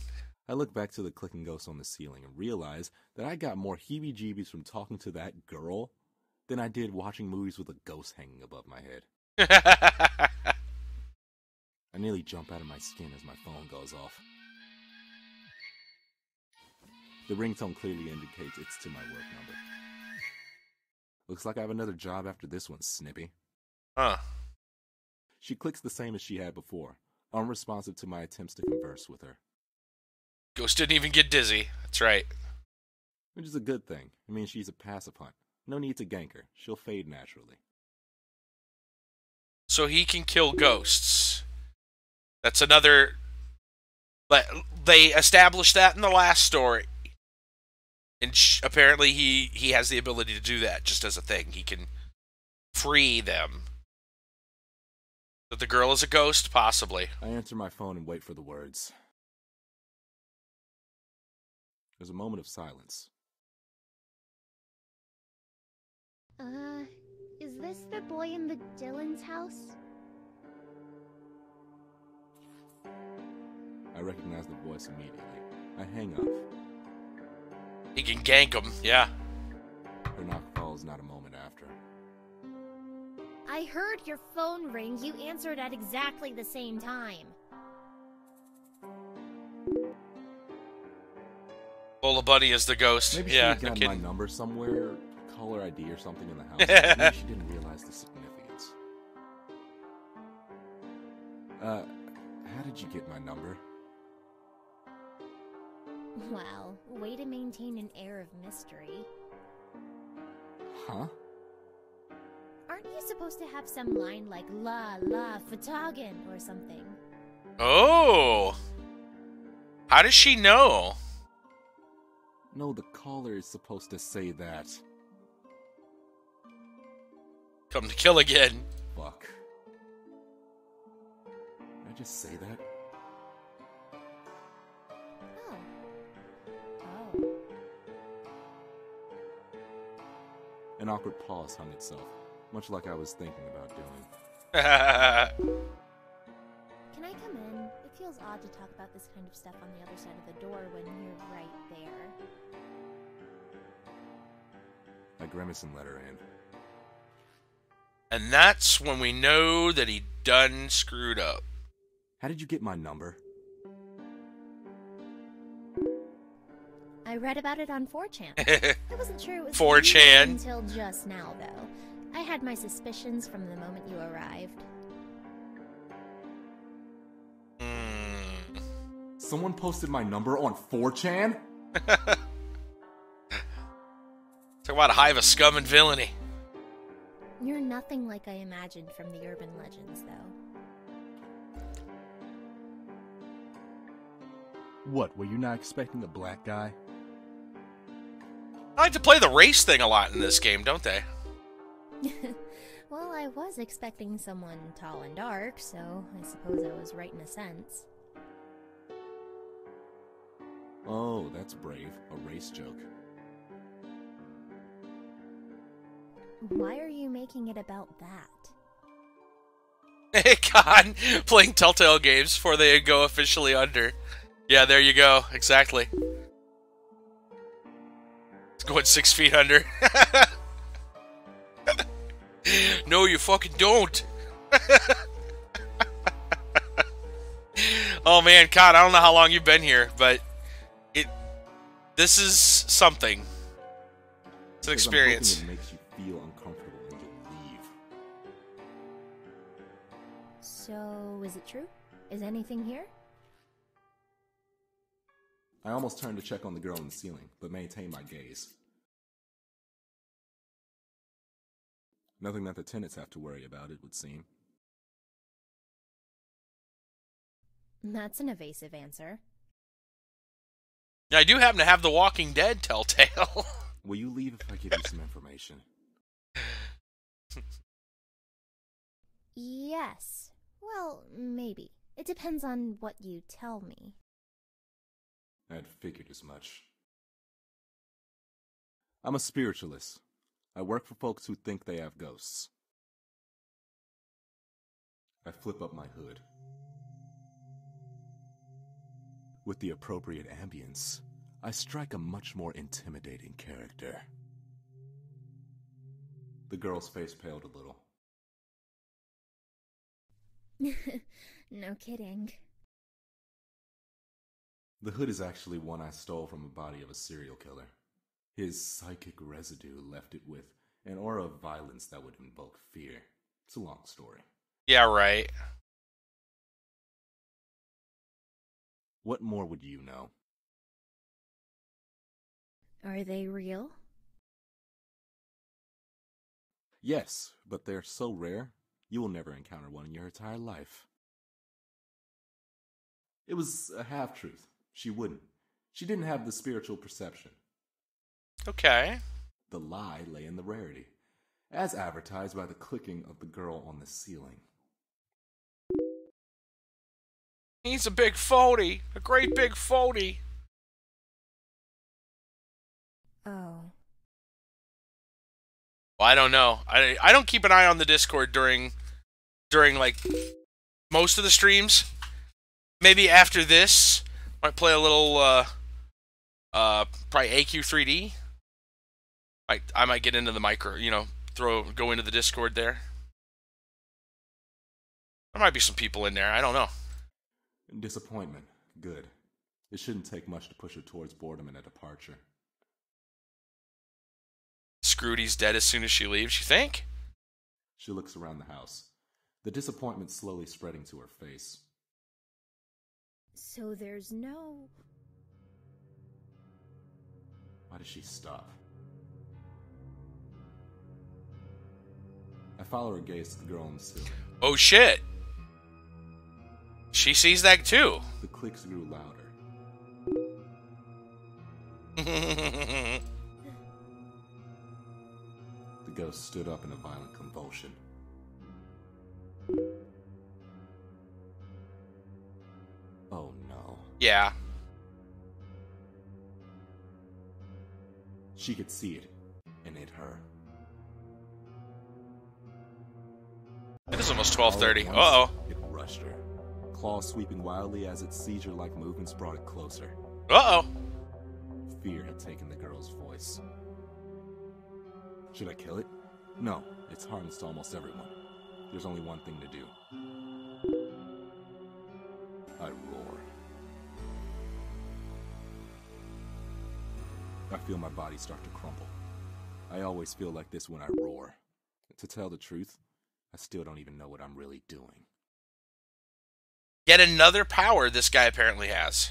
I look back to the clicking ghost on the ceiling and realize that I got more heebie-jeebies from talking to that girl than I did watching movies with a ghost hanging above my head. I nearly jump out of my skin as my phone goes off. The ringtone clearly indicates it's to my work number. Looks like I have another job after this one, Snippy. Huh. She clicks the same as she had before, unresponsive to my attempts to converse with her. Ghost didn't even get dizzy. That's right. Which is a good thing. It means she's a passive hunt. No need to gank her. She'll fade naturally. So he can kill ghosts. That's another... But they established that in the last story. And apparently he has the ability to do that just as a thing. He can free them. But the girl is a ghost? Possibly. I answer my phone and wait for the words. There's a moment of silence. Is this the boy in the Dylan's house? I recognize the voice immediately. I hang up. He can gank him, yeah. Her knock falls not a moment after. I heard your phone ring. You answered at exactly the same time. Lola Bunny is the ghost. Maybe yeah, she no got kidding. my number somewhere, caller ID or something in the house. Maybe she didn't realize the significance. How did you get my number? Wow, way to maintain an air of mystery. Huh? Aren't you supposed to have some line like La La Fatagan or something? Oh! How does she know? No, the caller is supposed to say that. Come to kill again. Fuck. Did I just say that? Oh. An awkward pause hung itself, much like I was thinking about doing. Can I come in? It feels odd to talk about this kind of stuff on the other side of the door when you're right there. I grimace and let her in. And that's when we know that he done screwed up. How did you get my number? I read about it on 4chan. I wasn't sure it was 4chan. you until just now, though. I had my suspicions from the moment you arrived. Someone posted my number on 4chan? Talk about a hive of scum and villainy. You're nothing like I imagined from the urban legends, though. What, were you not expecting a black guy? I like to play the race thing a lot in this game, don't they? Well, I was expecting someone tall and dark, so I suppose I was right in a sense. Oh, that's brave. A race joke. Why are you making it about that? Hey, God, playing Telltale games before they go officially under. Yeah, there you go. Exactly. It's going 6 feet under. No, you fucking don't. Oh man, God, I don't know how long you've been here, but this is something. It's an experience. It makes you feel uncomfortable and you leave. So, is it true? Is anything here? I almost turned to check on the girl in the ceiling, but maintained my gaze. Nothing that the tenants have to worry about, it would seem. That's an evasive answer. I do happen to have The Walking Dead Telltale. Will you leave if I give you some information? Yes. Well, maybe. It depends on what you tell me. I'd figured as much. I'm a spiritualist. I work for folks who think they have ghosts. I flip up my hood. With the appropriate ambience, I strike a much more intimidating character. The girl's face paled a little. No kidding. The hood is actually one I stole from the body of a serial killer. His psychic residue left it with an aura of violence that would invoke fear. It's a long story. Yeah, right. What more would you know? Are they real? Yes, but they're so rare, you will never encounter one in your entire life. It was a half-truth. She wouldn't. She didn't have the spiritual perception. Okay. The lie lay in the rarity, as advertised by the clicking of the girl on the ceiling. He's a big phony. A great big phony. Oh. Well, I don't know. I don't keep an eye on the Discord during like most of the streams. Maybe after this, might play a little probably AQ3D. I might get into the micro, go into the Discord there. There might be some people in there. I don't know. Disappointment. Good. It shouldn't take much to push her towards boredom and a departure. Scroody's dead as soon as she leaves, you think? She looks around the house, the disappointment slowly spreading to her face. So there's no... Why does she stop? I follow her gaze to the girl on the ceiling. Oh shit! She sees that too. The clicks grew louder. The ghost stood up in a violent convulsion. Oh no. Yeah. She could see it, and it her. It is almost 12:30. Uh-oh. It rushed her. Claws sweeping wildly as its seizure-like movements brought it closer. Uh-oh. Fear had taken the girl's voice. Should I kill it? No, it's harmless to almost everyone. There's only one thing to do. I roar. I feel my body start to crumble. I always feel like this when I roar. To tell the truth, I still don't even know what I'm really doing. Yet another power this guy apparently has.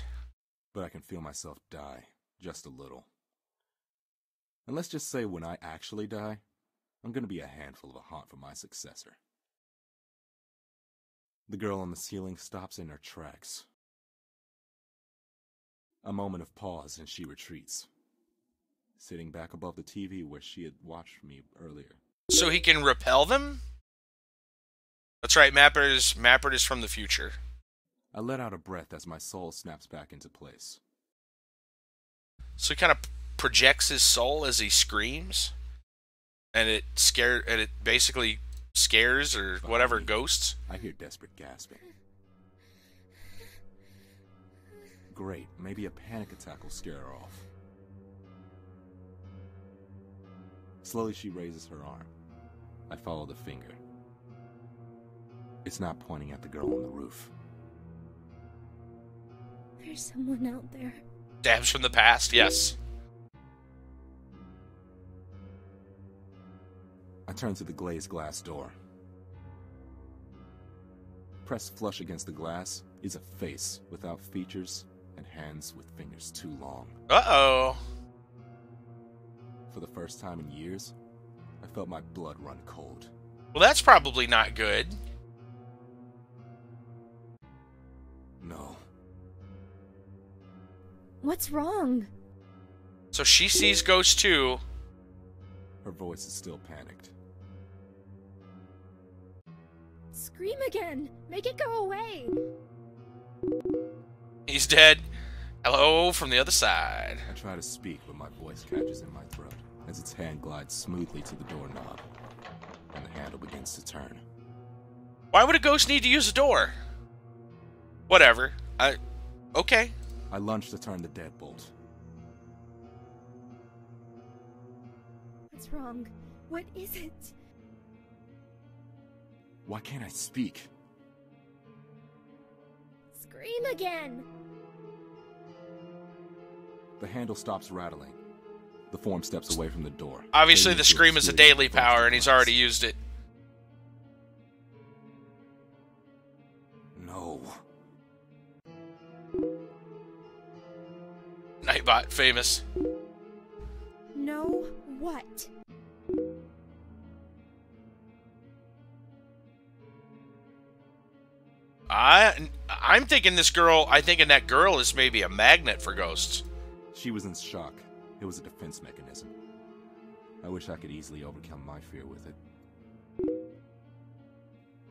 But I can feel myself die, just a little. And let's just say when I actually die, I'm gonna be a handful of a haunt for my successor. The girl on the ceiling stops in her tracks. A moment of pause and she retreats, sitting back above the TV where she had watched me earlier. So he can repel them? That's right, Mappert is from the future. I let out a breath as my soul snaps back into place. So he kind of projects his soul as he screams, and it basically scares or whatever ghosts. I hear desperate gasping. Great, maybe a panic attack will scare her off. Slowly she raises her arm. I follow the finger. It's not pointing at the girl on the roof. There's someone out there. Dabs from the past, yes. I turn to the glazed glass door. Pressed flush against the glass is a face without features and hands with fingers too long. Uh-oh. For the first time in years, I felt my blood run cold. Well, that's probably not good. No. What's wrong? So she sees ghosts too. Her voice is still panicked. Scream again! Make it go away! He's dead. Hello from the other side. I try to speak, but my voice catches in my throat as its hand glides smoothly to the doorknob, and the handle begins to turn. Why would a ghost need to use a door? Whatever. Okay. I lunge to turn the deadbolt. What's wrong? What is it? Why can't I speak? Scream again! The handle stops rattling. The form steps away from the door. Obviously the scream is a daily power and he's already used it. No. Nightbot, famous. No, what? I'm thinking that girl is maybe a magnet for ghosts. She was in shock. It was a defense mechanism. I wish I could easily overcome my fear with it.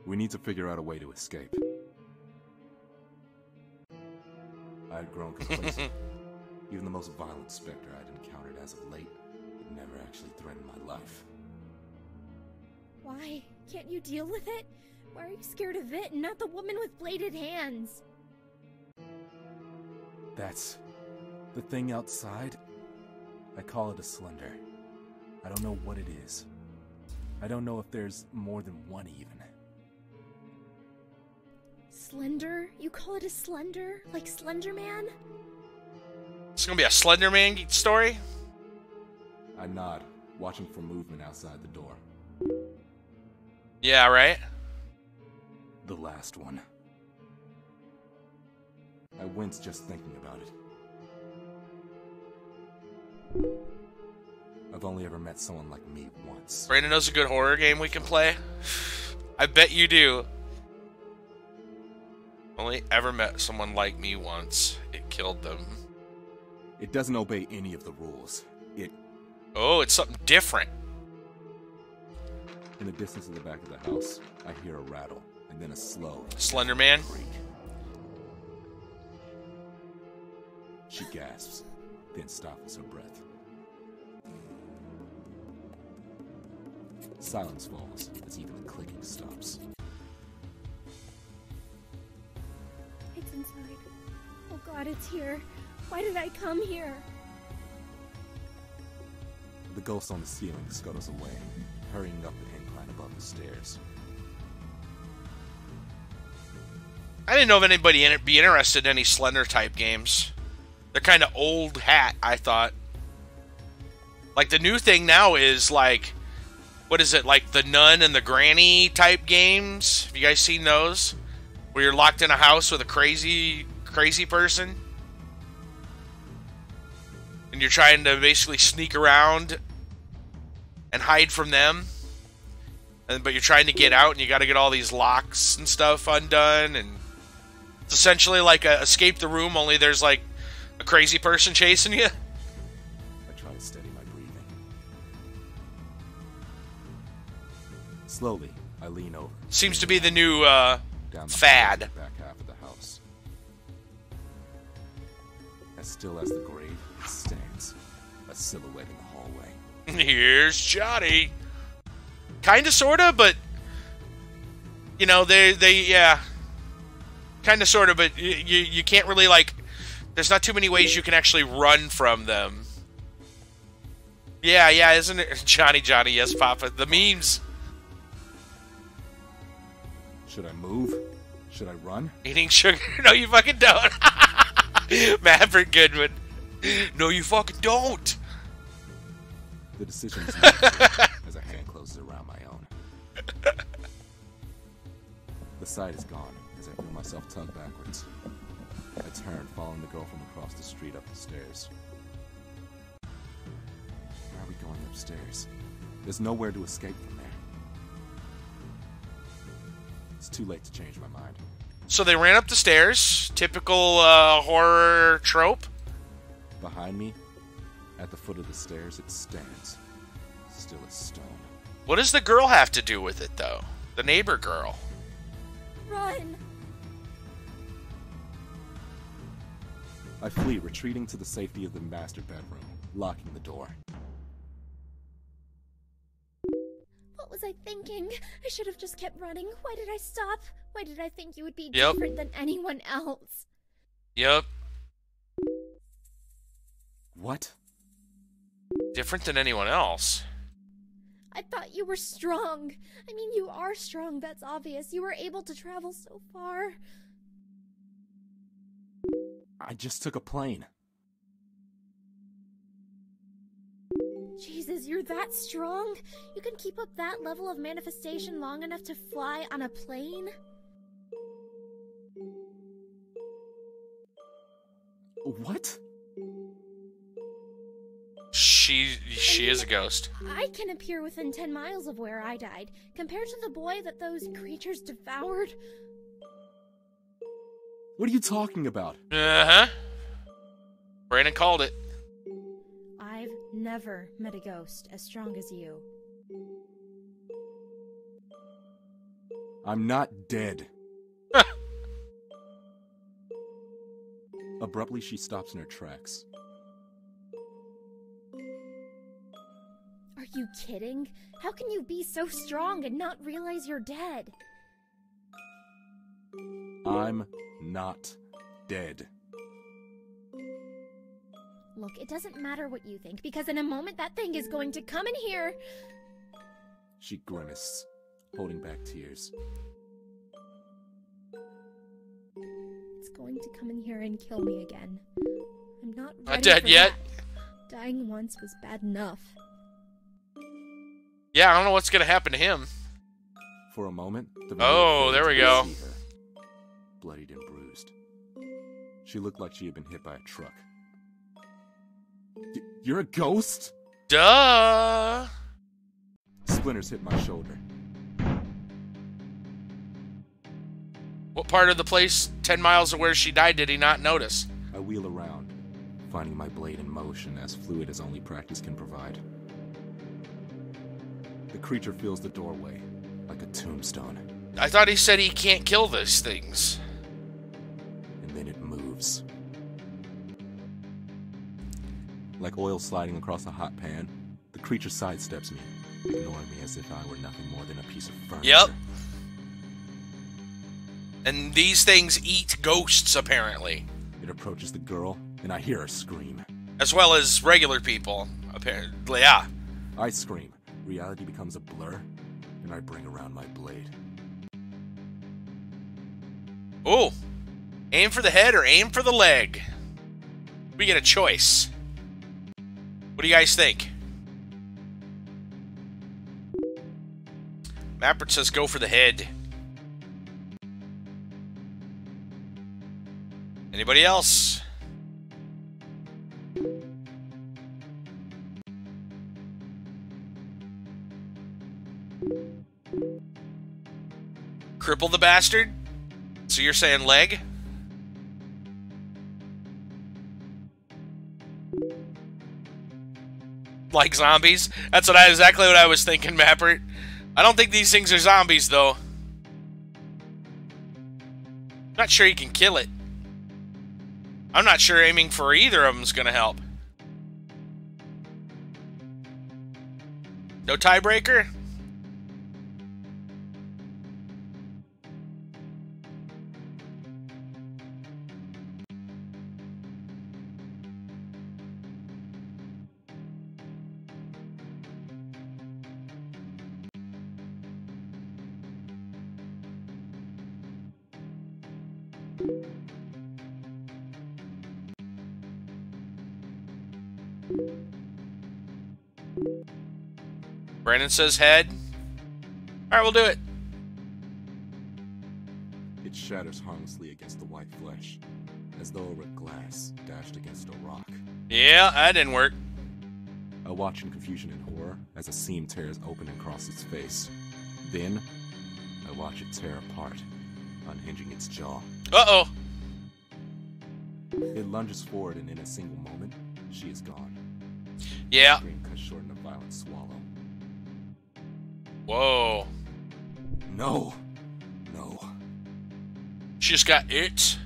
We need to figure out a way to escape. I had grown complacent. Even the most violent specter I'd encountered as of late had never actually threatened my life. Why? Can't you deal with it? Why are you scared of it and not the woman with bladed hands? That's the thing outside. I call it a slender. I don't know what it is. I don't know if there's more than one even. Slender? You call it a slender? Like Slender Man? It's gonna be a Slender Man story? I nod, watching for movement outside the door. Yeah, right? The last one. I wince just thinking about it. I've only ever met someone like me once. Brandon knows a good horror game we can play. I bet you do. Only ever met someone like me once. It killed them. It doesn't obey any of the rules. Oh, it's something different. In the distance of the back of the house, I hear a rattle, and then a slow Slender Man? creak. She gasps, then stifles her breath. Silence falls as even the clicking stops. It's inside. Oh God, it's here. Why did I come here? The ghost on the ceiling scuttles away, hurrying up the incline above the stairs. I didn't know if anybody be interested in any Slender type games. They're kind of old hat, I thought. Like, the new thing now is, like, what is it, like the Nun and the Granny type games? Have you guys seen those? Where you're locked in a house with a crazy person. And you're trying to basically sneak around and hide from them. But you're trying to get out, and you got to get all these locks and stuff undone. And it's essentially like a escape the room, only there's like a crazy person chasing you. I try to steady my breathing. Slowly, I lean over. Seems to be the new down the fad. back half of the house. As still as the grave, it stands, a silhouette in the hallway. Here's Johnny. Kinda, sorta, but you know, yeah. Kinda, sorta, but you can't really, like, there's not too many ways you can actually run from them. Yeah, isn't it? Johnny, yes, Papa. The memes. Should I move? Should I run? Eating sugar? No, you fucking don't. Maverick Goodwin. No, you fucking don't. The decision is made as a hand closes around my own. The sight is gone as I feel myself tug backwards. I turn, following the girl from across the street up the stairs. Where are we going upstairs? There's nowhere to escape from there. It's too late to change my mind. So they ran up the stairs. Typical horror trope. Behind me, at the foot of the stairs, it stands, still as stone. What does the girl have to do with it, though? The neighbor girl. Run! I flee, retreating to the safety of the master bedroom, locking the door. What was I thinking? I should have just kept running. Why did I stop? Why did I think you would be Yep. different than anyone else? Yep. What? Different than anyone else. I thought you were strong. I mean, you are strong, that's obvious. You were able to travel so far. I just took a plane. Jesus, you're that strong? You can keep up that level of manifestation long enough to fly on a plane? What? She is a ghost. I can appear within 10 miles of where I died, compared to the boy that those creatures devoured. What are you talking about? Uh-huh. Brandon called it. I've never met a ghost as strong as you. I'm not dead. Abruptly, she stops in her tracks. Are you kidding? How can you be so strong and not realize you're dead? I'm not dead. Look, it doesn't matter what you think, because in a moment that thing is going to come in here. She grimaced, holding back tears. It's going to come in here and kill me again. I'm not ready Not dead for yet. that. Dying once was bad enough. Yeah, I don't know what's gonna happen to him. For a moment, Oh, there we go. See her, bloodied and bruised. She looked like she had been hit by a truck. You're a ghost? Duh. Splinters hit my shoulder. What part of the place 10 miles of where she died did he not notice? I wheel around, finding my blade in motion as fluid as only practice can provide. The creature fills the doorway like a tombstone. I thought he said he can't kill those things. And then it moves. Like oil sliding across a hot pan, the creature sidesteps me, ignoring me as if I were nothing more than a piece of furniture. Yep. And these things eat ghosts, apparently. It approaches the girl, and I hear her scream. As well as regular people, apparently, yeah. I scream. Reality becomes a blur, and I bring around my blade. Ooh. Aim for the head or aim for the leg. We get a choice. What do you guys think? Mappert says go for the head. Anybody else? Cripple the bastard? So you're saying leg? Like zombies? That's exactly what I was thinking, Mappert. I don't think these things are zombies, though. Not sure you can kill it. I'm not sure aiming for either of them is going to help. No tiebreaker? Brandon says head. Alright, we'll do it. It shatters harmlessly against the white flesh, as though it were glass dashed against a rock. Yeah, that didn't work. I watch in confusion and horror as a seam tears open across its face. Then, I watch it tear apart, unhinging its jaw. Uh-oh. It lunges forward, and in a single moment, she is gone. Yeah. The scream cut short in a violent swallow. Whoa. No. No. She just got it.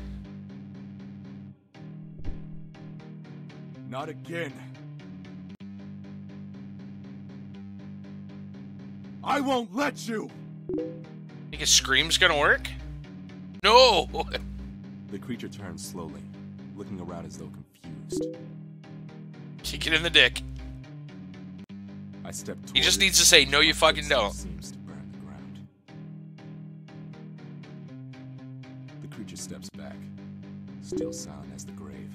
Not again. I won't let you! Think a scream's gonna work? No! The creature turns slowly, looking around as though confused. Kick it in the dick. I step toward He just it, needs to say, no you fucking don't. Seems to burn the ground. The creature steps back, still silent as the grave.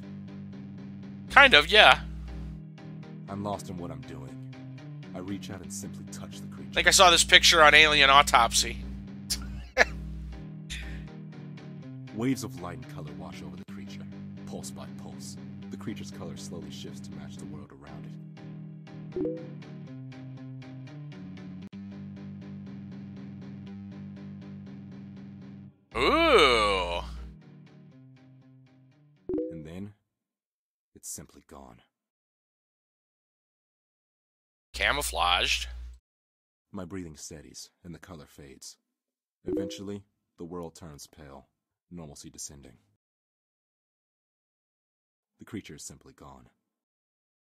Kind of, yeah. I'm lost in what I'm doing. I reach out and simply touch the creature. I think I saw this picture on Alien Autopsy. Waves of light and color wash over the creature, pulse by pulse. The creature's color slowly shifts to match the world around it. Ooh. And then, it's simply gone. Camouflaged. My breathing steadies, and the color fades. Eventually, the world turns pale, normalcy descending. The creature is simply gone.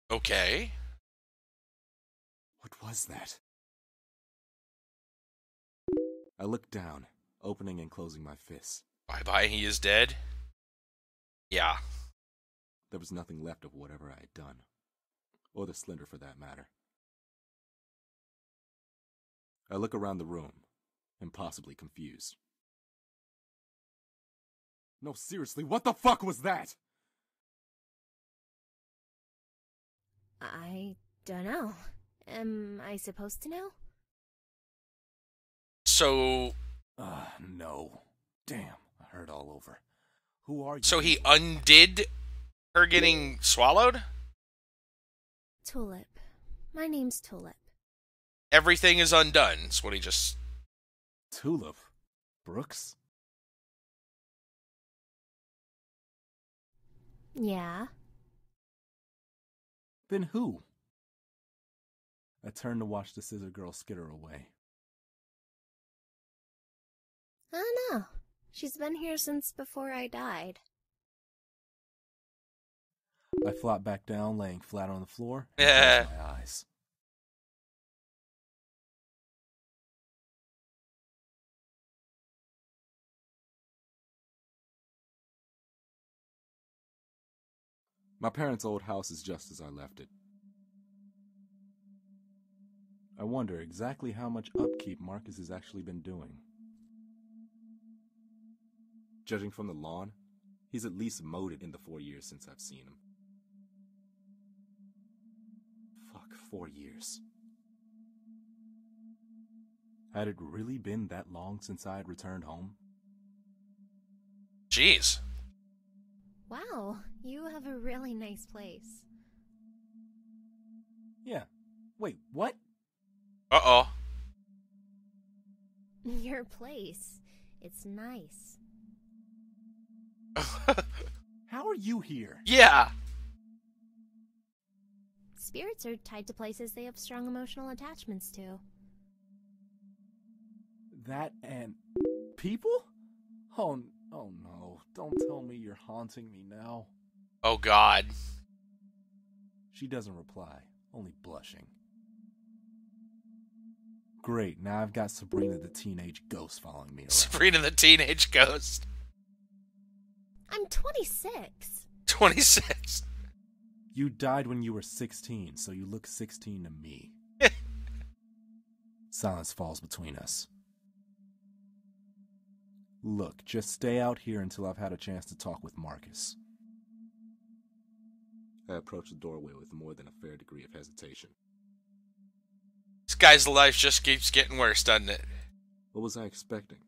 Okay. What was that? I look down, opening and closing my fists. Bye-bye, he is dead? Yeah. There was nothing left of whatever I had done. Or the Slender for that matter. I look around the room, impossibly confused. No, seriously, what the fuck was that? I don't know. Am I supposed to know? So... No. Damn, I hurt all over. Who are you? So he undid her getting swallowed? Tulip. My name's Tulip. Everything is undone, is what he just... Tulip? Brooks? Yeah. Then who? I turn to watch the scissor girl skitter away. I don't know. She's been here since before I died. I flop back down, laying flat on the floor, and Yeah. close my eyes. My parents' old house is just as I left it. I wonder exactly how much upkeep Marcus has actually been doing. Judging from the lawn, he's at least mowed it in the 4 years since I've seen him. Fuck, 4 years. Had it really been that long since I had returned home? Jeez. Wow, you have a really nice place. Yeah. Wait, what? Uh-oh. Your place. It's nice. How are you here? Yeah. Spirits are tied to places they have strong emotional attachments to. That and people? Oh no. Don't tell me you're haunting me now. Oh, God. She doesn't reply, only blushing. Great, now I've got Sabrina the teenage ghost following me around. Sabrina the teenage ghost. I'm 26. 26. You died when you were 16, so you look 16 to me. Silence falls between us. Look, just stay out here until I've had a chance to talk with Marcus. I approach the doorway with more than a fair degree of hesitation. This guy's life just keeps getting worse, doesn't it? What was I expecting?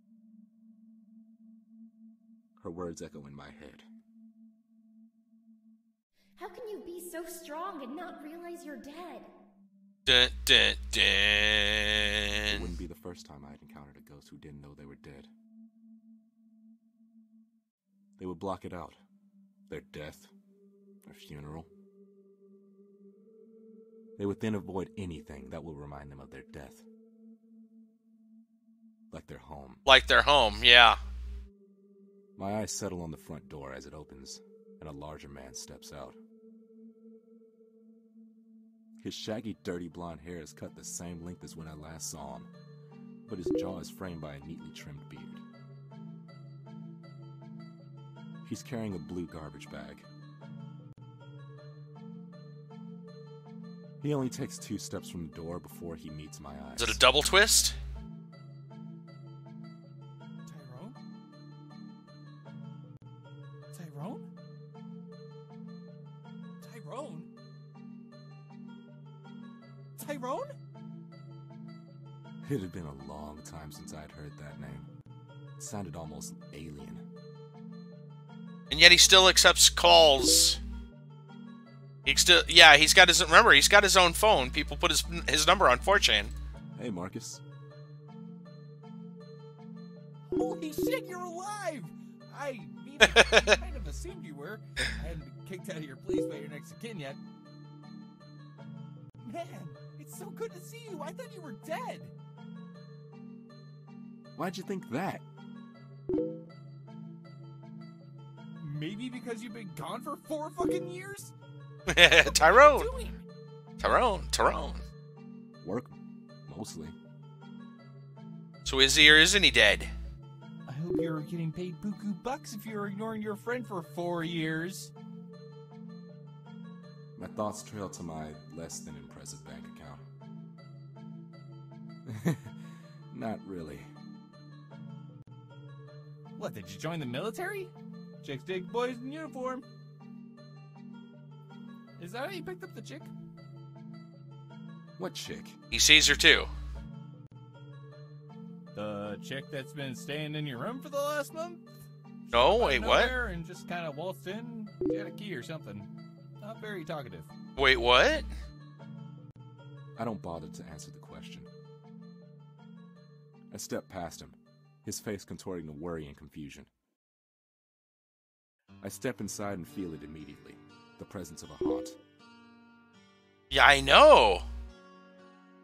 Her words echo in my head. How can you be so strong and not realize you're dead? Dun, dun, It dun. wouldn't be the first time I had encountered a ghost who didn't know they were dead. They would block it out. Their death, their funeral. They would then avoid anything that will remind them of their death. Like their home. Like their home, yeah. My eyes settle on the front door as it opens, and a larger man steps out. His shaggy, dirty blonde hair is cut the same length as when I last saw him, but his jaw is framed by a neatly trimmed beard. He's carrying a blue garbage bag. He only takes 2 steps from the door before he meets my eyes. Is it a double twist? Tyrone? Tyrone? Tyrone? It had been a long time since I'd heard that name. It sounded almost alien. And yet he still accepts calls. He's got his own phone. People put his number on 4chan. Hey, Marcus. Holy shit, you're alive! I kind of assumed you were. I hadn't been kicked out of your place by your next of kin yet. Man, it's so good to see you. I thought you were dead. Why'd you think that? Maybe because you've been gone for 4 fucking years? Tyrone. What are you doing? Tyrone. Work, mostly. So is he or isn't he dead? I hope you're getting paid buku bucks if you're ignoring your friend for 4 years. My thoughts trail to my less than impressive bank account. Not really. What, did you join the military? Chicks dig boys in uniform. Is that how you picked up the chick? What chick? He sees her too. The chick that's been staying in your room for the last month? No, Out of wait, what? nowhere and just kind of waltzed in. She had a key or something. Not very talkative. Wait, what? I don't bother to answer the question. I step past him, his face contorting to worry and confusion. I step inside and feel it immediately. The presence of a haunt. Yeah, I know.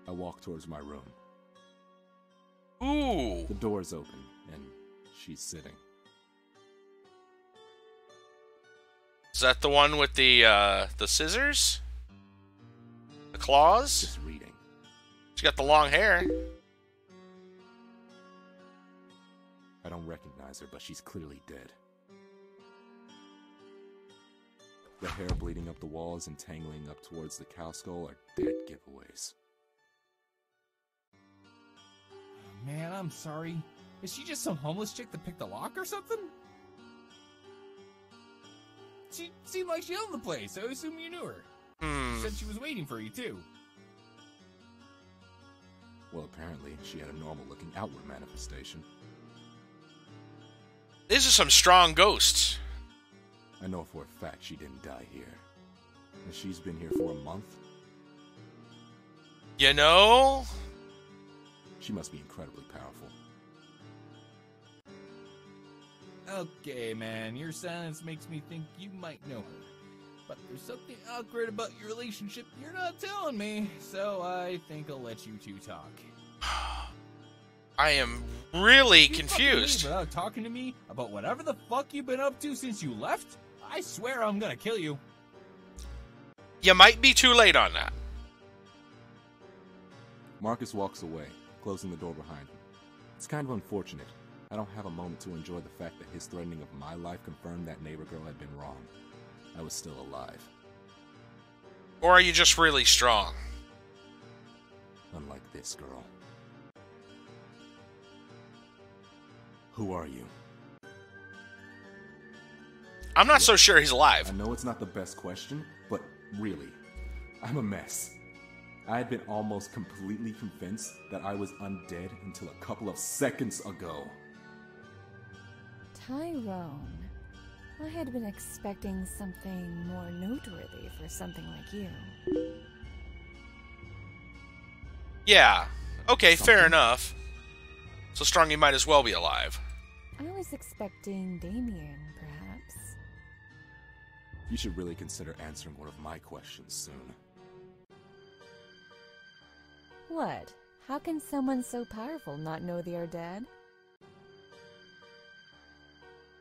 I walk towards my room. Ooh. The door's open, and she's sitting. Is that the one with the scissors? The claws? Just reading. She's got the long hair. I don't recognize her, but she's clearly dead. The hair bleeding up the walls and tangling up towards the cow skull are dead giveaways. Man, I'm sorry. Is she just some homeless chick that picked a lock or something? She seemed like she owned the place, so I assume you knew her. She said she was waiting for you, too. Well, apparently, she had a normal-looking outward manifestation. These are some strong ghosts. I know for a fact she didn't die here. And she's been here for a month? You know? She must be incredibly powerful. Okay, man, your silence makes me think you might know her. But there's something awkward about your relationship you're not telling me, so I think I'll let you two talk. I am really You confused. fucking leave without talking to me about whatever the fuck you've been up to since you left? I swear I'm gonna kill you. You might be too late on that. Marcus walks away, closing the door behind him. It's kind of unfortunate. I don't have a moment to enjoy the fact that his threatening of my life confirmed that neighbor girl had been wrong. I was still alive. Or are you just really strong? Unlike this girl. Who are you? I'm not so sure he's alive. I know it's not the best question, but really, I'm a mess. I had been almost completely convinced that I was undead until a couple of seconds ago. Tyrone, I had been expecting something more noteworthy for something like you. Yeah. Okay, fair enough. So strong you might as well be alive. I was expecting Damien, perhaps. You should really consider answering one of my questions soon. What? How can someone so powerful not know they are dead?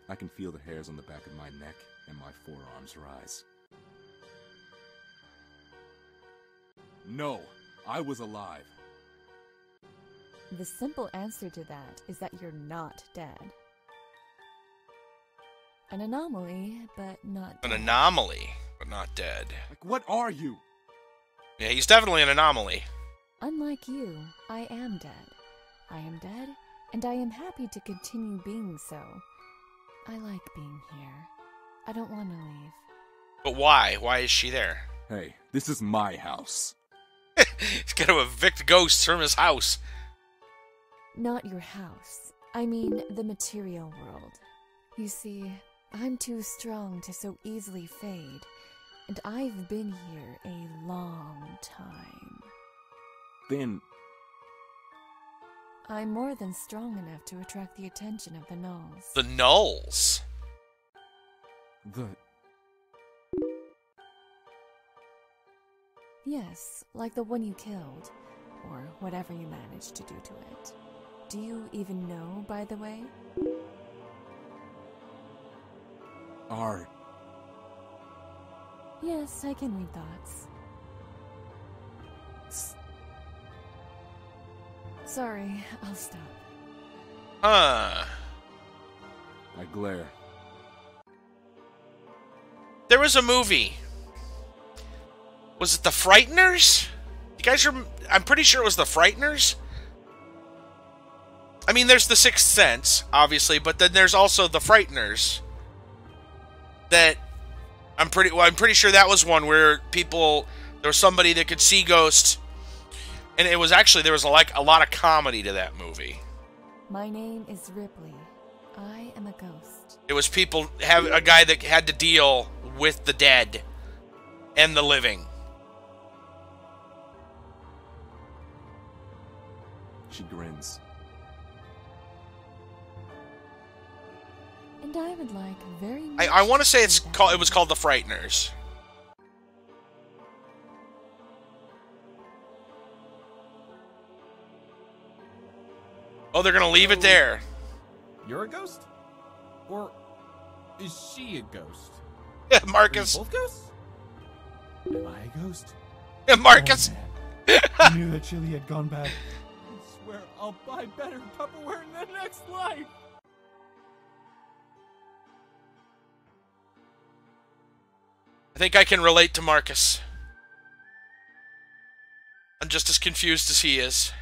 I can feel the hairs on the back of my neck and my forearms rise. No, I was alive. The simple answer to that is that you're not dead. An anomaly, but not dead. An anomaly, but not dead. Like, what are you? Yeah, he's definitely an anomaly. Unlike you, I am dead. I am dead, and I am happy to continue being so. I like being here. I don't want to leave. But why? Why is she there? Hey, this is my house. He's got to evict ghosts from his house. Not your house. I mean, the material world. You see, I'm too strong to so easily fade, and I've been here a long time. Then... I'm more than strong enough to attract the attention of the Gnolls. The Gnolls? Yes, like the one you killed, or whatever you managed to do to it. Do you even know, by the way? Art. Yes, I can read thoughts. Sorry, I'll stop. Huh. I glare. There was a movie. Was it The Frighteners? You guys I'm pretty sure it was The Frighteners. I mean, there's The Sixth Sense, obviously, but then there's also The Frighteners. That I'm pretty sure that was one where there was somebody that could see ghosts, and it was actually there was a lot of comedy to that movie. My name is Ripley. I am a ghost. It was a guy that had to deal with the dead and the living. She grins. And I would like very much... I want to say it was called The Frighteners. Oh, they're gonna leave it there. You're a ghost? Or is she a ghost? Yeah, Marcus. Are you both ghosts? Am I a ghost? Yeah, Marcus. Oh, I knew that Chili had gone bad. I swear I'll buy better Tupperware in the next life. I think I can relate to Marcus. I'm just as confused as he is.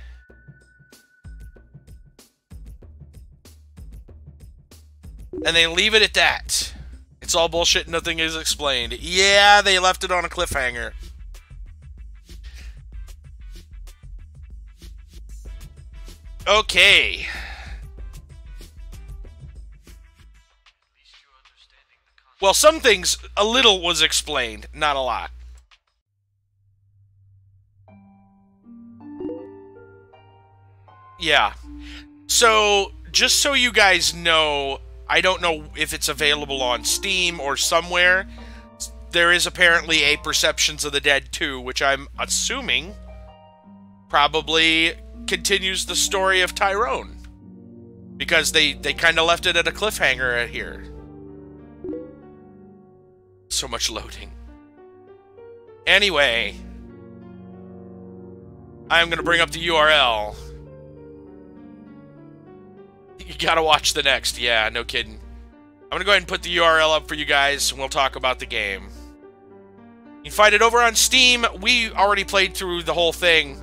And they leave it at that. It's all bullshit, nothing is explained. Yeah, they left it on a cliffhanger. Okay. Well, some things, a little was explained, not a lot. Yeah. So, just so you guys know, I don't know if it's available on Steam or somewhere. There is apparently a Perceptions of the Dead 2, which I'm assuming probably continues the story of Tyrone. Because they kind of left it at a cliffhanger here. So much loading. Anyway, I'm going to bring up the URL. You gotta watch the next. Yeah, no kidding. I'm going to go ahead and put the URL up for you guys, and we'll talk about the game. You can find it over on Steam. We already played through the whole thing.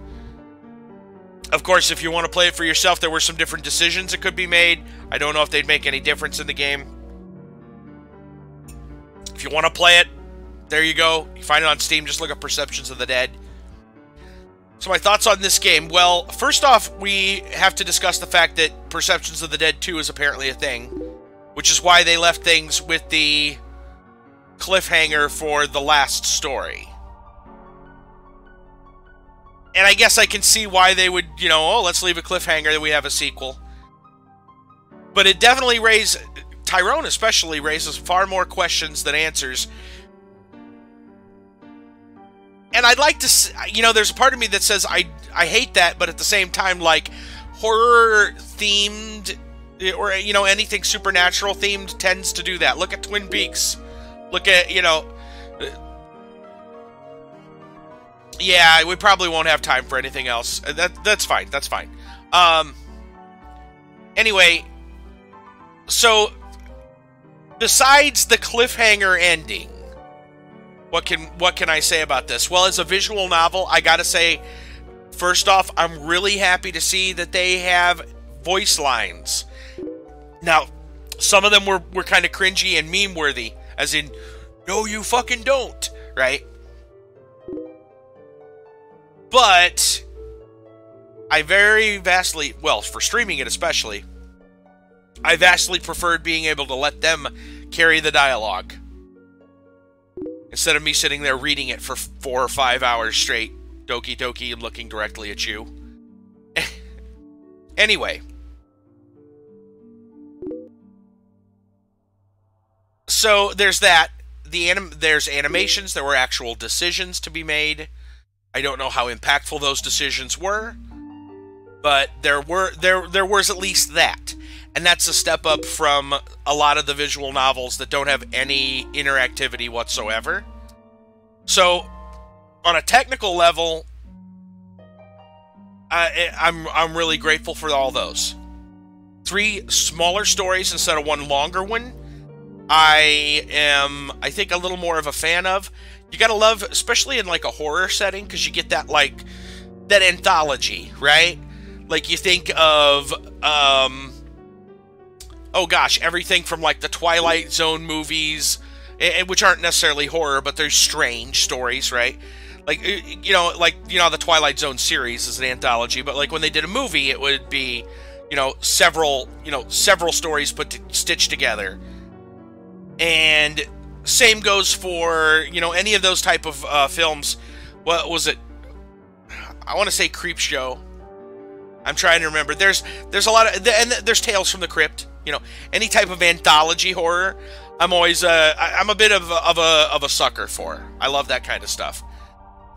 Of course, if you want to play it for yourself, there were some different decisions that could be made. I don't know if they'd make any difference in the game. If you want to play it, there you go. You find it on Steam. Just look up Perceptions of the Dead. So my thoughts on this game. Well, first off, we have to discuss the fact that Perceptions of the Dead 2 is apparently a thing, which is why they left things with the cliffhanger for the last story. And I guess I can see why they would, you know, oh, let's leave a cliffhanger that we have a sequel. But it definitely Tyrone especially raises far more questions than answers. And I'd like to, you know, there's a part of me that says I hate that, but at the same time, like, horror-themed, or, you know, anything supernatural-themed tends to do that. Look at Twin Peaks. Look at, you know... Yeah, we probably won't have time for anything else. That's fine. That's fine. Anyway, so besides the cliffhanger ending, what can I say about this? Well, as a visual novel, I gotta say, first off, I'm really happy to see that they have voice lines. Now, some of them were kind of cringy and meme-worthy, as in, no, you fucking don't, right? But I very vastly, well, for streaming it especially, I vastly preferred being able to let them carry the dialogue instead of me sitting there reading it for 4 or 5 hours straight, doki doki, and looking directly at you. Anyway. So there's that. There's animations. There were actual decisions to be made. I don't know how impactful those decisions were, but there was at least that. And that's a step up from a lot of the visual novels that don't have any interactivity whatsoever. So, on a technical level, I'm really grateful for all those. 3 smaller stories instead of 1 longer one, I am, I think, a little more of a fan of. You gotta love, especially in like a horror setting, because you get that like that anthology, right? Like you think of oh gosh, everything from like the Twilight Zone movies, which aren't necessarily horror, but they're strange stories, right? Like the Twilight Zone series is an anthology, but like when they did a movie, it would be, several stories stitched together. And same goes for, any of those type of films. What was it? I want to say Creepshow. I'm trying to remember. There's a lot of, and there's Tales from the Crypt. Any type of anthology horror, I'm always I'm a bit of a sucker for. I love that kind of stuff.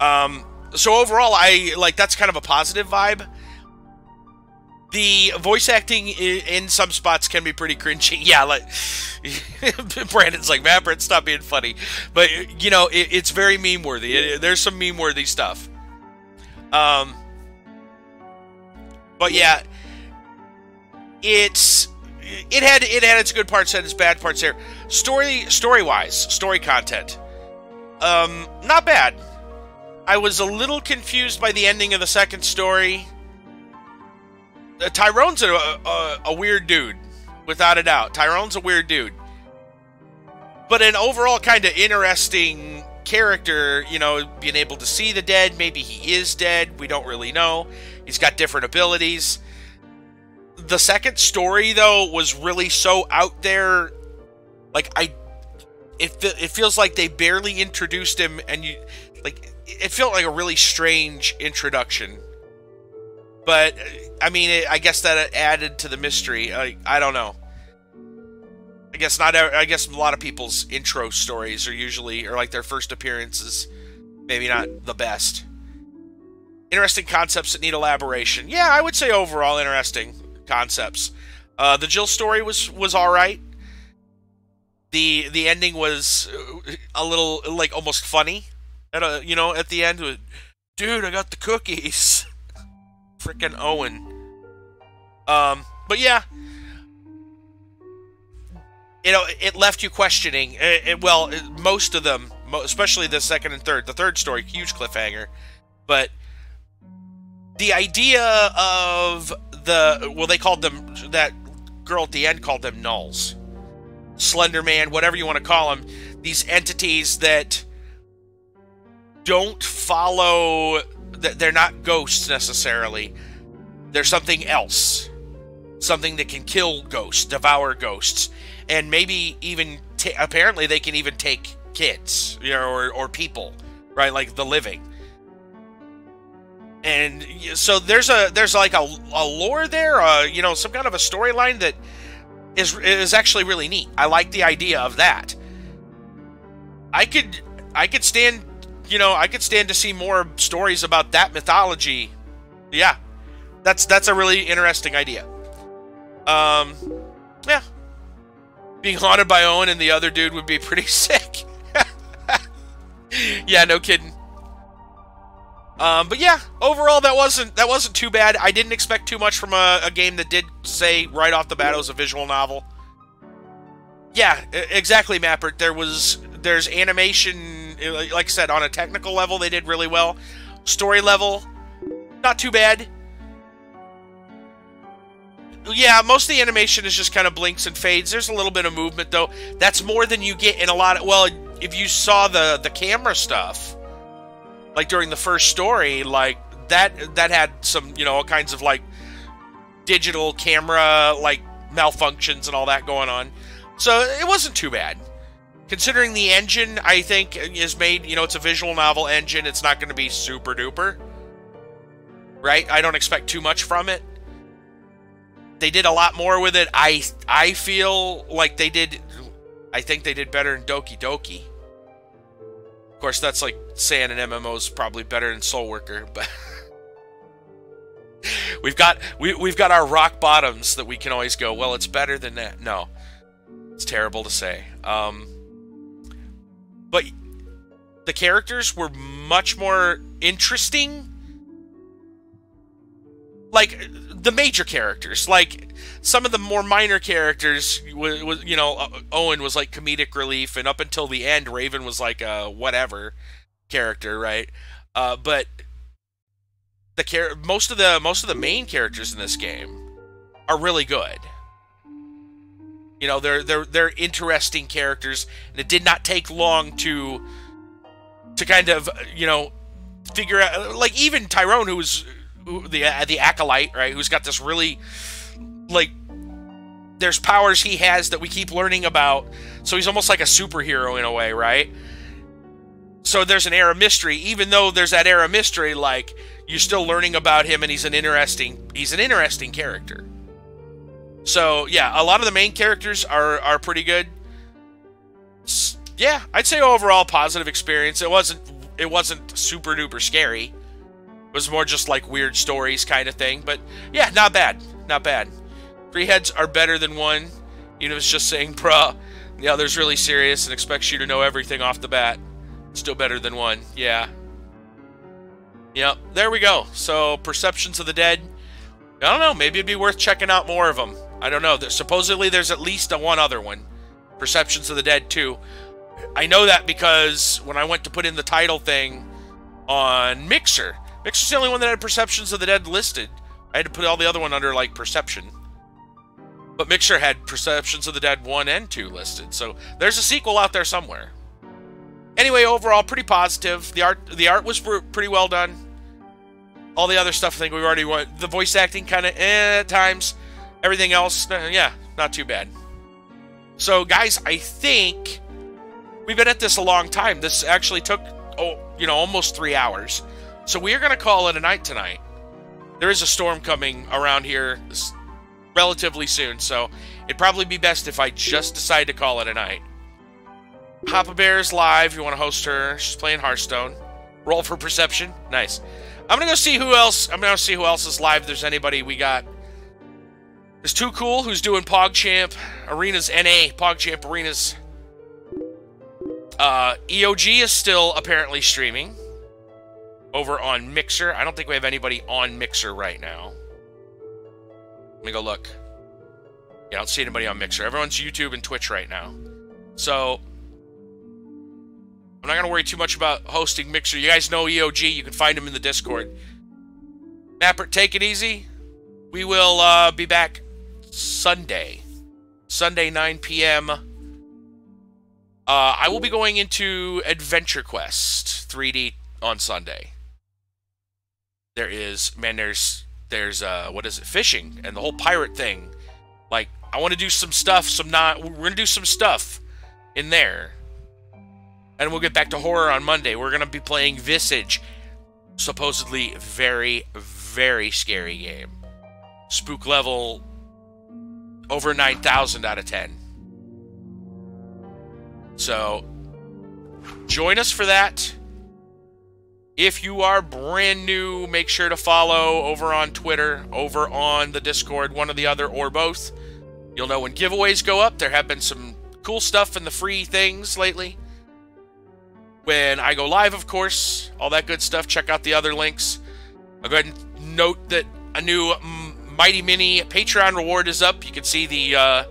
So overall, that's kind of a positive vibe. The voice acting in some spots can be pretty cringy. Yeah, like Brandon's like, man, Brent, stop being funny. But it's very meme worthy. There's some meme worthy stuff. But yeah, it had its good parts and its bad parts there. Story-wise, story content, not bad. I was a little confused by the ending of the second story. Tyrone's a weird dude, without a doubt. Tyrone's a weird dude. But an overall kind of interesting character, being able to see the dead. Maybe he is dead. We don't really know. He's got different abilities. The second story, though, was really so out there. Like, it feels like they barely introduced him, and it felt like a really strange introduction. But I mean, I guess that added to the mystery. I don't know. I guess a lot of people's intro stories are like their first appearances, maybe not the best. Interesting concepts that need elaboration. Yeah, I would say overall interesting concepts. The Jill story was all right. The ending was a little like almost funny at the end. Dude, I got the cookies. Frickin' Owen. But yeah, it left you questioning. Well, most of them, especially the second and third. The third story, huge cliffhanger. But the idea of they called them, that girl at the end called them nulls. Slender Man, whatever you want to call them. These entities that don't follow, they're not ghosts necessarily. They're something else. Something that can kill ghosts, devour ghosts. And maybe even, apparently they can even take kids, or people, right? Like the living. And so there's like a lore there, some kind of a storyline that is actually really neat. I like the idea of that. I could stand to see more stories about that mythology. Yeah. That's a really interesting idea. Yeah. Being haunted by Owen and the other dude would be pretty sick. Yeah, no kidding. But yeah, overall that wasn't too bad. I didn't expect too much from a game that did say right off the bat it was a visual novel. Yeah, exactly, Mappert. There's animation, like I said, on a technical level they did really well. Story level, not too bad. Yeah, most of the animation is just kind of blinks and fades. There's a little bit of movement though. That's more than you get in a lot of, well, if you saw the camera stuff, like during the first story, like that had some, all kinds of like digital camera like malfunctions and all that going on. So it wasn't too bad. Considering the engine, I think, is made, it's a visual novel engine, it's not going to be super duper. Right? I don't expect too much from it. They did a lot more with it. I feel like they did, I think they did better than Doki Doki. Of course, that's like saying an MMO is probably better than Soul Worker, but we've got our rock bottoms that we can always go, well, it's better than that. No, it's terrible to say. But the characters were much more interesting. Like the major characters, like some of the more minor characters, Owen was like comedic relief, and up until the end, Raven was like a whatever character, right? But most of the main characters in this game are really good. They're interesting characters, and it did not take long to kind of figure out. Like even Tyrone, who was the acolyte, right? Who's got this really, like, there's powers he has that we keep learning about. So he's almost like a superhero in a way, right? So there's an air of mystery. Even though there's that air of mystery, like, you're still learning about him, and he's an interesting character. So yeah, a lot of the main characters are pretty good. Yeah, I'd say overall positive experience. It wasn't super duper scary. It was more just like weird stories kind of thing. But yeah, not bad. Not bad. 3 heads are better than 1. Even if it's just saying, bruh, the other's really serious and expects you to know everything off the bat. Still better than 1. Yeah. Yep, there we go. So, Perceptions of the Dead. I don't know, maybe it'd be worth checking out more of them. I don't know. Supposedly there's at least one other one. Perceptions of the Dead 2. I know that because when I went to put in the title thing on Mixer, Mixer's the only one that had Perceptions of the Dead listed. I had to put all the other one under, like, Perception. But Mixer had Perceptions of the Dead 1 and 2 listed, so there's a sequel out there somewhere. Anyway, overall, pretty positive. The art was pretty well done. All the other stuff, I think we already went. The voice acting kind of at times. Everything else, yeah, not too bad. So, guys, I think we've been at this a long time. This actually took, almost 3 hours. So we are going to call it a night tonight. There is a storm coming around here relatively soon, so it'd probably be best if I just decide to call it a night. Hoppa Bear's live. You want to host her? She's playing Hearthstone. Roll for perception. Nice. I'm gonna go see who else. I'm gonna see who else is live. If there's anybody we got. There's Too Cool, who's doing PogChamp Arenas NA. PogChamp Arenas. EOG is still apparently streaming over on Mixer. I don't think we have anybody on Mixer right now. Let me go look. Yeah, I don't see anybody on Mixer. Everyone's YouTube and Twitch right now. So I'm not going to worry too much about hosting Mixer. You guys know EOG. You can find him in the Discord. Mapper, take it easy. We will be back Sunday. Sunday, 9 p.m. I will be going into Adventure Quest 3D on Sunday. There's what is it? Fishing and the whole pirate thing. Like, I want to do some stuff, we're going to do some stuff in there. And we'll get back to horror on Monday. We're going to be playing Visage. Supposedly very, very scary game. Spook level over 9,000 out of 10. So, join us for that. If you are brand new, make sure to follow over on Twitter, over on the Discord, one or the other, or both. You'll know when giveaways go up. There have been some cool stuff in the free things lately. When I go live, of course, all that good stuff. Check out the other links. I'll go ahead and note that a new Mighty Mini Patreon reward is up. You can see the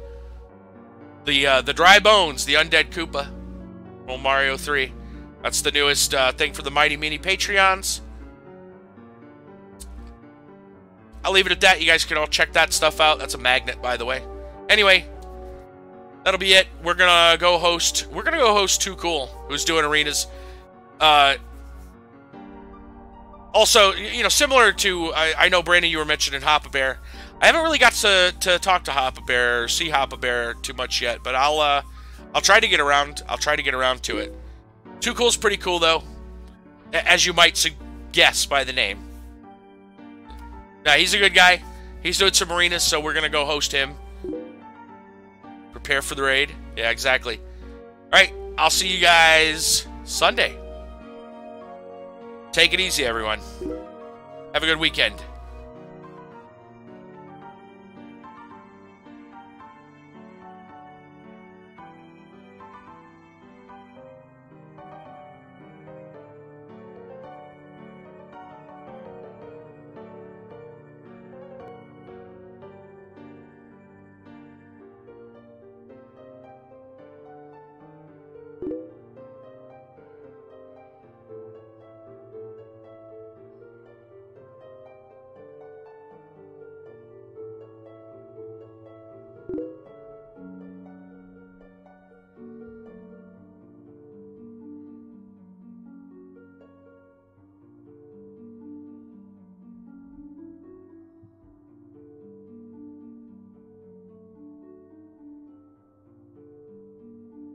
dry bones, the undead Koopa, old Mario 3. That's the newest thing for the Mighty Mini Patreons. I'll leave it at that. You guys can all check that stuff out. That's a magnet, by the way. Anyway, that'll be it. We're gonna go host. We're gonna go host Too Cool, who's doing arenas. Also, similar to I know Brandon, you were mentioning Hoppa Bear. I haven't really got to talk to Hoppa Bear or see Hoppa Bear too much yet, but I'll try to get around. I'll try to get around to it. Too Cool's pretty cool though, as you might guess by the name. Now he's a good guy. He's doing some arenas, so we're gonna go host him. Prepare for the raid. Yeah, exactly. Alright, I'll see you guys Sunday. Take it easy, everyone. Have a good weekend.